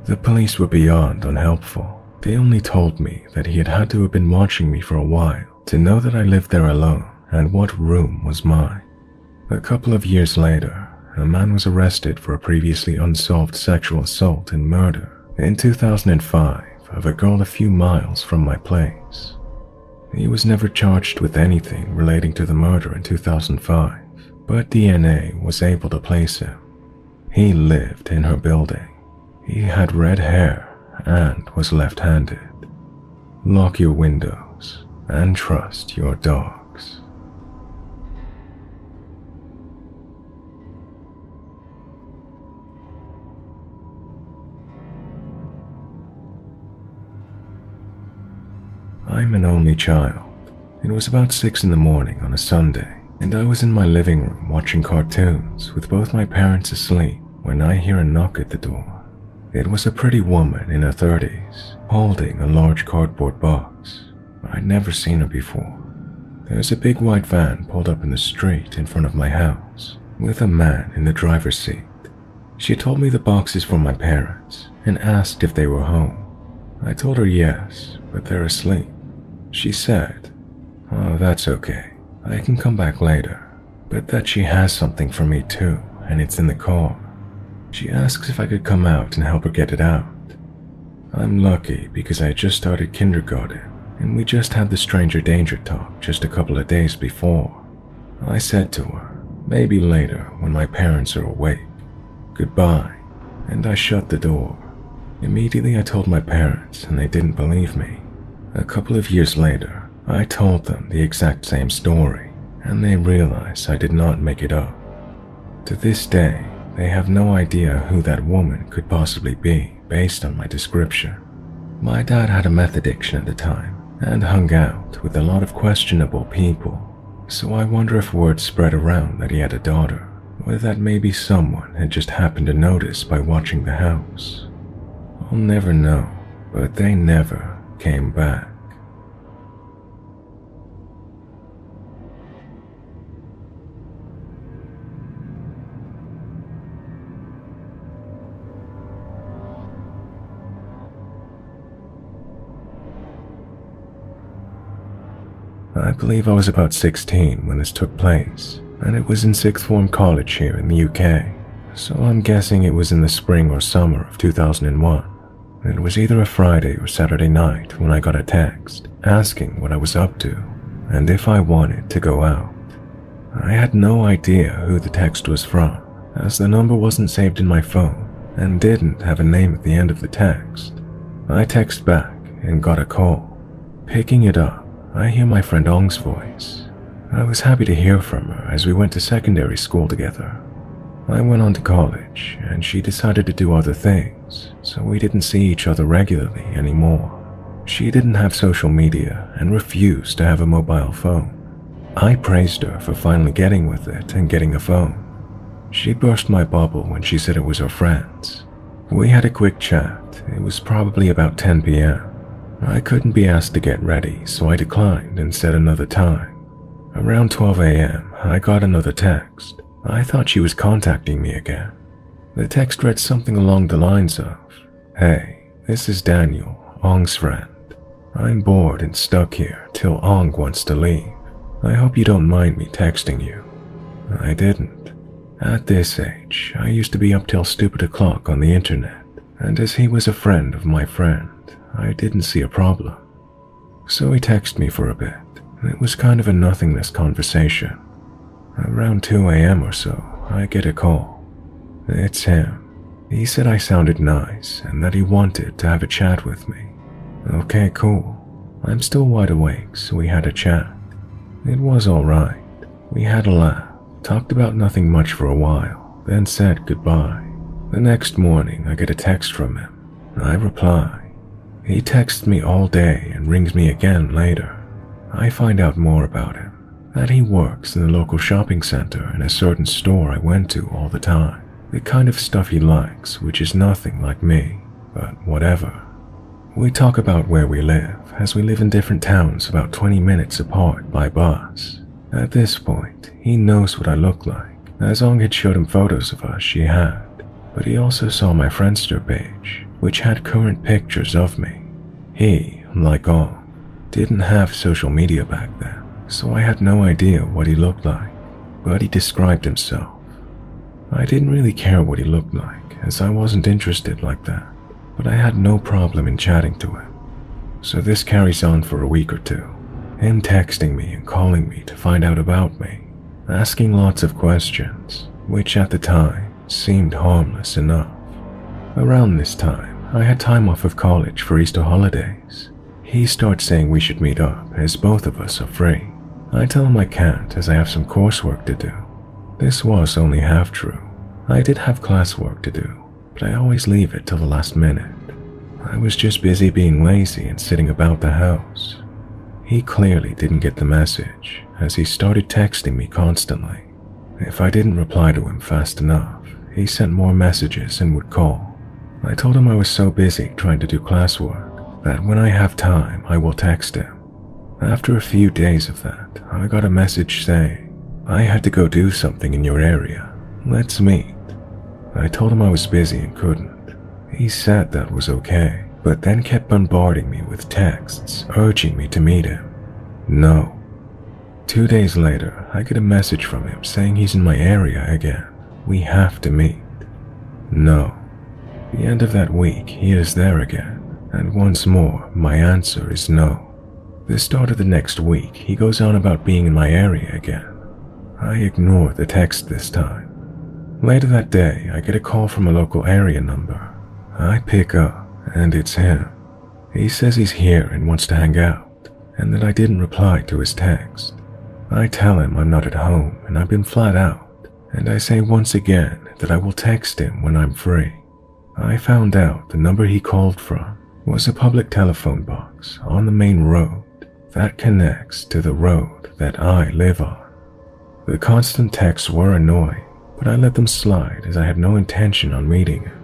The police were beyond unhelpful. They only told me that he had to have been watching me for a while to know that I lived there alone and what room was mine. A couple of years later, a man was arrested for a previously unsolved sexual assault and murder in 2005 of a girl a few miles from my place. He was never charged with anything relating to the murder in 2005, but DNA was able to place him. He lived in her building. He had red hair and was left-handed. Lock your windows and trust your dogs. I'm an only child. It was about 6 in the morning on a Sunday, and I was in my living room watching cartoons with both my parents asleep when I hear a knock at the door. It was a pretty woman in her 30s, holding a large cardboard box. I'd never seen her before. There's a big white van pulled up in the street in front of my house, with a man in the driver's seat. She told me the box is from my parents, and asked if they were home. I told her yes, but they're asleep. She said, "Oh, that's okay. I can come back later," but that she has something for me too, and it's in the car. She asks if I could come out and help her get it out. I'm lucky because I just started kindergarten, and we just had the stranger danger talk just a couple of days before. I said to her, maybe later when my parents are awake. Goodbye, and I shut the door. Immediately I told my parents, and they didn't believe me. A couple of years later, I told them the exact same story, and they realized I did not make it up. To this day, they have no idea who that woman could possibly be based on my description. My dad had a meth addiction at the time and hung out with a lot of questionable people, so I wonder if word spread around that he had a daughter, or that maybe someone had just happened to notice by watching the house. I'll never know, but they never came back. I believe I was about 16 when this took place, and it was in sixth form college here in the UK, so I'm guessing it was in the spring or summer of 2001. It was either a Friday or Saturday night when I got a text asking what I was up to and if I wanted to go out. I had no idea who the text was from, as the number wasn't saved in my phone and didn't have a name at the end of the text. I text back and got a call. Picking it up, I hear my friend Ong's voice. I was happy to hear from her as we went to secondary school together. I went on to college, and she decided to do other things, so we didn't see each other regularly anymore. She didn't have social media and refused to have a mobile phone. I praised her for finally getting with it and getting a phone. She burst my bubble when she said it was her friends. We had a quick chat. It was probably about 10 p.m. I couldn't be asked to get ready, so I declined and said another time. Around 12 a.m., I got another text. I thought she was contacting me again. The text read something along the lines of, "Hey, this is Daniel, Ong's friend. I'm bored and stuck here till Ong wants to leave. I hope you don't mind me texting you." I didn't. At this age, I used to be up till stupid o'clock on the internet, and as he was a friend of my friend, I didn't see a problem. So he texted me for a bit. It was kind of a nothingness conversation. Around 2 a.m. or so, I get a call. It's him. He said I sounded nice and that he wanted to have a chat with me. Okay, cool. I'm still wide awake, so we had a chat. It was alright. We had a laugh, talked about nothing much for a while, then said goodbye. The next morning, I get a text from him. I reply. He texts me all day and rings me again later. I find out more about him, that he works in the local shopping center in a certain store I went to all the time. The kind of stuff he likes, which is nothing like me, but whatever. We talk about where we live, as we live in different towns about 20 minutes apart by bus. At this point, he knows what I look like, as Ong had showed him photos of us she had, but he also saw my Friendster page, which had current pictures of me. He, like Ong, didn't have social media back then, so I had no idea what he looked like, but he described himself. I didn't really care what he looked like, as I wasn't interested like that, but I had no problem in chatting to him. So this carries on for a week or two. Him texting me and calling me to find out about me, asking lots of questions, which at the time seemed harmless enough. Around this time, I had time off of college for Easter holidays. He starts saying we should meet up as both of us are free. I tell him I can't as I have some coursework to do. This was only half true. I did have classwork to do, but I always leave it till the last minute. I was just busy being lazy and sitting about the house. He clearly didn't get the message as he started texting me constantly. If I didn't reply to him fast enough, he sent more messages and would call. I told him I was so busy trying to do classwork that when I have time, I will text him. After a few days of that, I got a message saying, I had to go do something in your area. Let's meet. I told him I was busy and couldn't. He said that was okay, but then kept bombarding me with texts, urging me to meet him. No. 2 days later, I get a message from him saying he's in my area again. We have to meet. No. The end of that week, he is there again. And once more, my answer is no. The start of the next week, he goes on about being in my area again. I ignore the text this time. Later that day, I get a call from a local area number. I pick up, and it's him. He says he's here and wants to hang out, and that I didn't reply to his text. I tell him I'm not at home and I've been flat out, and I say once again that I will text him when I'm free. I found out the number he called from was a public telephone box on the main road that connects to the road that I live on. The constant texts were annoying, but I let them slide as I had no intention on meeting him.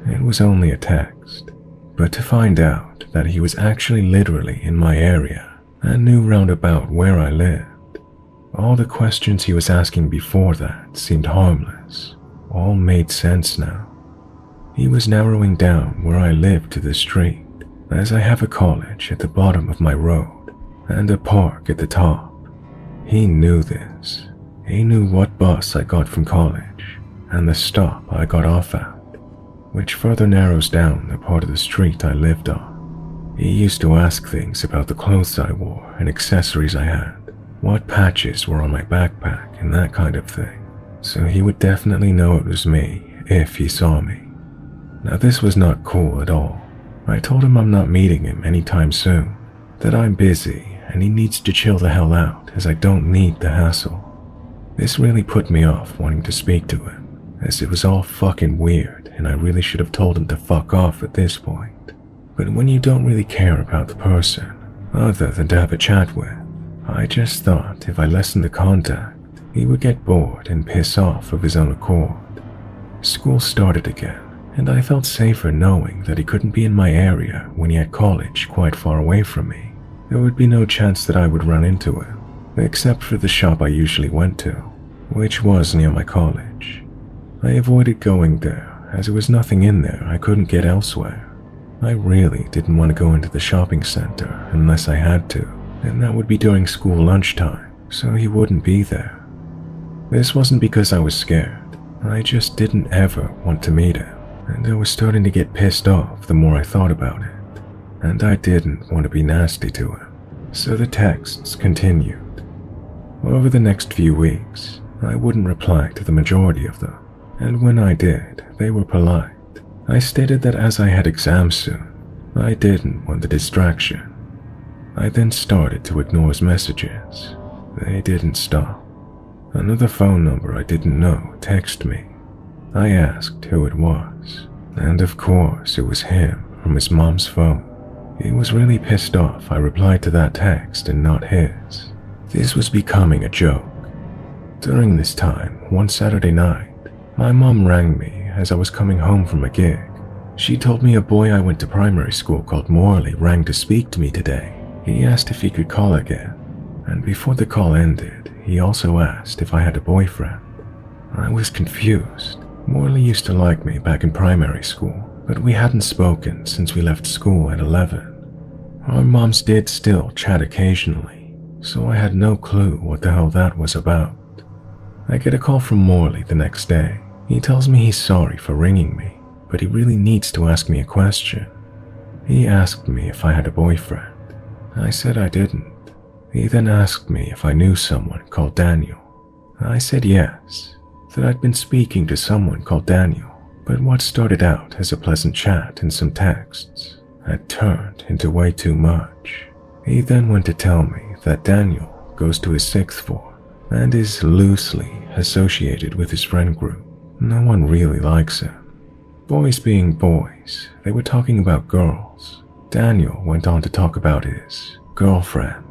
It was only a text, but to find out that he was actually literally in my area and knew round about where I lived. All the questions he was asking before that seemed harmless, all made sense now. He was narrowing down where I lived to the street, as I have a college at the bottom of my road and a park at the top. He knew this. He knew what bus I got from college and the stop I got off at, which further narrows down the part of the street I lived on. He used to ask things about the clothes I wore and accessories I had, what patches were on my backpack and that kind of thing, so he would definitely know it was me if he saw me. Now this was not cool at all. I told him I'm not meeting him anytime soon, that I'm busy and he needs to chill the hell out as I don't need the hassle. This really put me off wanting to speak to him, as it was all fucking weird and I really should have told him to fuck off at this point. But when you don't really care about the person, other than to have a chat with, I just thought if I lessened the contact, he would get bored and piss off of his own accord. School started again, and I felt safer knowing that he couldn't be in my area when he had college quite far away from me. There would be no chance that I would run into him, except for the shop I usually went to, which was near my college. I avoided going there as there was nothing in there I couldn't get elsewhere. I really didn't want to go into the shopping center unless I had to, and that would be during school lunchtime, so he wouldn't be there. This wasn't because I was scared. I just didn't ever want to meet him. And I was starting to get pissed off the more I thought about it, and I didn't want to be nasty to him, so the texts continued. Over the next few weeks, I wouldn't reply to the majority of them, and when I did, they were polite. I stated that as I had exams soon, I didn't want the distraction. I then started to ignore his messages. They didn't stop. Another phone number I didn't know texted me. I asked who it was, and of course it was him from his mom's phone. He was really pissed off I replied to that text and not his. This was becoming a joke. During this time, one Saturday night, my mom rang me as I was coming home from a gig. She told me a boy I went to primary school called Morley rang to speak to me today. He asked if he could call again, and before the call ended, he also asked if I had a boyfriend. I was confused. Morley used to like me back in primary school, but we hadn't spoken since we left school at 11. Our moms did still chat occasionally, so I had no clue what the hell that was about. I get a call from Morley the next day. He tells me he's sorry for ringing me, but he really needs to ask me a question. He asked me if I had a boyfriend. I said I didn't. He then asked me if I knew someone called Daniel. I said yes, that I'd been speaking to someone called Daniel, but what started out as a pleasant chat and some texts had turned into way too much. He then went to tell me that Daniel goes to his sixth form and is loosely associated with his friend group. No one really likes him. Boys being boys, they were talking about girls. Daniel went on to talk about his girlfriend.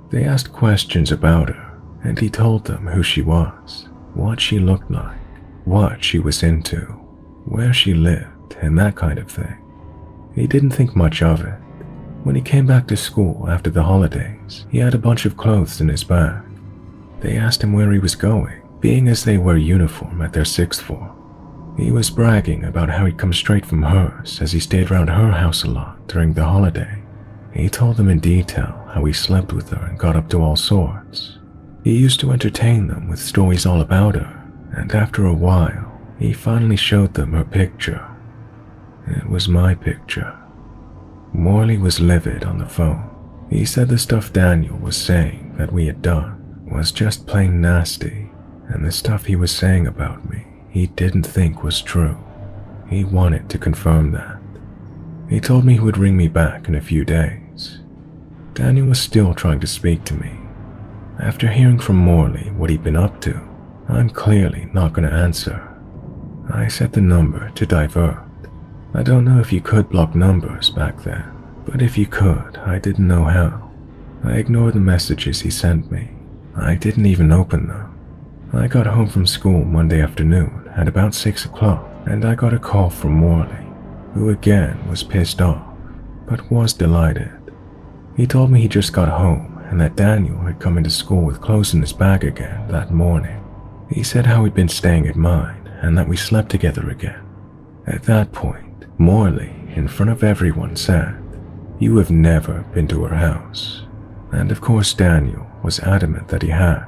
They asked questions about her, and he told them who she was, what she looked like, what she was into, where she lived, and that kind of thing. He didn't think much of it. When he came back to school after the holidays, he had a bunch of clothes in his bag. They asked him where he was going, being as they wear uniform at their sixth form. He was bragging about how he'd come straight from hers as he stayed around her house a lot during the holiday. He told them in detail how he slept with her and got up to all sorts. He used to entertain them with stories all about her, and after a while, he finally showed them her picture. It was my picture. Morley was livid on the phone. He said the stuff Daniel was saying that we had done was just plain nasty, and the stuff he was saying about me he didn't think was true. He wanted to confirm that. He told me he would ring me back in a few days. Daniel was still trying to speak to me. After hearing from Morley what he'd been up to, I'm clearly not going to answer. I set the number to divert. I don't know if you could block numbers back then, but if you could, I didn't know how. I ignored the messages he sent me. I didn't even open them. I got home from school Monday afternoon at about 6 o'clock, and I got a call from Morley, who again was pissed off, but was delighted. He told me he just got home and that Daniel had come into school with clothes in his bag again that morning. He said how he'd been staying at mine and that we slept together again. At that point, Morley, in front of everyone, said, "You have never been to her house." And of course Daniel was adamant that he had.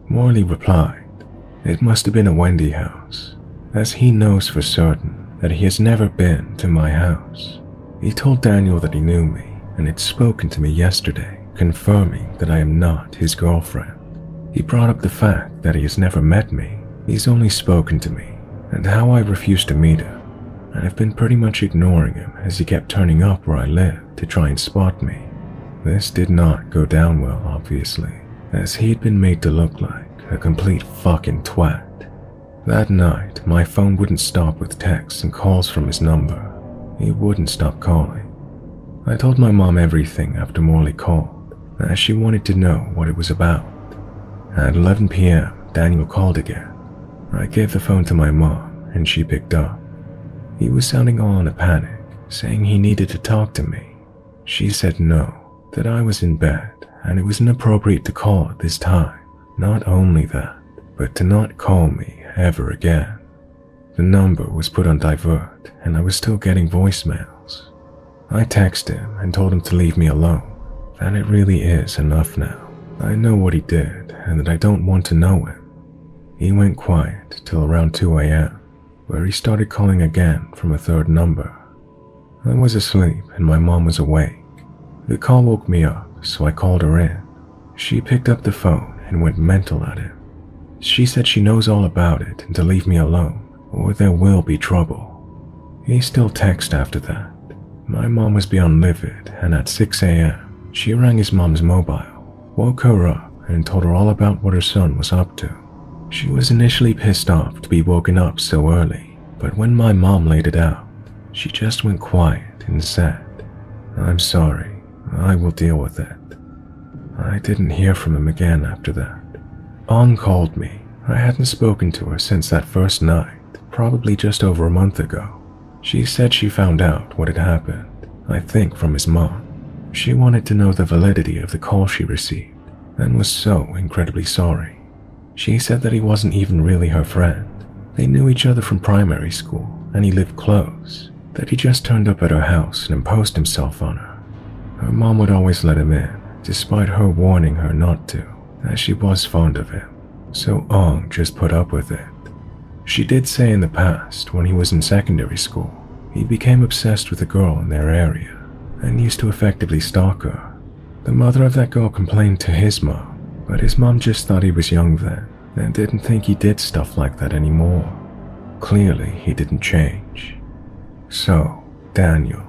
Morley replied, "It must have been a Wendy house, as he knows for certain that he has never been to my house." He told Daniel that he knew me and had spoken to me yesterday, confirming that I am not his girlfriend. He brought up the fact that he has never met me, he's only spoken to me, and how I refused to meet him, and have been pretty much ignoring him as he kept turning up where I live to try and spot me. This did not go down well, obviously, as he'd been made to look like a complete fucking twat. That night, my phone wouldn't stop with texts and calls from his number. He wouldn't stop calling. I told my mom everything after Morley called, as she wanted to know what it was about. At 11 p.m., Daniel called again. I gave the phone to my mom, and she picked up. He was sounding all in a panic, saying he needed to talk to me. She said no, that I was in bed, and it was inappropriate to call at this time. Not only that, but to not call me ever again. The number was put on divert, and I was still getting voicemails. I texted him and told him to leave me alone, that it really is enough now. I know what he did, and that I don't want to know him. He went quiet till around 2 a.m., where he started calling again from a third number. I was asleep and my mom was awake. The call woke me up, so I called her in. She picked up the phone and went mental at him. She said she knows all about it and to leave me alone, or there will be trouble. He still texted after that. My mom was beyond livid, and at 6 a.m., she rang his mom's mobile, woke her up, and told her all about what her son was up to. She was initially pissed off to be woken up so early, but when my mom laid it out, she just went quiet and said, "I'm sorry, I will deal with it." I didn't hear from him again after that. Ong called me. I hadn't spoken to her since that first night, probably just over a month ago. She said she found out what had happened, I think from his mom. She wanted to know the validity of the call she received, and was so incredibly sorry. She said that he wasn't even really her friend. They knew each other from primary school, and he lived close, that he just turned up at her house and imposed himself on her. Her mom would always let him in, despite her warning her not to, as she was fond of him, so Ong just put up with it. She did say in the past, when he was in secondary school, he became obsessed with a girl in their area, and used to effectively stalk her. The mother of that girl complained to his mom, but his mom just thought he was young then and didn't think he did stuff like that anymore. Clearly, he didn't change. So, Daniel,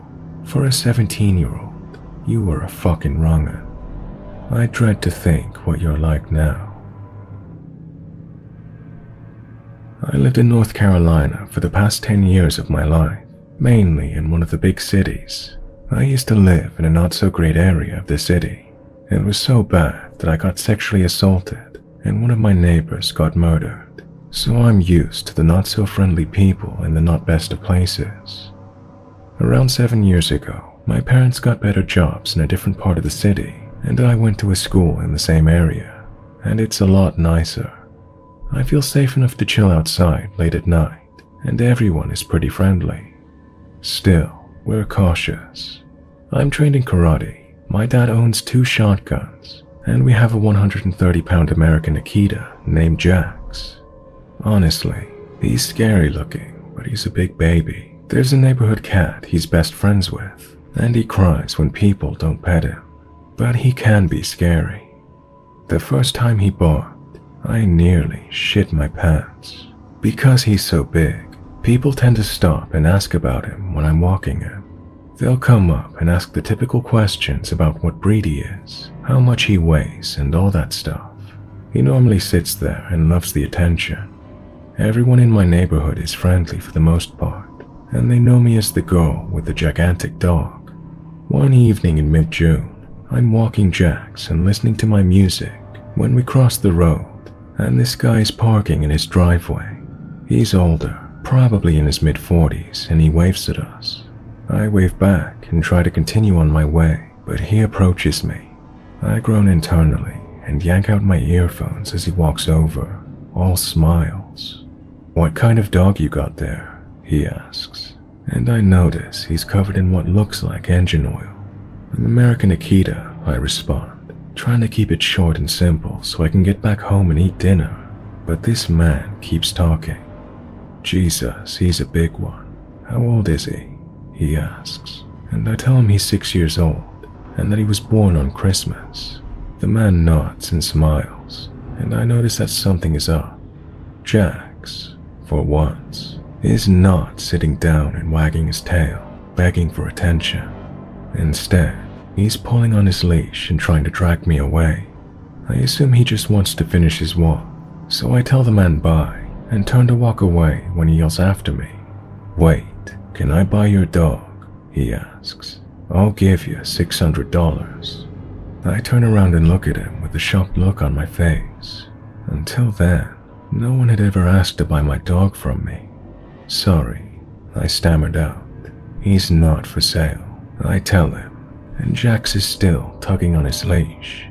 for a 17-year-old, you were a fucking wrong'un. I dread to think what you're like now. I lived in North Carolina for the past 10 years of my life, mainly in one of the big cities. I used to live in a not-so-great area of the city. It was so bad that I got sexually assaulted and one of my neighbors got murdered, so I'm used to the not-so-friendly people in the not best of places. Around 7 years ago, my parents got better jobs in a different part of the city, and I went to a school in the same area, and it's a lot nicer. I feel safe enough to chill outside late at night, and everyone is pretty friendly. Still, we're cautious. I'm trained in karate, my dad owns 2 shotguns, and we have a 130-pound American Akita named Jax. Honestly, he's scary looking, but he's a big baby. There's a neighborhood cat he's best friends with, and he cries when people don't pet him. But he can be scary. The first time he barked, I nearly shit my pants. Because he's so big, people tend to stop and ask about him when I'm walking him. They'll come up and ask the typical questions about what breed he is, how much he weighs, and all that stuff. He normally sits there and loves the attention. Everyone in my neighborhood is friendly for the most part, and they know me as the girl with the gigantic dog. One evening in mid-June, I'm walking Jax and listening to my music when we cross the road, and this guy is parking in his driveway. He's older, probably in his mid-40s, and he waves at us. I wave back and try to continue on my way, but he approaches me. I groan internally and yank out my earphones as he walks over, all smiles. "What kind of dog you got there?" he asks, and I notice he's covered in what looks like engine oil. "An American Akita," I respond, trying to keep it short and simple so I can get back home and eat dinner, but this man keeps talking. "Jesus, he's a big one. How old is he asks, and I tell him he's 6 years old and that he was born on Christmas. The man nods and smiles, and I notice that something is up. Jax, for once, is not sitting down and wagging his tail, begging for attention. Instead, he's pulling on his leash and trying to drag me away. I assume he just wants to finish his walk, so I tell the man bye and turn to walk away when he yells after me. "Wait, can I buy your dog?" he asks. "I'll give you $600. I turn around and look at him with a shocked look on my face. Until then, no one had ever asked to buy my dog from me. "Sorry," I stammered out. "He's not for sale," I tell him, and Jax is still tugging on his leash.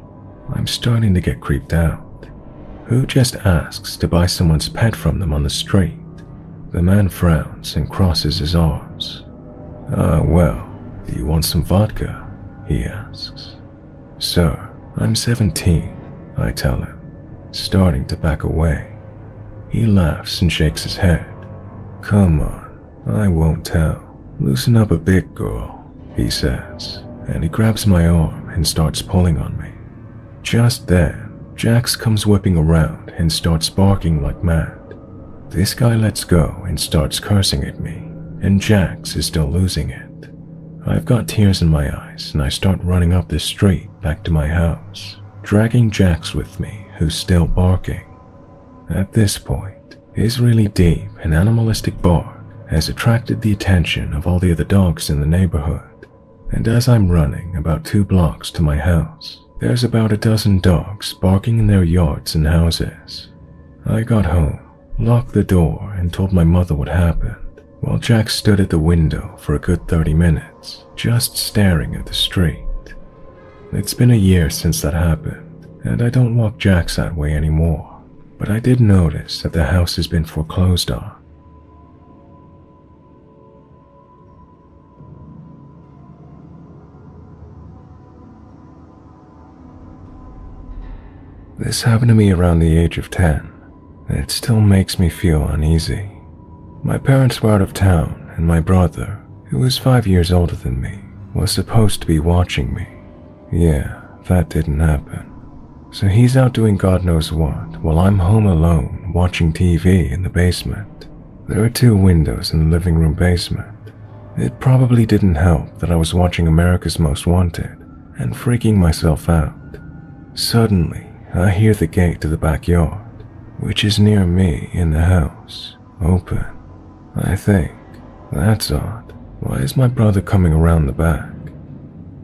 I'm starting to get creeped out. Who just asks to buy someone's pet from them on the street? The man frowns and crosses his arms. Well, do you want some vodka?" he asks. "Sir, I'm 17, I tell him, starting to back away. He laughs and shakes his head. "Come on, I won't tell. Loosen up a bit, girl," he says, and he grabs my arm and starts pulling on me. Just then, Jax comes whipping around and starts barking like mad. This guy lets go and starts cursing at me, and Jax is still losing it. I've got tears in my eyes and I start running up the street back to my house, dragging Jax with me, who's still barking. At this point, his really deep and animalistic bark has attracted the attention of all the other dogs in the neighborhood, and as I'm running about 2 blocks to my house, there's about a dozen dogs barking in their yards and houses. I got home, locked the door, and told my mother what happened, while Jax stood at the window for a good 30 minutes, just staring at the street. It's been a year since that happened, and I don't walk Jax that way anymore, but I did notice that the house has been foreclosed on. This happened to me around the age of 10. It still makes me feel uneasy. My parents were out of town, and my brother, who was 5 years older than me, was supposed to be watching me. Yeah, that didn't happen. So he's out doing God knows what while I'm home alone watching TV in the basement. There are 2 windows in the living room basement. It probably didn't help that I was watching America's Most Wanted and freaking myself out. Suddenly, I hear the gate to the backyard, which is near me in the house, open. I think, that's odd. Why is my brother coming around the back?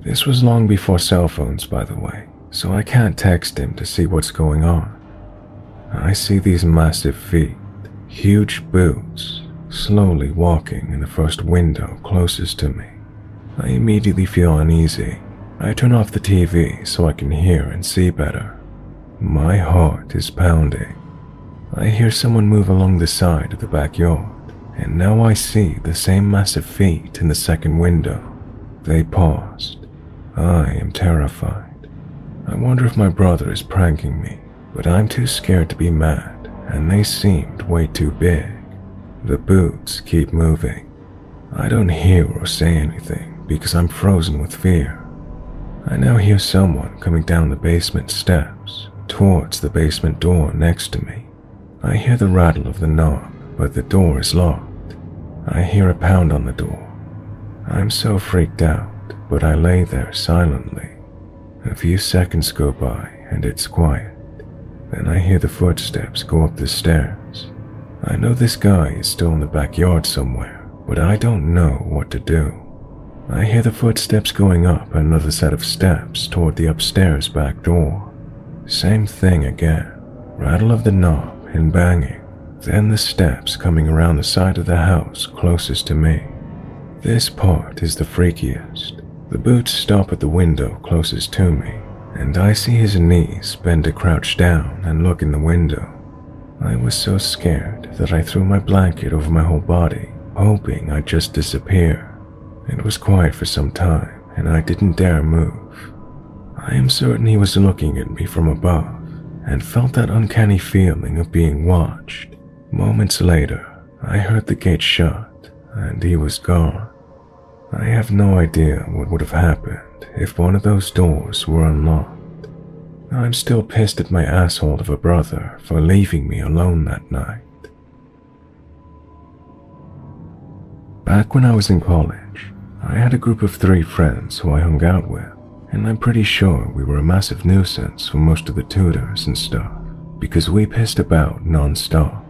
This was long before cell phones, by the way, so I can't text him to see what's going on. I see these massive feet, huge boots, slowly walking in the first window closest to me. I immediately feel uneasy. I turn off the TV so I can hear and see better. My heart is pounding. I hear someone move along the side of the backyard, and now I see the same massive feet in the second window. They paused. I am terrified. I wonder if my brother is pranking me, but I'm too scared to be mad, and they seemed way too big. The boots keep moving. I don't hear or say anything because I'm frozen with fear. I now hear someone coming down the basement steps towards the basement door next to me. I hear the rattle of the knob, but the door is locked. I hear a pound on the door. I'm so freaked out, but I lay there silently. A few seconds go by and it's quiet. Then I hear the footsteps go up the stairs. I know this guy is still in the backyard somewhere, but I don't know what to do. I hear the footsteps going up another set of steps toward the upstairs back door. Same thing again, rattle of the knob and banging, then the steps coming around the side of the house closest to me. This part is the freakiest. The boots stop at the window closest to me, and I see his knees bend to crouch down and look in the window. I was so scared that I threw my blanket over my whole body, hoping I'd just disappear. It was quiet for some time, and I didn't dare move. I am certain he was looking at me from above, and felt that uncanny feeling of being watched. Moments later, I heard the gate shut, and he was gone. I have no idea what would have happened if one of those doors were unlocked. I'm still pissed at my asshole of a brother for leaving me alone that night. Back when I was in college, I had a group of 3 friends who I hung out with, and I'm pretty sure we were a massive nuisance for most of the tutors and stuff, because we pissed about non-stop.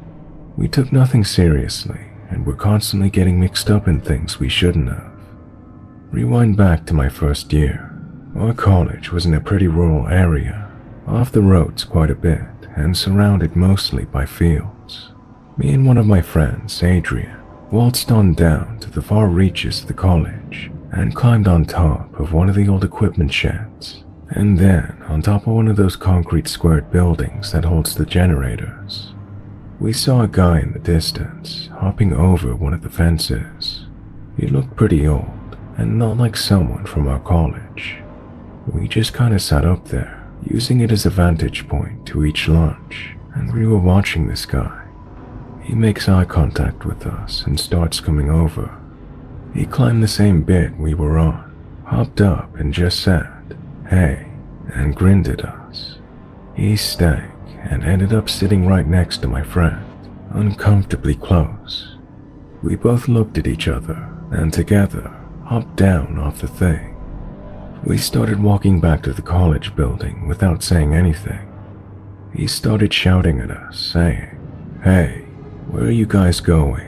We took nothing seriously, and were constantly getting mixed up in things we shouldn't have. Rewind back to my first year. Our college was in a pretty rural area, off the roads quite a bit, and surrounded mostly by fields. Me and one of my friends, Adrian, waltzed on down to the far reaches of the college and climbed on top of one of the old equipment sheds, and then on top of one of those concrete squared buildings that holds the generators. We saw a guy in the distance hopping over one of the fences. He looked pretty old and not like someone from our college. We just kind of sat up there, using it as a vantage point to each lunch, and we were watching this guy. He makes eye contact with us and starts coming over. He climbed the same bit we were on, hopped up and just said, "Hey," and grinned at us. He stank and ended up sitting right next to my friend, uncomfortably close. We both looked at each other and together hopped down off the thing. We started walking back to the college building without saying anything. He started shouting at us, saying, "Hey, where are you guys going?"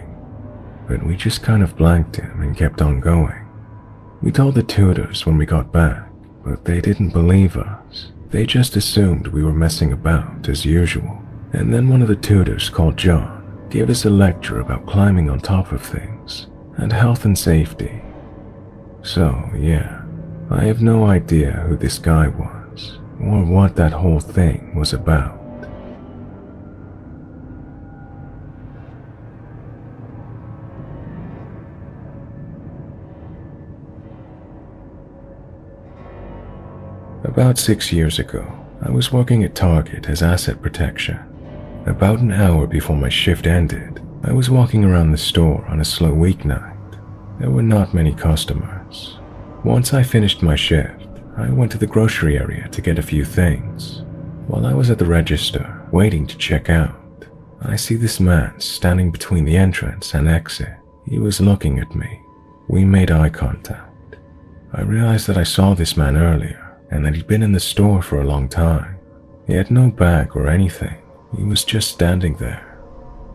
But we just kind of blanked him and kept on going. We told the tutors when we got back, but they didn't believe us. They just assumed we were messing about as usual. And then one of the tutors, called John, gave us a lecture about climbing on top of things and health and safety. So yeah, I have no idea who this guy was or what that whole thing was about. About 6 years ago, I was working at Target as asset protection. About an hour before my shift ended, I was walking around the store on a slow weeknight. There were not many customers. Once I finished my shift, I went to the grocery area to get a few things. While I was at the register, waiting to check out, I see this man standing between the entrance and exit. He was looking at me. We made eye contact. I realized that I saw this man earlier and that he'd been in the store for a long time. He had no bag or anything. He was just standing there.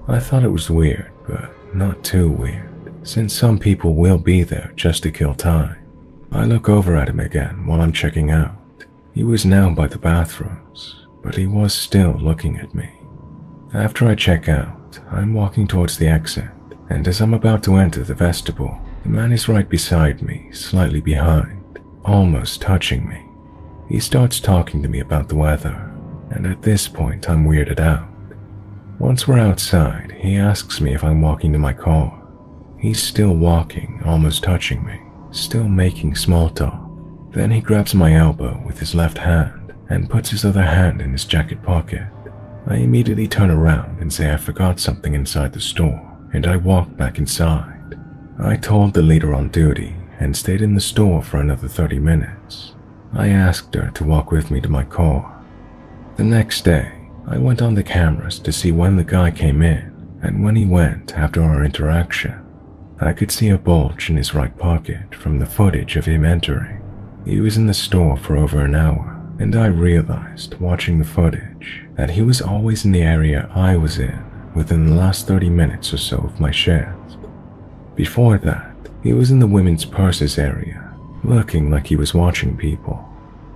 I thought it was weird, but not too weird, since some people will be there just to kill time. I look over at him again while I'm checking out. He was now by the bathrooms, but he was still looking at me. After I check out, I'm walking towards the exit, and as I'm about to enter the vestibule, the man is right beside me, slightly behind, almost touching me. He starts talking to me about the weather, and at this point I'm weirded out. Once we're outside, he asks me if I'm walking to my car. He's still walking, almost touching me, still making small talk. Then he grabs my elbow with his left hand and puts his other hand in his jacket pocket. I immediately turn around and say I forgot something inside the store, and I walk back inside. I told the leader on duty and stayed in the store for another 30 minutes. I asked her to walk with me to my car. The next day, I went on the cameras to see when the guy came in and when he went after our interaction. I could see a bulge in his right pocket from the footage of him entering. He was in the store for over an hour, and I realized, watching the footage, that he was always in the area I was in within the last 30 minutes or so of my shift. Before that, he was in the women's purses area, looking like he was watching people.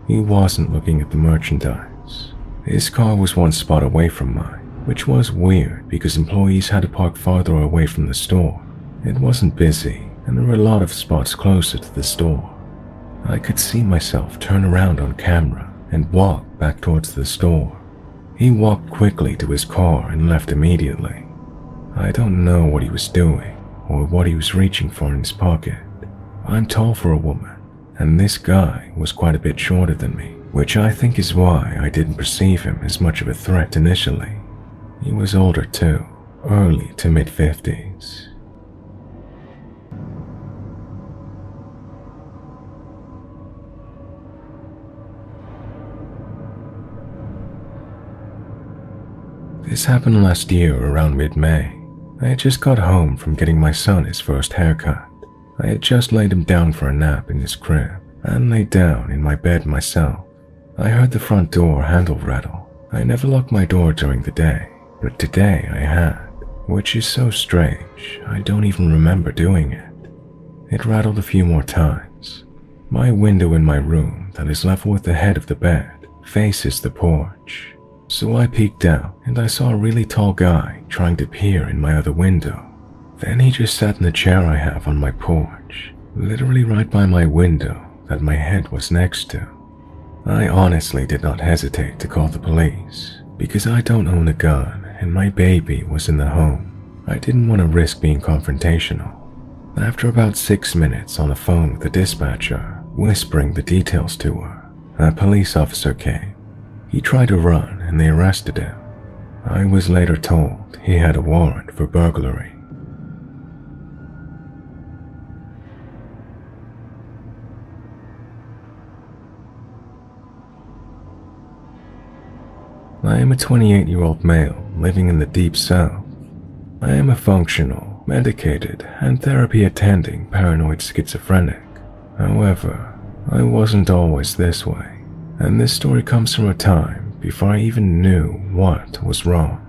He wasn't looking at the merchandise. His car was one spot away from mine, which was weird because employees had to park farther away from the store. It wasn't busy, and there were a lot of spots closer to the store. I could see myself turn around on camera and walk back towards the store. He walked quickly to his car and left immediately. I don't know what he was doing or what he was reaching for in his pocket. I'm tall for a woman, and this guy was quite a bit shorter than me, which I think is why I didn't perceive him as much of a threat initially. He was older too, early to mid-50s. This happened last year around mid-May. I had just got home from getting my son his first haircut. I had just laid him down for a nap in his crib and laid down in my bed myself. I heard the front door handle rattle. I never locked my door during the day, but today I had, which is so strange, I don't even remember doing it. It rattled a few more times. My window in my room, that is level with the head of the bed, faces the porch. So I peeked out and I saw a really tall guy trying to peer in my other window. Then he just sat in the chair I have on my porch, literally right by my window that my head was next to. I honestly did not hesitate to call the police because I don't own a gun and my baby was in the home. I didn't want to risk being confrontational. After about 6 minutes on the phone with the dispatcher, whispering the details to her, a police officer came. He tried to run and they arrested him. I was later told he had a warrant for burglary. I am a 28-year-old male living in the Deep South. I am a functional, medicated, and therapy-attending paranoid schizophrenic. However, I wasn't always this way. And this story comes from a time before I even knew what was wrong.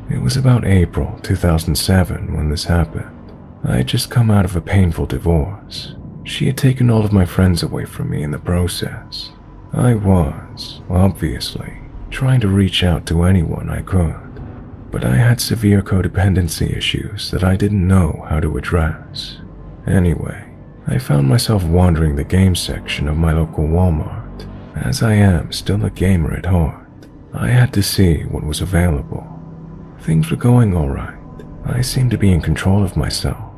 It was about April 2007 when this happened. I had just come out of a painful divorce. She had taken all of my friends away from me in the process. I was, obviously, trying to reach out to anyone I could, but I had severe codependency issues that I didn't know how to address. Anyway, I found myself wandering the game section of my local Walmart. As I am still a gamer at heart, I had to see what was available. Things were going alright. I seemed to be in control of myself.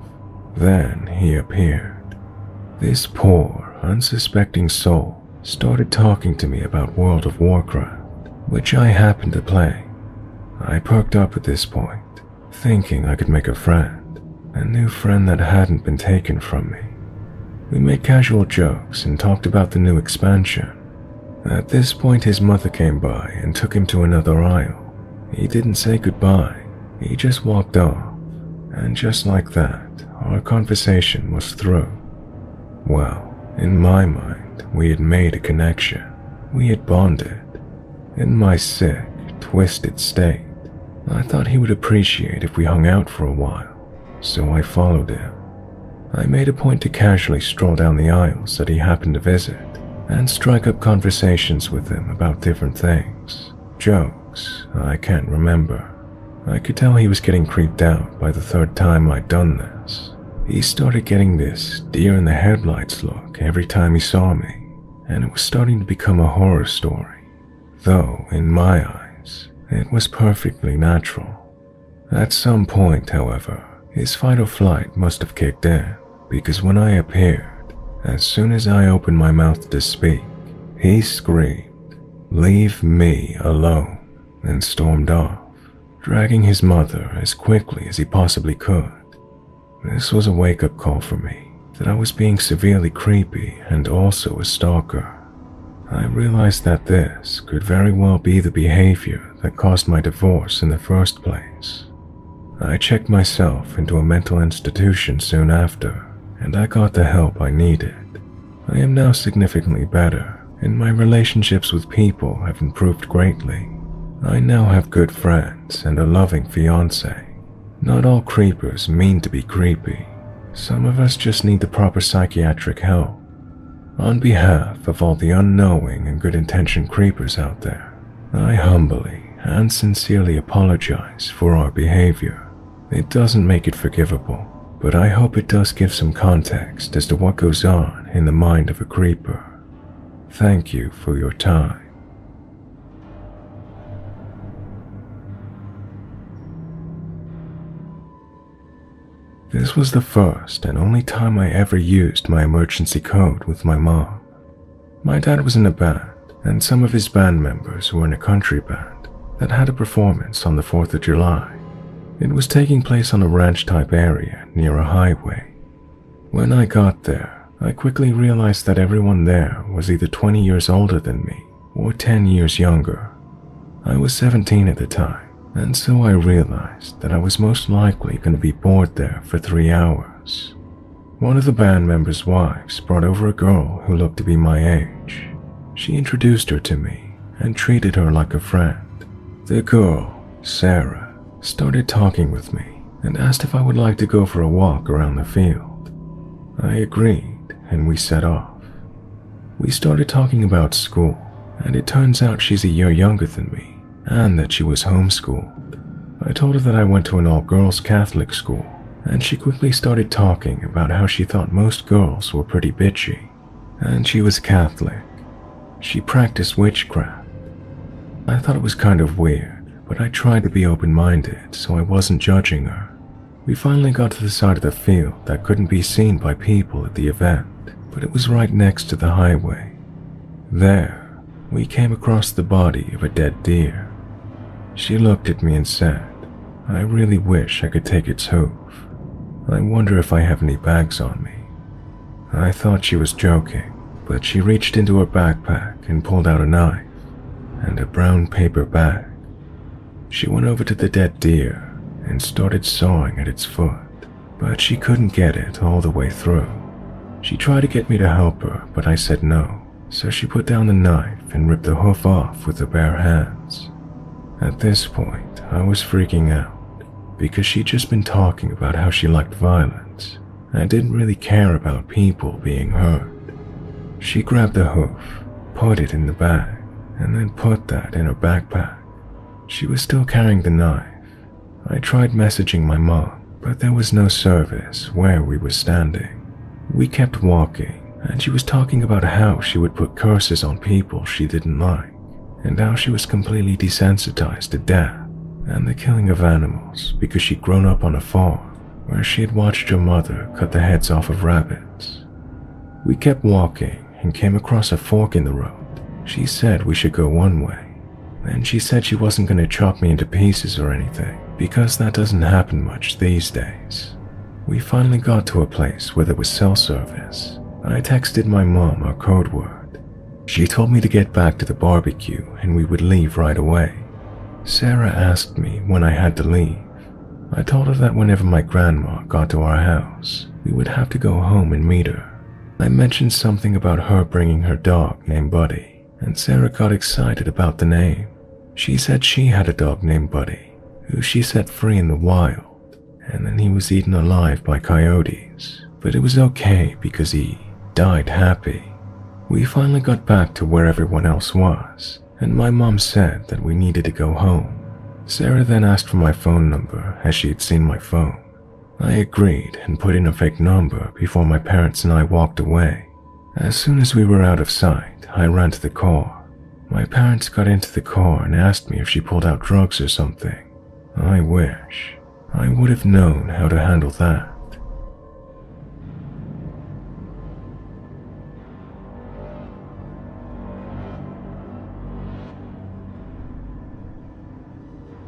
Then he appeared. This poor, unsuspecting soul started talking to me about World of Warcraft, which I happened to play. I perked up at this point, thinking I could make a friend, a new friend that hadn't been taken from me. We made casual jokes and talked about the new expansion. At this point, his mother came by and took him to another aisle. He didn't say goodbye, he just walked off, and just like that, our conversation was through. Well, in my mind, we had made a connection. We had bonded. In my sick, twisted state, I thought he would appreciate if we hung out for a while, so I followed him. I made a point to casually stroll down the aisles that he happened to visit and strike up conversations with him about different things. Jokes I can't remember. I could tell he was getting creeped out by the third time I'd done this. He started getting this deer-in-the-headlights look every time he saw me, and it was starting to become a horror story, though in my eyes, it was perfectly natural. At some point, however, his fight or flight must have kicked in, because when I appeared, as soon as I opened my mouth to speak, he screamed, "Leave me alone," and stormed off, dragging his mother as quickly as he possibly could. This was a wake-up call for me, that I was being severely creepy and also a stalker. I realized that this could very well be the behavior that caused my divorce in the first place. I checked myself into a mental institution soon after, and I got the help I needed. I am now significantly better, and my relationships with people have improved greatly. I now have good friends and a loving fiancé. Not all creepers mean to be creepy. Some of us just need the proper psychiatric help. On behalf of all the unknowing and good-intentioned creepers out there, I humbly and sincerely apologize for our behavior. It doesn't make it forgivable, but I hope it does give some context as to what goes on in the mind of a creeper. Thank you for your time. This was the first and only time I ever used my emergency code with my mom. My dad was in a band, and some of his band members were in a country band that had a performance on the 4th of July. It was taking place on a ranch-type area near a highway. When I got there, I quickly realized that everyone there was either 20 years older than me or 10 years younger. I was 17 at the time, and so I realized that I was most likely going to be bored there for 3 hours. One of the band members' wives brought over a girl who looked to be my age. She introduced her to me and treated her like a friend. The girl, Sarah, started talking with me and asked if I would like to go for a walk around the field. I agreed, and we set off. We started talking about school, and it turns out she's a year younger than me, and that she was homeschooled. I told her that I went to an all-girls Catholic school, and she quickly started talking about how she thought most girls were pretty bitchy, and she was Catholic. She practiced witchcraft. I thought it was kind of weird, but I tried to be open-minded, so I wasn't judging her. We finally got to the side of the field that couldn't be seen by people at the event, but it was right next to the highway. There, we came across the body of a dead deer. She looked at me and said, "I really wish I could take its hoof. I wonder if I have any bags on me." I thought she was joking, but she reached into her backpack and pulled out a knife and a brown paper bag. She went over to the dead deer and started sawing at its foot, but she couldn't get it all the way through. She tried to get me to help her, but I said no, so she put down the knife and ripped the hoof off with her bare hands. At this point, I was freaking out, because she'd just been talking about how she liked violence and didn't really care about people being hurt. She grabbed the hoof, put it in the bag, and then put that in her backpack. She was still carrying the knife. I tried messaging my mom, but there was no service where we were standing. We kept walking, and she was talking about how she would put curses on people she didn't like, and how she was completely desensitized to death and the killing of animals because she'd grown up on a farm where she had watched her mother cut the heads off of rabbits. We kept walking and came across a fork in the road. She said we should go one way, and she said she wasn't going to chop me into pieces or anything because that doesn't happen much these days. We finally got to a place where there was cell service, I texted my mom our code word. She told me to get back to the barbecue and we would leave right away. Sarah asked me when I had to leave. I told her that whenever my grandma got to our house, we would have to go home and meet her. I mentioned something about her bringing her dog named Buddy, and Sarah got excited about the name. She said she had a dog named Buddy, who she set free in the wild, and then he was eaten alive by coyotes, but it was okay because he died happy. We finally got back to where everyone else was, and my mom said that we needed to go home. Sarah then asked for my phone number as she had seen my phone. I agreed and put in a fake number before my parents and I walked away. As soon as we were out of sight, I ran to the car. My parents got into the car and asked me if she pulled out drugs or something. I wish. I would have known how to handle that.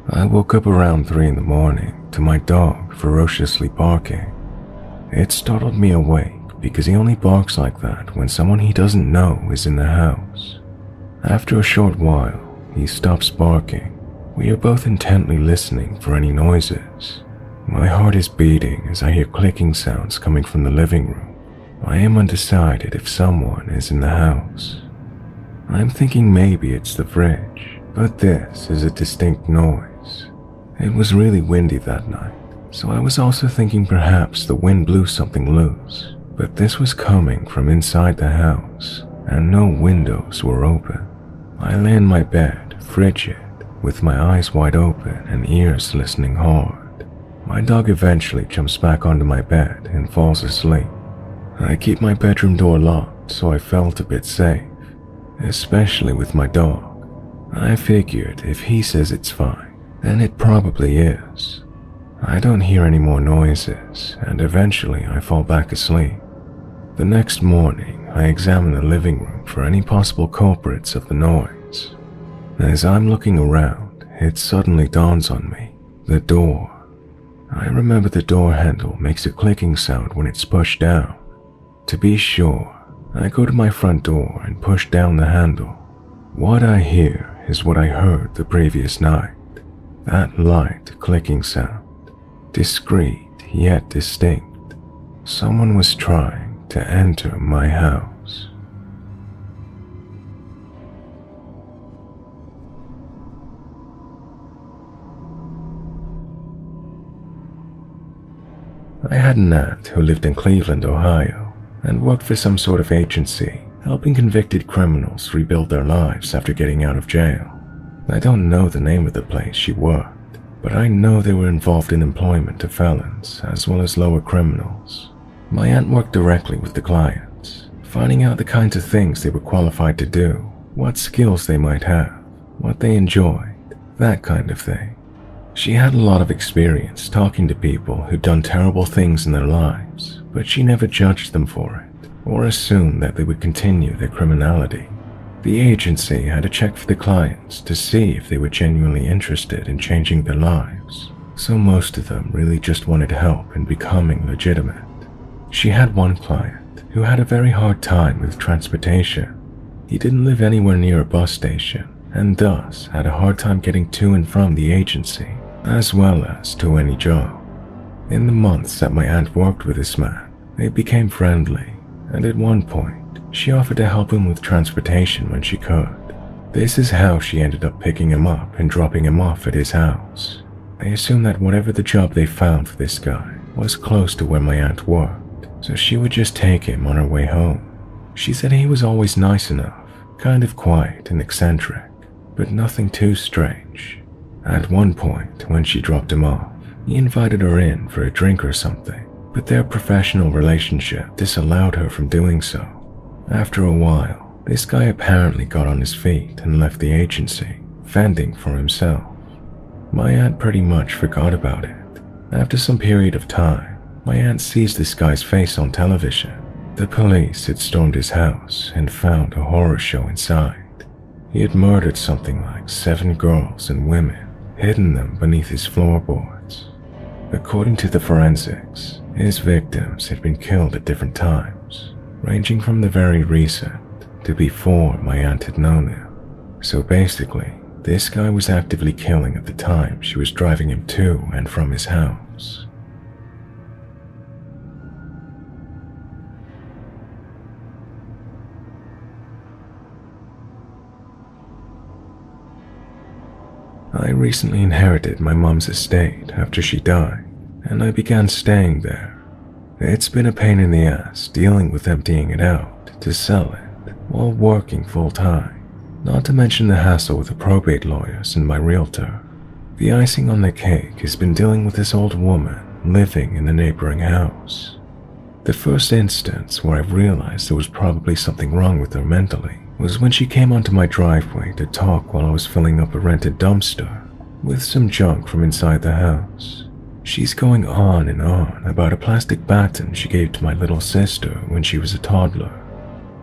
I woke up around 3 in the morning to my dog ferociously barking. It startled me awake because he only barks like that when someone he doesn't know is in the house. After a short while, he stops barking. We are both intently listening for any noises. My heart is beating as I hear clicking sounds coming from the living room. I am undecided if someone is in the house. I'm thinking maybe it's the fridge, but this is a distinct noise. It was really windy that night, so I was also thinking perhaps the wind blew something loose, but this was coming from inside the house, and no windows were open. I lay in my bed, frigid, with my eyes wide open and ears listening hard. My dog eventually jumps back onto my bed and falls asleep. I keep my bedroom door locked, so I felt a bit safe, especially with my dog. I figured if he says it's fine, then it probably is. I don't hear any more noises, and eventually I fall back asleep. The next morning, I examine the living room for any possible culprits of the noise. As I'm looking around, it suddenly dawns on me, the door. I remember the door handle makes a clicking sound when it's pushed down. To be sure, I go to my front door and push down the handle. What I hear is what I heard the previous night. That light clicking sound, discreet yet distinct. Someone was trying to enter my house. I had an aunt who lived in Cleveland, Ohio, and worked for some sort of agency helping convicted criminals rebuild their lives after getting out of jail. I don't know the name of the place she worked, but I know they were involved in employment of felons as well as lower criminals. My aunt worked directly with the clients, finding out the kinds of things they were qualified to do, what skills they might have, what they enjoyed, that kind of thing. She had a lot of experience talking to people who'd done terrible things in their lives, but she never judged them for it or assumed that they would continue their criminality. The agency had to check for the clients to see if they were genuinely interested in changing their lives, so most of them really just wanted help in becoming legitimate. She had one client who had a very hard time with transportation. He didn't live anywhere near a bus station, and thus had a hard time getting to and from the agency, as well as to any job. In the months that my aunt worked with this man, they became friendly, and at one point, she offered to help him with transportation when she could. This is how she ended up picking him up and dropping him off at his house. I assume that whatever the job they found for this guy was close to where my aunt worked, so she would just take him on her way home. She said he was always nice enough, kind of quiet and eccentric, but nothing too strange. At one point, when she dropped him off, he invited her in for a drink or something, but their professional relationship disallowed her from doing so. After a while, this guy apparently got on his feet and left the agency, fending for himself. My aunt pretty much forgot about it. After some period of time, my aunt sees this guy's face on television. The police had stormed his house and found a horror show inside. He had murdered something like 7 girls and women, hidden them beneath his floorboards. According to the forensics, his victims had been killed at different times, ranging from the very recent to before my aunt had known him. So basically, this guy was actively killing at the time she was driving him to and from his house. I recently inherited my mom's estate after she died, and I began staying there. It's been a pain in the ass dealing with emptying it out to sell it while working full-time, not to mention the hassle with the probate lawyers and my realtor. The icing on the cake has been dealing with this old woman living in the neighboring house. The first instance where I realized there was probably something wrong with her mentally was when she came onto my driveway to talk while I was filling up a rented dumpster with some junk from inside the house. She's going on and on about a plastic baton she gave to my little sister when she was a toddler.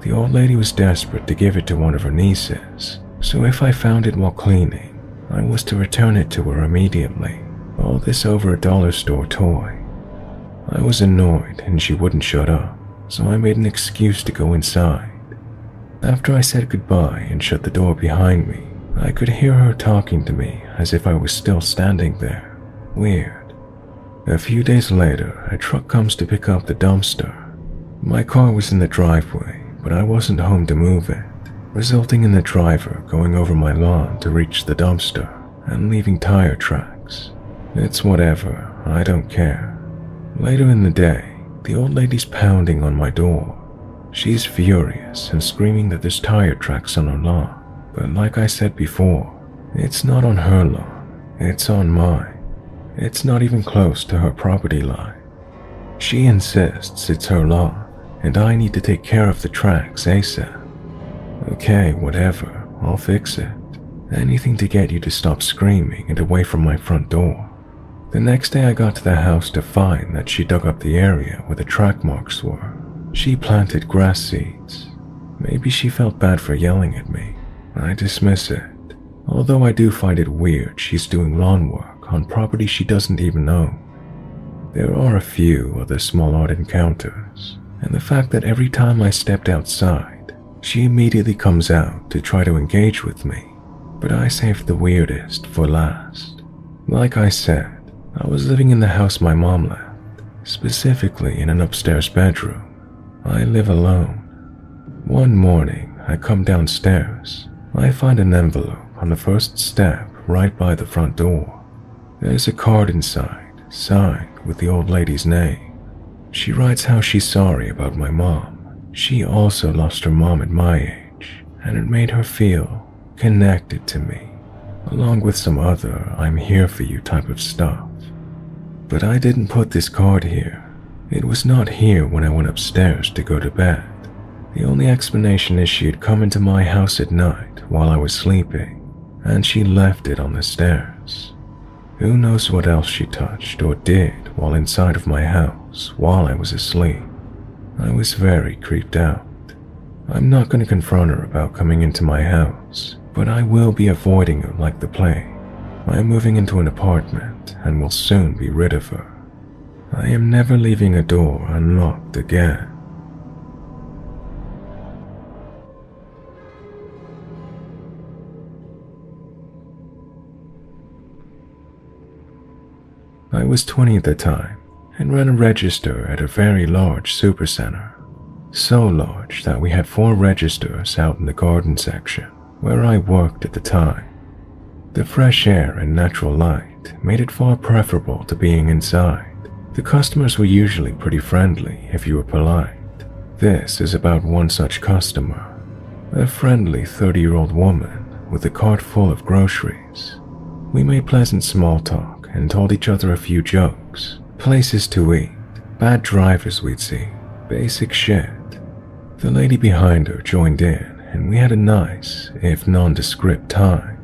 The old lady was desperate to give it to one of her nieces, so if I found it while cleaning, I was to return it to her immediately. All this over a dollar store toy. I was annoyed and she wouldn't shut up, so I made an excuse to go inside. After I said goodbye and shut the door behind me, I could hear her talking to me as if I was still standing there. Weird. A few days later, a truck comes to pick up the dumpster. My car was in the driveway, but I wasn't home to move it, resulting in the driver going over my lawn to reach the dumpster and leaving tire tracks. It's whatever, I don't care. Later in the day, the old lady's pounding on my door. She's furious and screaming that there's tire tracks on her lawn, but like I said before, it's not on her lawn, it's on mine. It's not even close to her property line. She insists it's her lawn, and I need to take care of the tracks ASAP. Okay, whatever, I'll fix it. Anything to get you to stop screaming and away from my front door. The next day I got to the house to find that she dug up the area where the track marks were. She planted grass seeds. Maybe she felt bad for yelling at me. I dismiss it, although I do find it weird she's doing lawn work on property she doesn't even own. There are a few other small odd encounters, and the fact that every time I stepped outside, she immediately comes out to try to engage with me, but I saved the weirdest for last. Like I said, I was living in the house my mom left, specifically in an upstairs bedroom. I live alone. One morning, I come downstairs. I find an envelope on the first step right by the front door. There's a card inside, signed with the old lady's name. She writes how she's sorry about my mom. She also lost her mom at my age, and it made her feel connected to me, along with some other I'm here for you type of stuff. But I didn't put this card here. It was not here when I went upstairs to go to bed. The only explanation is she had come into my house at night while I was sleeping, and she left it on the stairs. Who knows what else she touched or did while inside of my house while I was asleep. I was very creeped out. I'm not going to confront her about coming into my house, but I will be avoiding her like the plague. I am moving into an apartment and will soon be rid of her. I am never leaving a door unlocked again. I was 20 at the time and ran a register at a very large supercenter. So large that we had 4 registers out in the garden section where I worked at the time. The fresh air and natural light made it far preferable to being inside. The customers were usually pretty friendly if you were polite. This is about one such customer, a friendly 30-year-old woman with a cart full of groceries. We made pleasant small talk and told each other a few jokes, places to eat, bad drivers we'd see, basic shit. The lady behind her joined in and we had a nice, if nondescript time.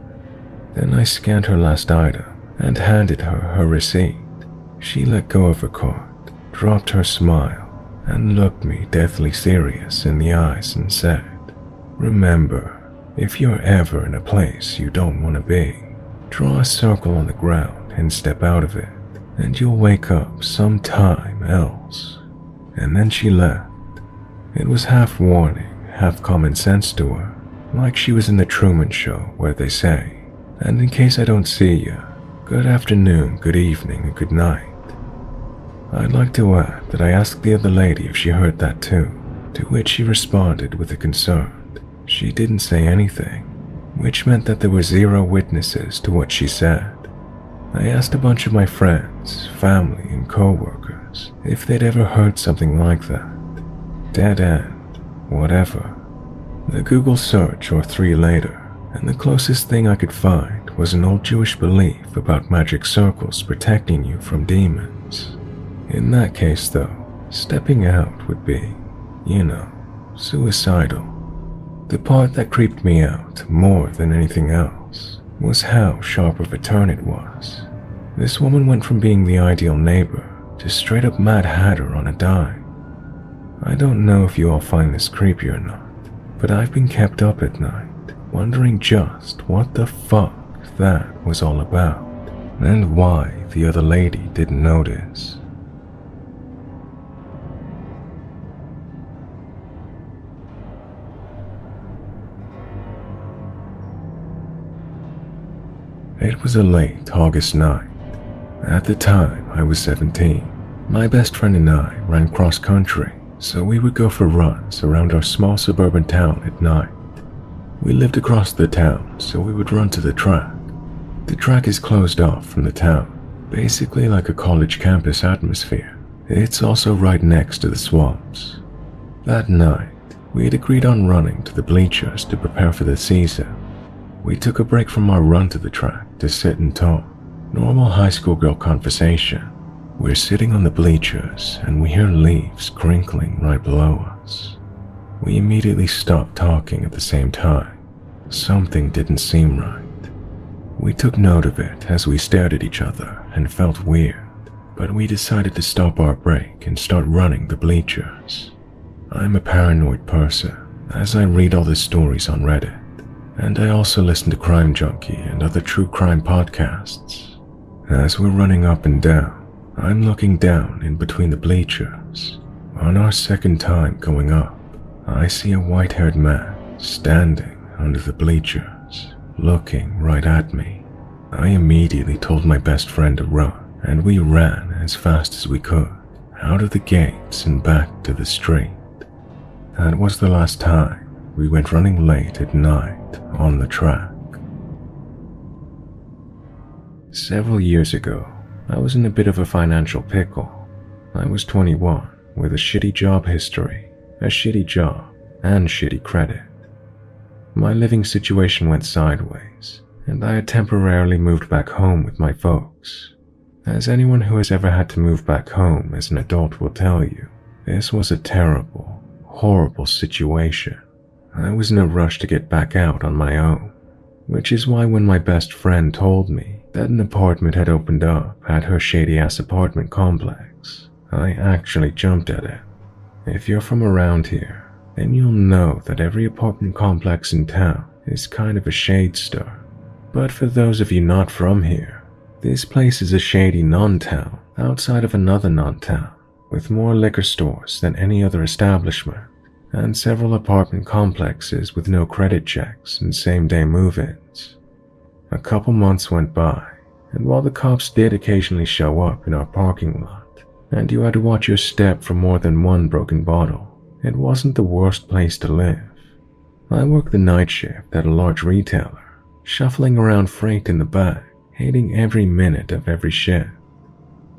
Then I scanned her last item and handed her her receipt. She let go of her cart, dropped her smile, and looked me deathly serious in the eyes and said, "Remember, if you're ever in a place you don't want to be, draw a circle on the ground and step out of it, and you'll wake up sometime else." And then she left. It was half warning, half common sense to her, like she was in the Truman Show where they say, "And in case I don't see you, good afternoon, good evening, and good night." I'd like to add that I asked the other lady if she heard that too, to which she responded with a concerned, she didn't say anything, which meant that there were 0 witnesses to what she said. I asked a bunch of my friends, family, and co-workers if they'd ever heard something like that. Dead end, whatever. The Google search or 3 later, and the closest thing I could find was an old Jewish belief about magic circles protecting you from demons. In that case though, stepping out would be, suicidal. The part that creeped me out more than anything else was how sharp of a turn it was. This woman went from being the ideal neighbor to straight up Mad Hatter on a dime. I don't know if you all find this creepy or not, but I've been kept up at night, wondering just what the fuck that was all about, and why the other lady didn't notice. It was a late August night. At the time, I was 17. My best friend and I ran cross-country, so we would go for runs around our small suburban town at night. We lived across the town, so we would run to the track. The track is closed off from the town, basically like a college campus atmosphere. It's also right next to the swamps. That night, we had agreed on running to the bleachers to prepare for the season. We took a break from our run to the track to sit and talk. Normal high school girl conversation. We're sitting on the bleachers and we hear leaves crinkling right below us. We immediately stopped talking at the same time. Something didn't seem right. We took note of it as we stared at each other and felt weird, but we decided to stop our break and start running the bleachers. I'm a paranoid person, as I read all the stories on Reddit. And I also listen to Crime Junkie and other true crime podcasts. As we're running up and down, I'm looking down in between the bleachers. On our second time going up, I see a white-haired man standing under the bleachers, looking right at me. I immediately told my best friend to run, and we ran as fast as we could, out of the gates and back to the street. That was the last time we went running late at night on the track. Several years ago, I was in a bit of a financial pickle. I was 21 with a shitty job history, a shitty job, and shitty credit. My living situation went sideways, and I had temporarily moved back home with my folks. As anyone who has ever had to move back home as an adult will tell you, this was a terrible, horrible situation. I was in a rush to get back out on my own, which is why when my best friend told me that an apartment had opened up at her shady-ass apartment complex, I actually jumped at it. If you're from around here, then you'll know that every apartment complex in town is kind of a shade store. But for those of you not from here, this place is a shady non-town outside of another non-town, with more liquor stores than any other establishment, and several apartment complexes with no credit checks and same-day move-ins. A couple months went by, and while the cops did occasionally show up in our parking lot, and you had to watch your step for more than one broken bottle, it wasn't the worst place to live. I worked the night shift at a large retailer, shuffling around freight in the back, hating every minute of every shift.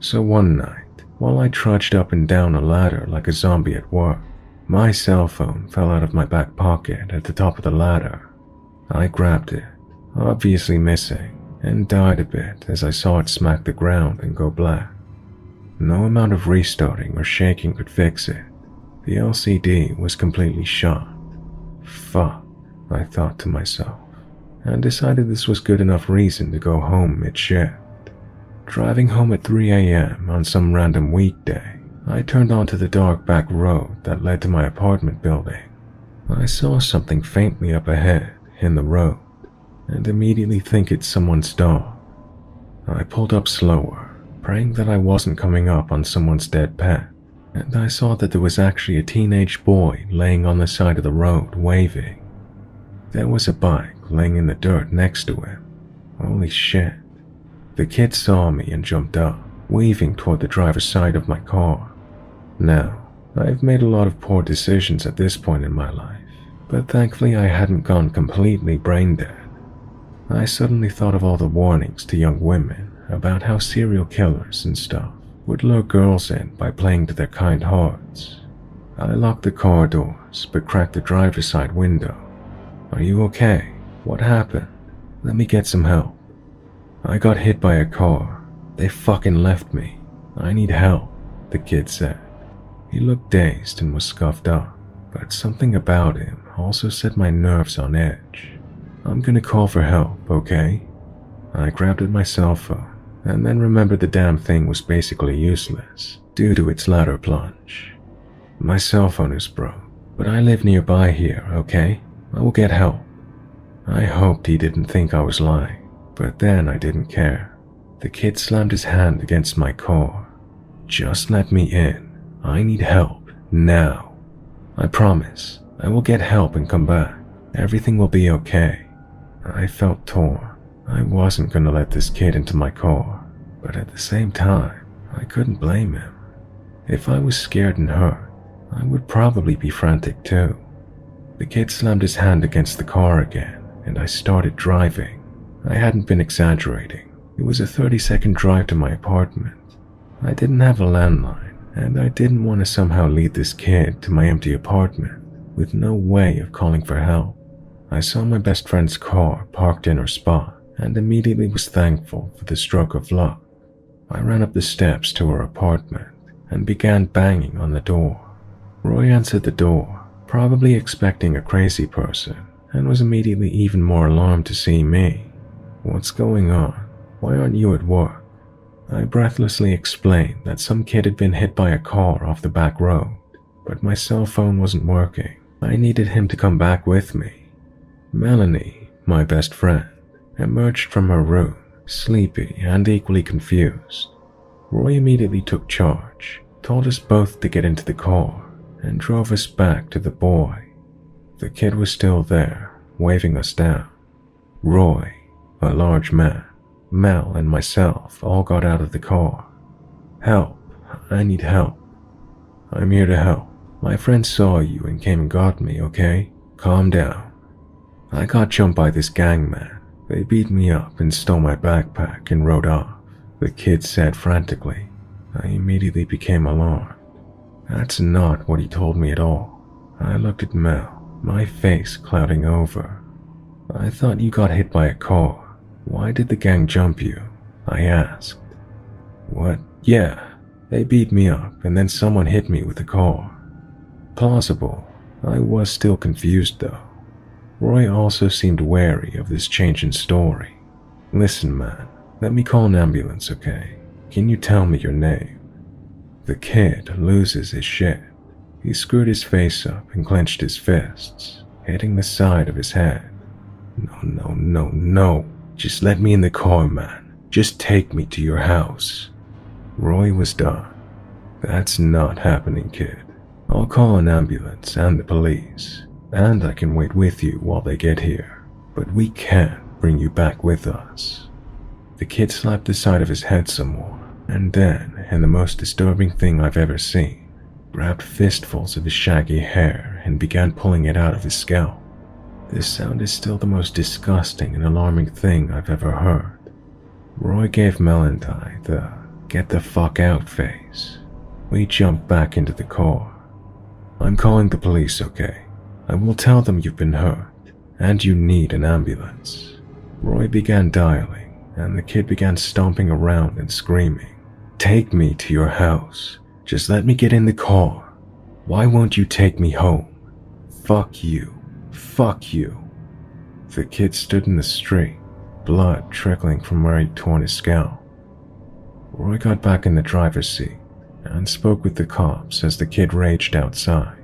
So one night, while I trudged up and down a ladder like a zombie at work, my cell phone fell out of my back pocket at the top of the ladder. I grabbed it, obviously missing, and died a bit as I saw it smack the ground and go black. No amount of restarting or shaking could fix it. The LCD was completely shot. Fuck, I thought to myself, and decided this was good enough reason to go home mid-shift. Driving home at 3 a.m. on some random weekday, I turned onto the dark back road that led to my apartment building. I saw something faintly up ahead in the road, and immediately think it's someone's dog. I pulled up slower, praying that I wasn't coming up on someone's dead pet. and I saw that there was actually a teenage boy laying on the side of the road waving. There was a bike laying in the dirt next to him. Holy shit. The kid saw me and jumped up, weaving toward the driver's side of my car. Now, I've made a lot of poor decisions at this point in my life, but thankfully I hadn't gone completely brain dead. I suddenly thought of all the warnings to young women about how serial killers and stuff would lure girls in by playing to their kind hearts. I locked the car doors but cracked the driver's side window. "Are you okay? What happened? Let me get some help." "I got hit by a car. They fucking left me. I need help," the kid said. He looked dazed and was scuffed up, but something about him also set my nerves on edge. "I'm gonna call for help, okay?" I grabbed at my cell phone and then remembered the damn thing was basically useless due to its ladder plunge. "My cell phone is broke, but I live nearby here, okay? I will get help." I hoped he didn't think I was lying, but then I didn't care. The kid slammed his hand against my car. "Just let me in. I need help, now. I promise, I will get help and come back. Everything will be okay." I felt torn. I wasn't gonna let this kid into my car, but at the same time, I couldn't blame him. If I was scared and hurt, I would probably be frantic too. The kid slammed his hand against the car again, and I started driving. I hadn't been exaggerating. It was a 30-second drive to my apartment. I didn't have a landline, and I didn't want to somehow lead this kid to my empty apartment with no way of calling for help. I saw my best friend's car parked in her spot and immediately was thankful for the stroke of luck. I ran up the steps to her apartment and began banging on the door. Roy answered the door, probably expecting a crazy person, and was immediately even more alarmed to see me. "What's going on? Why aren't you at work?" I breathlessly explained that some kid had been hit by a car off the back road, but my cell phone wasn't working. I needed him to come back with me. Melanie, my best friend, emerged from her room, sleepy and equally confused. Roy immediately took charge, told us both to get into the car, and drove us back to the boy. The kid was still there, waving us down. Roy, a large man, Mel, and myself all got out of the car. "Help, I need help." "I'm here to help. My friend saw you and came and got me, okay? Calm down." "I got jumped by this gang, man. They beat me up and stole my backpack and rode off," the kid said frantically. I immediately became alarmed. That's not what he told me at all. I looked at Mel, my face clouding over. "I thought you got hit by a car. Why did the gang jump you?" I asked. "What? Yeah, they beat me up and then someone hit me with the car." Plausible. I was still confused though. Roy also seemed wary of this change in story. "Listen, man, let me call an ambulance, okay? Can you tell me your name?" The kid loses his shit. He screwed his face up and clenched his fists, hitting the side of his head. No. Just let me in the car, man. Just take me to your house." Roy was done. "That's not happening, kid. I'll call an ambulance and the police, and I can wait with you while they get here, but we can't bring you back with us." The kid slapped the side of his head some more, and then, in the most disturbing thing I've ever seen, grabbed fistfuls of his shaggy hair and began pulling it out of his scalp. This sound is still the most disgusting and alarming thing I've ever heard. Roy gave Mel and I the "get the fuck out" face. We jumped back into the car. "I'm calling the police, okay? I will tell them you've been hurt, and you need an ambulance." Roy began dialing, and the kid began stomping around and screaming. "Take me to your house. Just let me get in the car. Why won't you take me home? Fuck you. Fuck you." The kid stood in the street, blood trickling from where he'd torn his scalp. Roy got back in the driver's seat and spoke with the cops as the kid raged outside.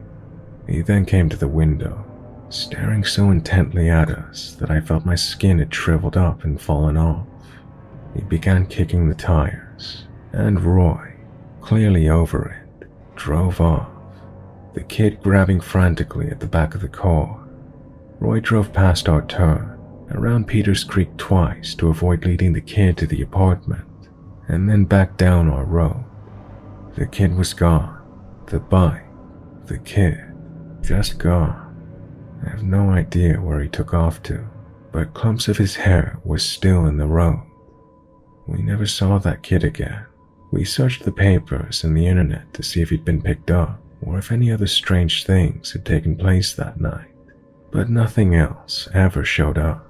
He then came to the window, staring so intently at us that I felt my skin had shriveled up and fallen off. He began kicking the tires, and Roy, clearly over it, drove off, the kid grabbing frantically at the back of the car. Roy drove past our turn, around Peters Creek twice to avoid leading the kid to the apartment, and then back down our road. The kid was gone. The bike, the kid, just gone. I have no idea where he took off to, but clumps of his hair was still in the road. We never saw that kid again. We searched the papers and the internet to see if he'd been picked up or if any other strange things had taken place that night, but nothing else ever showed up.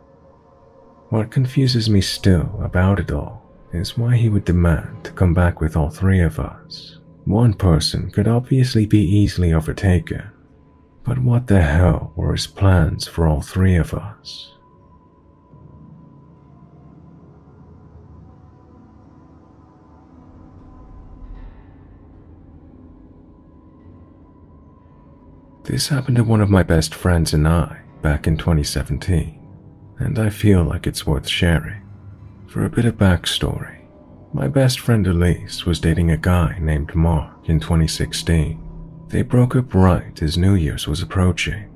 What confuses me still about it all is why he would demand to come back with all three of us. One person could obviously be easily overtaken, but what the hell were his plans for all three of us? This happened to one of my best friends and I back in 2017, and I feel like it's worth sharing. For a bit of backstory, my best friend Elise was dating a guy named Mark in 2016. They broke up right as New Year's was approaching.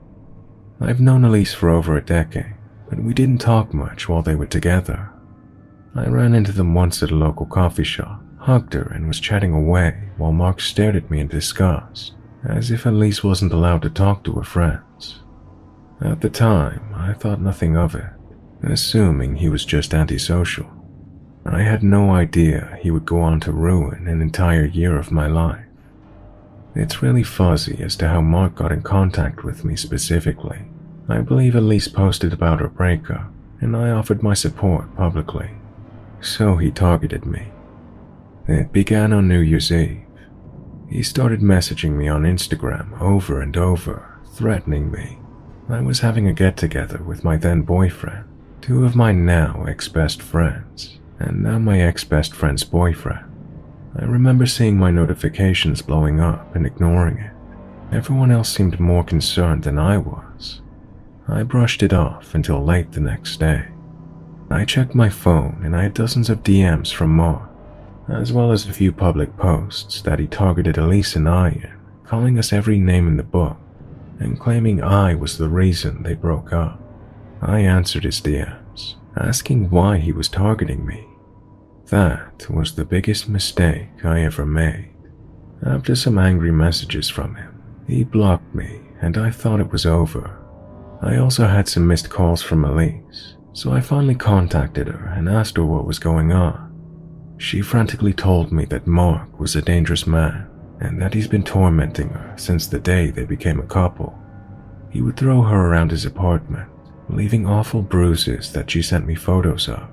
I've known Elise for over a decade, but we didn't talk much while they were together. I ran into them once at a local coffee shop, hugged her, and was chatting away while Mark stared at me in disgust, as if Elise wasn't allowed to talk to her friends. At the time, I thought nothing of it, assuming he was just antisocial. I had no idea he would go on to ruin an entire year of my life. It's really fuzzy as to how Mark got in contact with me specifically. I believe Elise posted about her breakup, and I offered my support publicly. So he targeted me. It began on New Year's Eve. He started messaging me on Instagram over and over, threatening me. I was having a get-together with my then-boyfriend, two of my now ex-best friends, and now my ex-best friend's boyfriend. I remember seeing my notifications blowing up and ignoring it. Everyone else seemed more concerned than I was. I brushed it off until late the next day. I checked my phone and I had dozens of DMs from Mark, as well as a few public posts that he targeted Elise and I in, calling us every name in the book, and claiming I was the reason they broke up. I answered his DMs, asking why he was targeting me. That was the biggest mistake I ever made. After some angry messages from him, he blocked me and I thought it was over. I also had some missed calls from Elise, so I finally contacted her and asked her what was going on. She frantically told me that Mark was a dangerous man and that he's been tormenting her since the day they became a couple. He would throw her around his apartment, leaving awful bruises that she sent me photos of.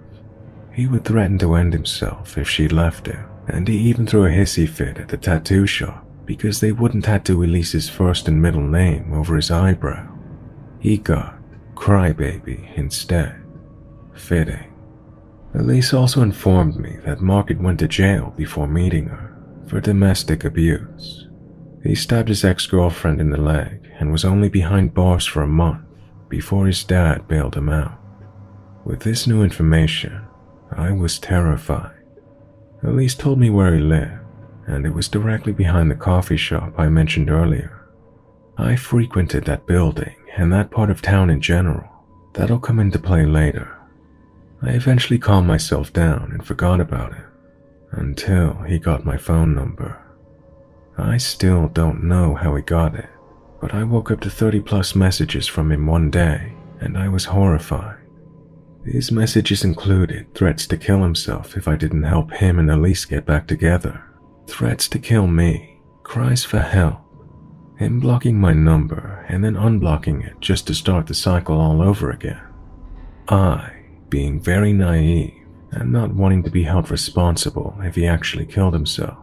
He would threaten to end himself if she left him, and he even threw a hissy fit at the tattoo shop because they wouldn't tattoo Elise's first and middle name over his eyebrow. He got Crybaby instead. Fitting. Elise also informed me that Mark had went to jail before meeting her for domestic abuse. He stabbed his ex-girlfriend in the leg and was only behind bars for a month before his dad bailed him out. With this new information, I was terrified. Elise told me where he lived, and it was directly behind the coffee shop I mentioned earlier. I frequented that building and that part of town in general. That'll come into play later. I eventually calmed myself down and forgot about it, until he got my phone number. I still don't know how he got it, but I woke up to 30+ messages from him one day, and I was horrified. These messages included threats to kill himself if I didn't help him and Elise get back together, threats to kill me, cries for help, him blocking my number and then unblocking it just to start the cycle all over again. I, being very naive and not wanting to be held responsible if he actually killed himself,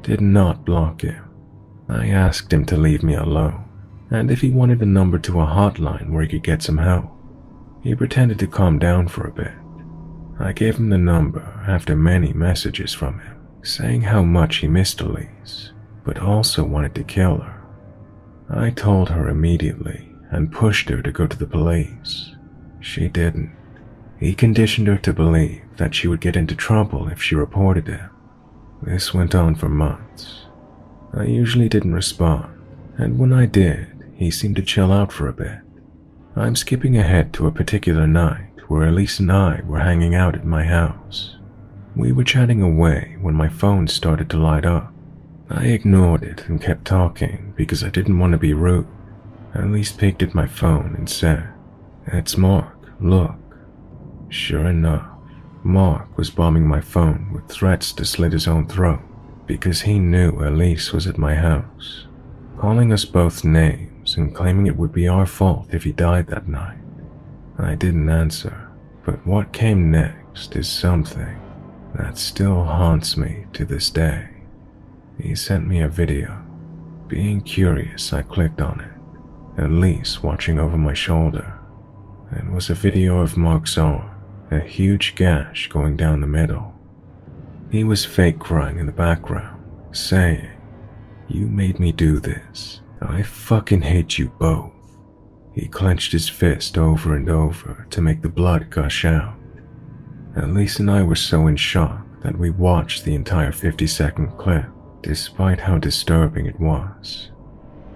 did not block him. I asked him to leave me alone, and if he wanted a number to a hotline where he could get some help. He pretended to calm down for a bit. I gave him the number after many messages from him, saying how much he missed Elise, but also wanted to kill her. I told her immediately and pushed her to go to the police. She didn't. He conditioned her to believe that she would get into trouble if she reported him. This went on for months. I usually didn't respond, and when I did, he seemed to chill out for a bit. I'm skipping ahead to a particular night where Elise and I were hanging out at my house. We were chatting away when my phone started to light up. I ignored it and kept talking because I didn't want to be rude. Elise peeked at my phone and said, "It's Mark, look." Sure enough, Mark was bombing my phone with threats to slit his own throat because he knew Elise was at my house, calling us both names and claiming it would be our fault if he died that night. I didn't answer, but what came next is something that still haunts me to this day. He sent me a video. Being curious, I clicked on it, Elise watching over my shoulder. It was a video of Mark's arm, a huge gash going down the middle. He was fake crying in the background, saying, "You made me do this. I fucking hate you both." He clenched his fist over and over to make the blood gush out. Elise and I were so in shock that we watched the entire 50-second clip, despite how disturbing it was.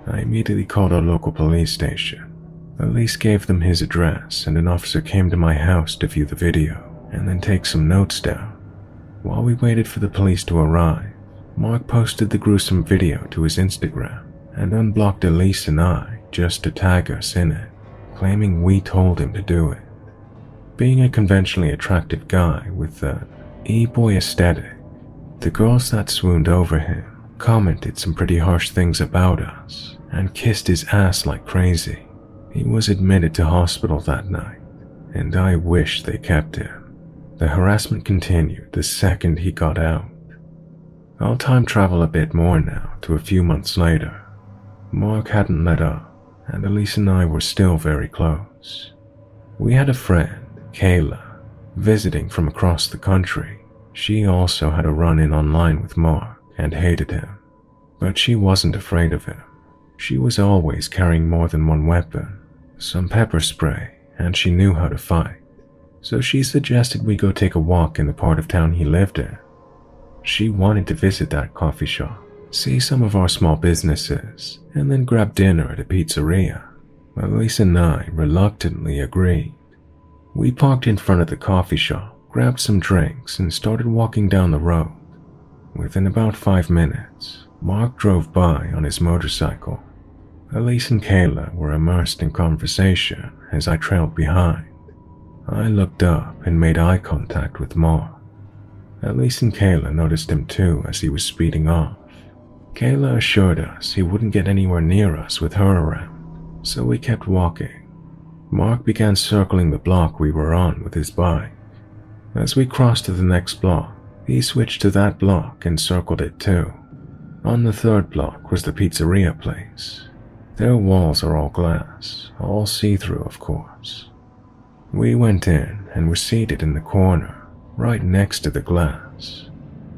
I immediately called our local police station. Elise gave them his address, and an officer came to my house to view the video and then take some notes down. While we waited for the police to arrive, Mark posted the gruesome video to his Instagram and unblocked Elise and I just to tag us in it, claiming we told him to do it. Being a conventionally attractive guy with an e-boy aesthetic, the girls that swooned over him commented some pretty harsh things about us and kissed his ass like crazy. He was admitted to hospital that night, and I wish they kept him. The harassment continued the second he got out. I'll time travel a bit more now to a few months later. Mark hadn't let up, and Elise and I were still very close. We had a friend, Kayla, visiting from across the country. She also had a run-in online with Mark and hated him, but she wasn't afraid of him. She was always carrying more than one weapon, some pepper spray, and she knew how to fight. So she suggested we go take a walk in the part of town he lived in. She wanted to visit that coffee shop, see some of our small businesses, and then grab dinner at a pizzeria. Elise and I reluctantly agreed. We parked in front of the coffee shop, grabbed some drinks, and started walking down the road. Within about 5 minutes, Mark drove by on his motorcycle. Elise and Kayla were immersed in conversation as I trailed behind. I looked up and made eye contact with Mark. Elise and Kayla noticed him too as he was speeding off. Kayla assured us he wouldn't get anywhere near us with her around, so we kept walking. Mark began circling the block we were on with his bike. As we crossed to the next block, he switched to that block and circled it too. On the third block was the pizzeria place. Their walls are all glass, all see-through of course. We went in and were seated in the corner, right next to the glass.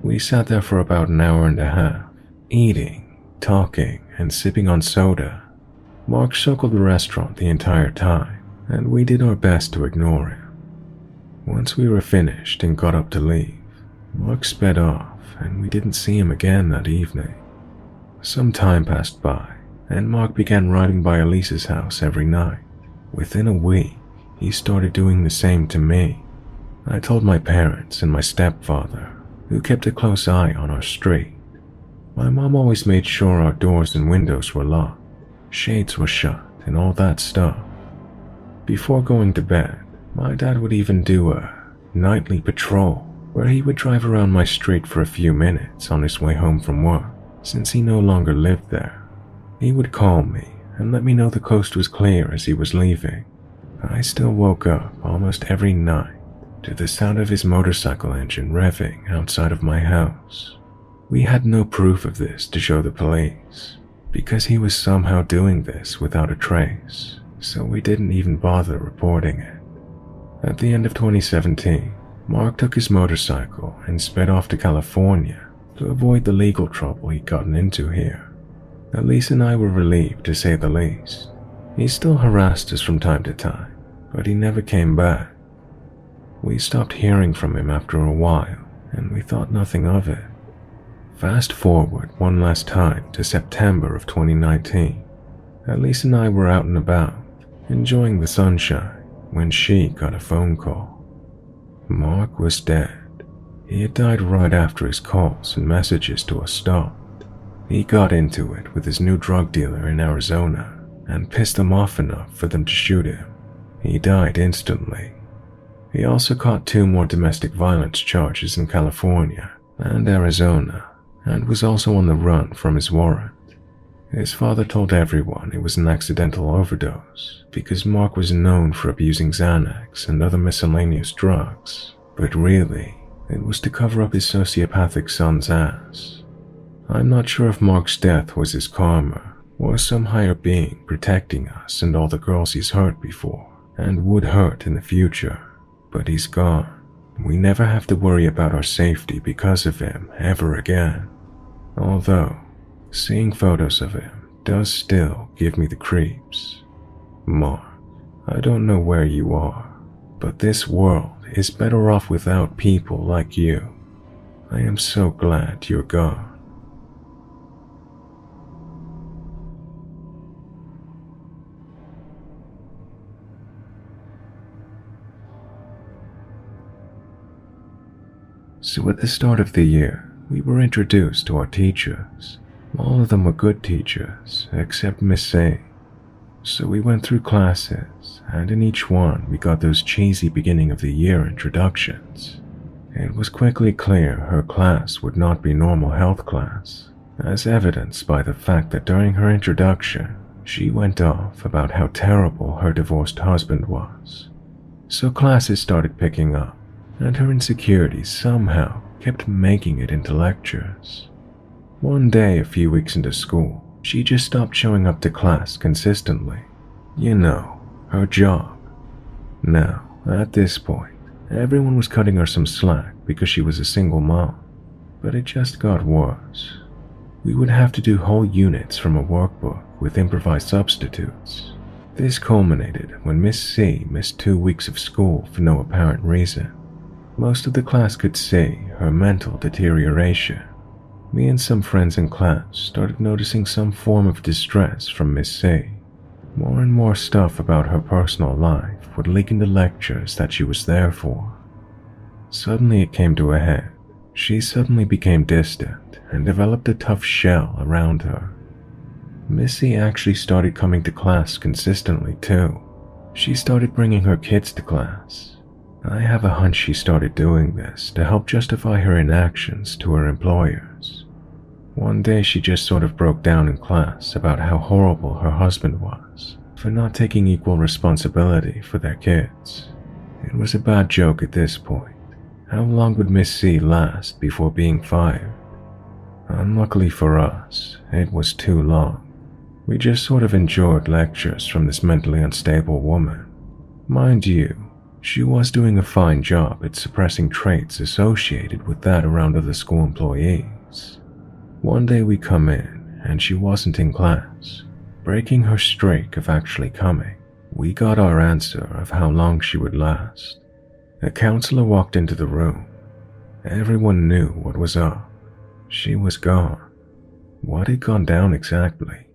We sat there for about an hour and a half, eating, talking, and sipping on soda. Mark circled the restaurant the entire time, and we did our best to ignore him. Once we were finished and got up to leave, Mark sped off, and we didn't see him again that evening. Some time passed by, and Mark began riding by Elise's house every night. Within a week, he started doing the same to me. I told my parents and my stepfather, who kept a close eye on our street. My mom always made sure our doors and windows were locked, shades were shut, and all that stuff. Before going to bed, my dad would even do a nightly patrol where he would drive around my street for a few minutes on his way home from work, since he no longer lived there. He would call me and let me know the coast was clear as he was leaving. I still woke up almost every night to the sound of his motorcycle engine revving outside of my house. We had no proof of this to show the police, because he was somehow doing this without a trace, so we didn't even bother reporting it. At the end of 2017, Mark took his motorcycle and sped off to California to avoid the legal trouble he'd gotten into here. Elise and I were relieved, to say the least. He still harassed us from time to time, but he never came back. We stopped hearing from him after a while, and we thought nothing of it. Fast forward one last time to September of 2019. Elise and I were out and about, enjoying the sunshine, when she got a phone call. Mark was dead. He had died right after his calls and messages to us stopped. He got into it with his new drug dealer in Arizona and pissed them off enough for them to shoot him. He died instantly. He also caught 2 more domestic violence charges in California and Arizona, and was also on the run from his warrant. His father told everyone it was an accidental overdose because Mark was known for abusing Xanax and other miscellaneous drugs, but really, it was to cover up his sociopathic son's ass. I'm not sure if Mark's death was his karma or some higher being protecting us and all the girls he's hurt before and would hurt in the future, but he's gone. We never have to worry about our safety because of him ever again. Although, seeing photos of him does still give me the creeps. Mark, I don't know where you are, but this world is better off without people like you. I am so glad you're gone. So at the start of the year, we were introduced to our teachers. All of them were good teachers, except Miss A. So we went through classes, and in each one we got those cheesy beginning of the year introductions. It was quickly clear her class would not be normal health class, as evidenced by the fact that during her introduction, she went off about how terrible her divorced husband was. So classes started picking up, and her insecurities somehow kept making it into lectures. One day a few weeks into school, she just stopped showing up to class consistently. You know, her job. Now, at this point, everyone was cutting her some slack because she was a single mom, but it just got worse. We would have to do whole units from a workbook with improvised substitutes. This culminated when Miss C missed 2 weeks of school for no apparent reason. Most of the class could see her mental deterioration. Me and some friends in class started noticing some form of distress from Miss C. More and more stuff about her personal life would leak into lectures that she was there for. Suddenly it came to a head. She suddenly became distant and developed a tough shell around her. Missy actually started coming to class consistently too. She started bringing her kids to class. I have a hunch she started doing this to help justify her inactions to her employers. One day she just sort of broke down in class about how horrible her husband was for not taking equal responsibility for their kids. It was a bad joke at this point. How long would Miss C last before being fired? Unluckily for us, it was too long. We just sort of endured lectures from this mentally unstable woman. Mind you, she was doing a fine job at suppressing traits associated with that around other school employees. One day we come in, and she wasn't in class, breaking her streak of actually coming. We got our answer of how long she would last. A counselor walked into the room. Everyone knew what was up. She was gone. What had gone down exactly?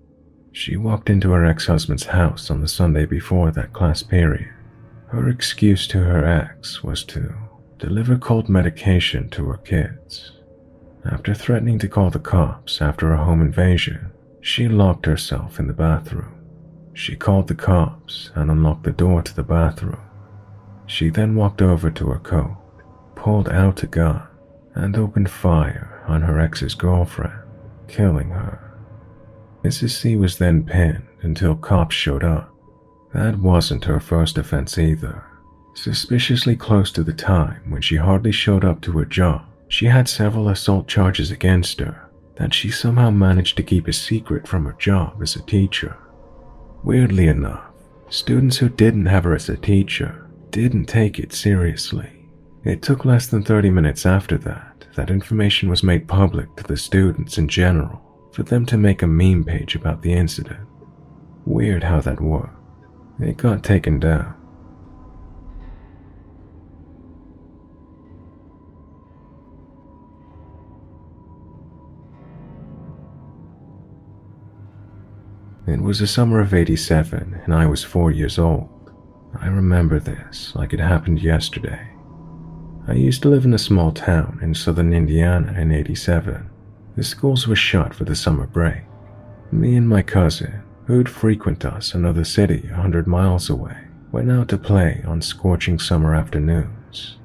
She walked into her ex-husband's house on the Sunday before that class period. Her excuse to her ex was to deliver cold medication to her kids. After threatening to call the cops after a home invasion, she locked herself in the bathroom. She called the cops and unlocked the door to the bathroom. She then walked over to her coat, pulled out a gun, and opened fire on her ex's girlfriend, killing her. Mrs. C was then pinned until cops showed up. That wasn't her first offense either. Suspiciously close to the time when she hardly showed up to her job, she had several assault charges against her that she somehow managed to keep a secret from her job as a teacher. Weirdly enough, students who didn't have her as a teacher didn't take it seriously. It took less than 30 minutes after that information was made public to the students in general for them to make a meme page about the incident. Weird how that worked. It got taken down. It was the summer of '87 and I was 4 years old. I remember this like it happened yesterday. I used to live in a small town in southern Indiana in '87. The schools were shut for the summer break. Me and my cousin, who'd frequent us another city 100 miles away, went out to play on scorching summer afternoons.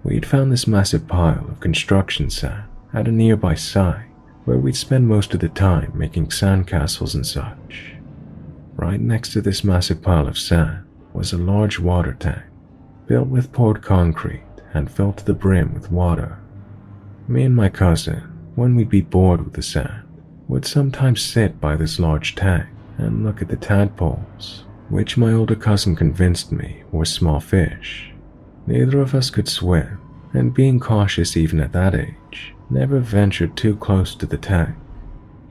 We'd found this massive pile of construction sand at a nearby site where we'd spend most of the time making sandcastles and such. Right next to this massive pile of sand was a large water tank, built with poured concrete and filled to the brim with water. Me and my cousin, when we'd be bored with the sand, would sometimes sit by this large tank and look at the tadpoles, which my older cousin convinced me were small fish. Neither of us could swim, and being cautious even at that age, never ventured too close to the tank.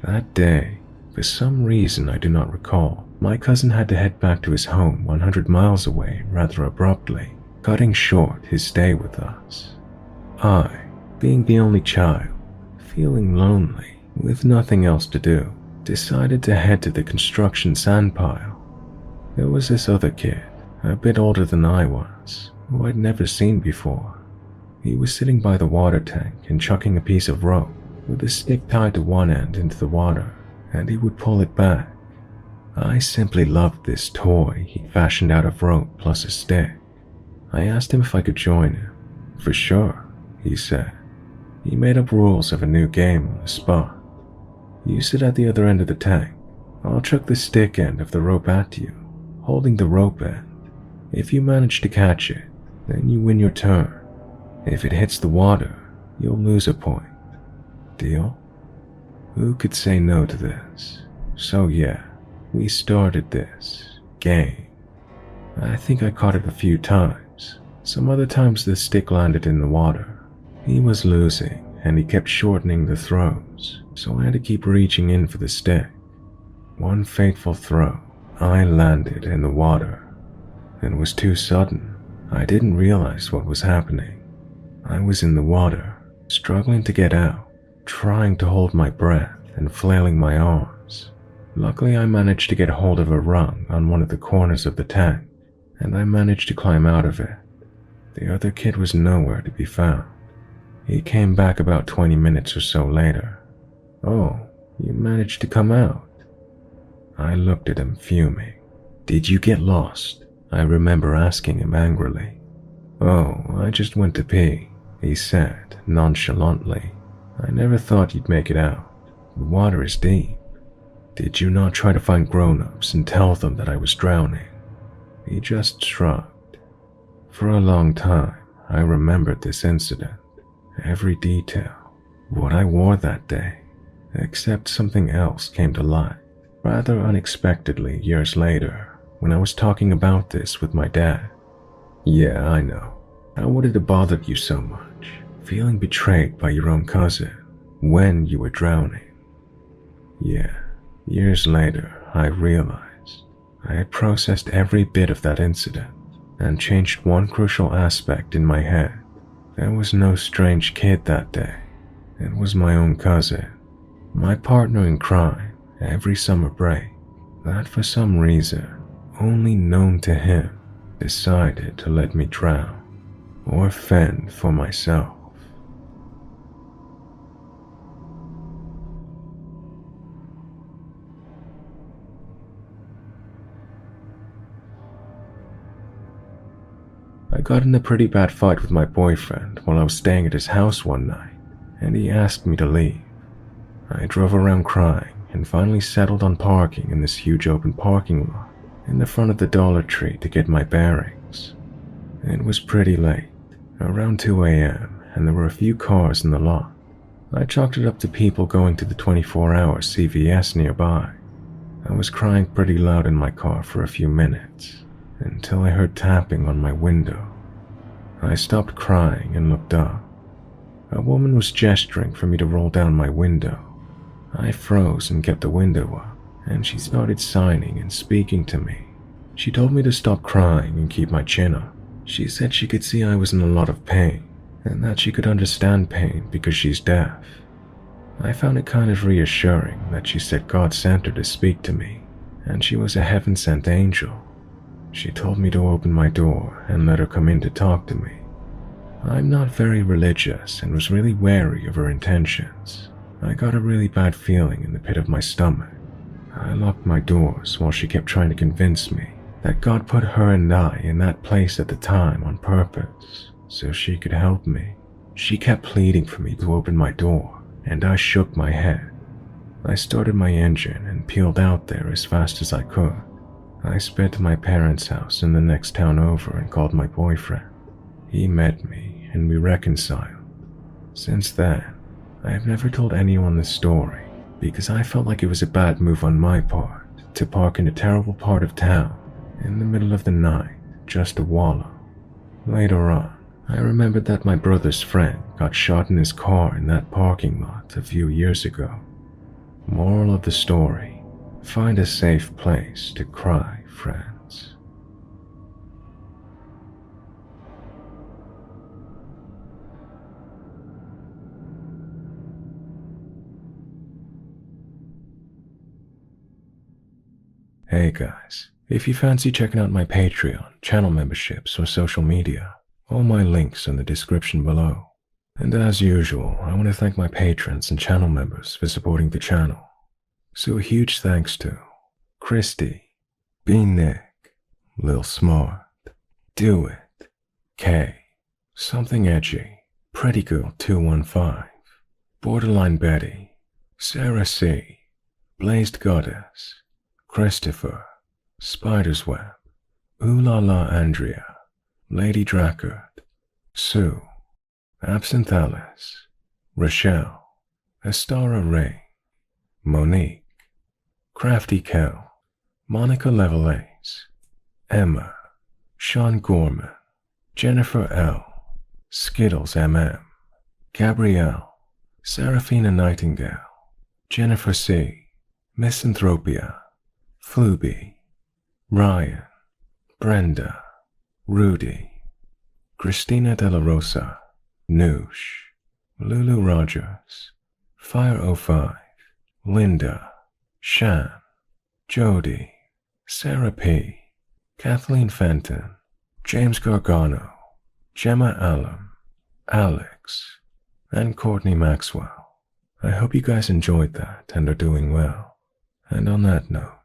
That day, for some reason I do not recall, my cousin had to head back to his home 100 miles away rather abruptly, cutting short his stay with us. I, being the only child, feeling lonely, with nothing else to do, decided to head to the construction sand pile. There was this other kid, a bit older than I was, who I'd never seen before. He was sitting by the water tank and chucking a piece of rope with a stick tied to one end into the water, and he would pull it back. I simply loved this toy he fashioned out of rope plus a stick. I asked him if I could join him. For sure, he said. He made up rules of a new game on the spot. You sit at the other end of the tank. I'll chuck the stick end of the rope at you, holding the rope end. If you manage to catch it, then you win your turn. If it hits the water, you'll lose a point. Deal? Who could say no to this? So yeah, we started this game. I think I caught it a few times. Some other times the stick landed in the water. He was losing, and he kept shortening the throws, so I had to keep reaching in for the stick. One fateful throw, I landed in the water. It was too sudden. I didn't realize what was happening. I was in the water, struggling to get out, trying to hold my breath and flailing my arms. Luckily, I managed to get hold of a rung on one of the corners of the tank, and I managed to climb out of it. The other kid was nowhere to be found. He came back about 20 minutes or so later. "Oh, you managed to come out?" I looked at him fuming. "Did you get lost?" I remember asking him angrily. "Oh, I just went to pee," he said nonchalantly. "I never thought you'd make it out. The water is deep." "Did you not try to find grown-ups and tell them that I was drowning?" He just shrugged. For a long time, I remembered this incident, every detail, what I wore that day, except something else came to light, rather unexpectedly years later, when I was talking about this with my dad. "Yeah, I know. How would it have bothered you so much, feeling betrayed by your own cousin, when you were drowning?" Yeah, years later, I realized I had processed every bit of that incident and changed one crucial aspect in my head. There was no strange kid that day. It was my own cousin, my partner in crime every summer break, that for some reason, only known to him, decided to let me drown or fend for myself. I got in a pretty bad fight with my boyfriend while I was staying at his house one night, and he asked me to leave. I drove around crying and finally settled on parking in this huge open parking lot in the front of the Dollar Tree to get my bearings. It was pretty late, around 2 a.m., and there were a few cars in the lot. I chalked it up to people going to the 24-hour CVS nearby. I was crying pretty loud in my car for a few minutes, until I heard tapping on my window. I stopped crying and looked up. A woman was gesturing for me to roll down my window. I froze and kept the window up, and she started signing and speaking to me. She told me to stop crying and keep my chin up. She said she could see I was in a lot of pain, and that she could understand pain because she's deaf. I found it kind of reassuring that she said God sent her to speak to me, and she was a heaven-sent angel. She told me to open my door and let her come in to talk to me. I'm not very religious and was really wary of her intentions. I got a really bad feeling in the pit of my stomach. I locked my doors while she kept trying to convince me that God put her and I in that place at the time on purpose, so she could help me. She kept pleading for me to open my door, and I shook my head. I started my engine and peeled out there as fast as I could. I sped to my parents' house in the next town over and called my boyfriend. He met me and we reconciled. Since then, I have never told anyone the story because I felt like it was a bad move on my part to park in a terrible part of town in the middle of the night just to wallow. Later on, I remembered that my brother's friend got shot in his car in that parking lot a few years ago. Moral of the story: find a safe place to cry, friends. Hey guys, if you fancy checking out my Patreon, channel memberships, or social media, all my links in the description below. And as usual, I want to thank my patrons and channel members for supporting the channel. So a huge thanks to Christy, Bean Nick, Lil Smart, Do It, K, Something Edgy, Pretty Girl 215, Borderline Betty, Sarah C, Blazed Goddess, Christopher, Spider's Web, Ooh La La Andrea, Lady Drackard, Sue, Absinthe Alice, Rochelle, Estara Ray, Monique, Crafty Kel, Monica Levelace, Emma, Sean Gorman, Jennifer L, Skittles MM, Gabrielle, Seraphina Nightingale, Jennifer C, Misanthropia, Fluby, Ryan, Brenda, Rudy, Christina De La Rosa, Noosh, Lulu Rogers, Fire05, Linda, Shan, Jody, Sarah P, Kathleen Fenton, James Gargano, Gemma Allen, Alex, and Courtney Maxwell. I hope you guys enjoyed that and are doing well. And on that note,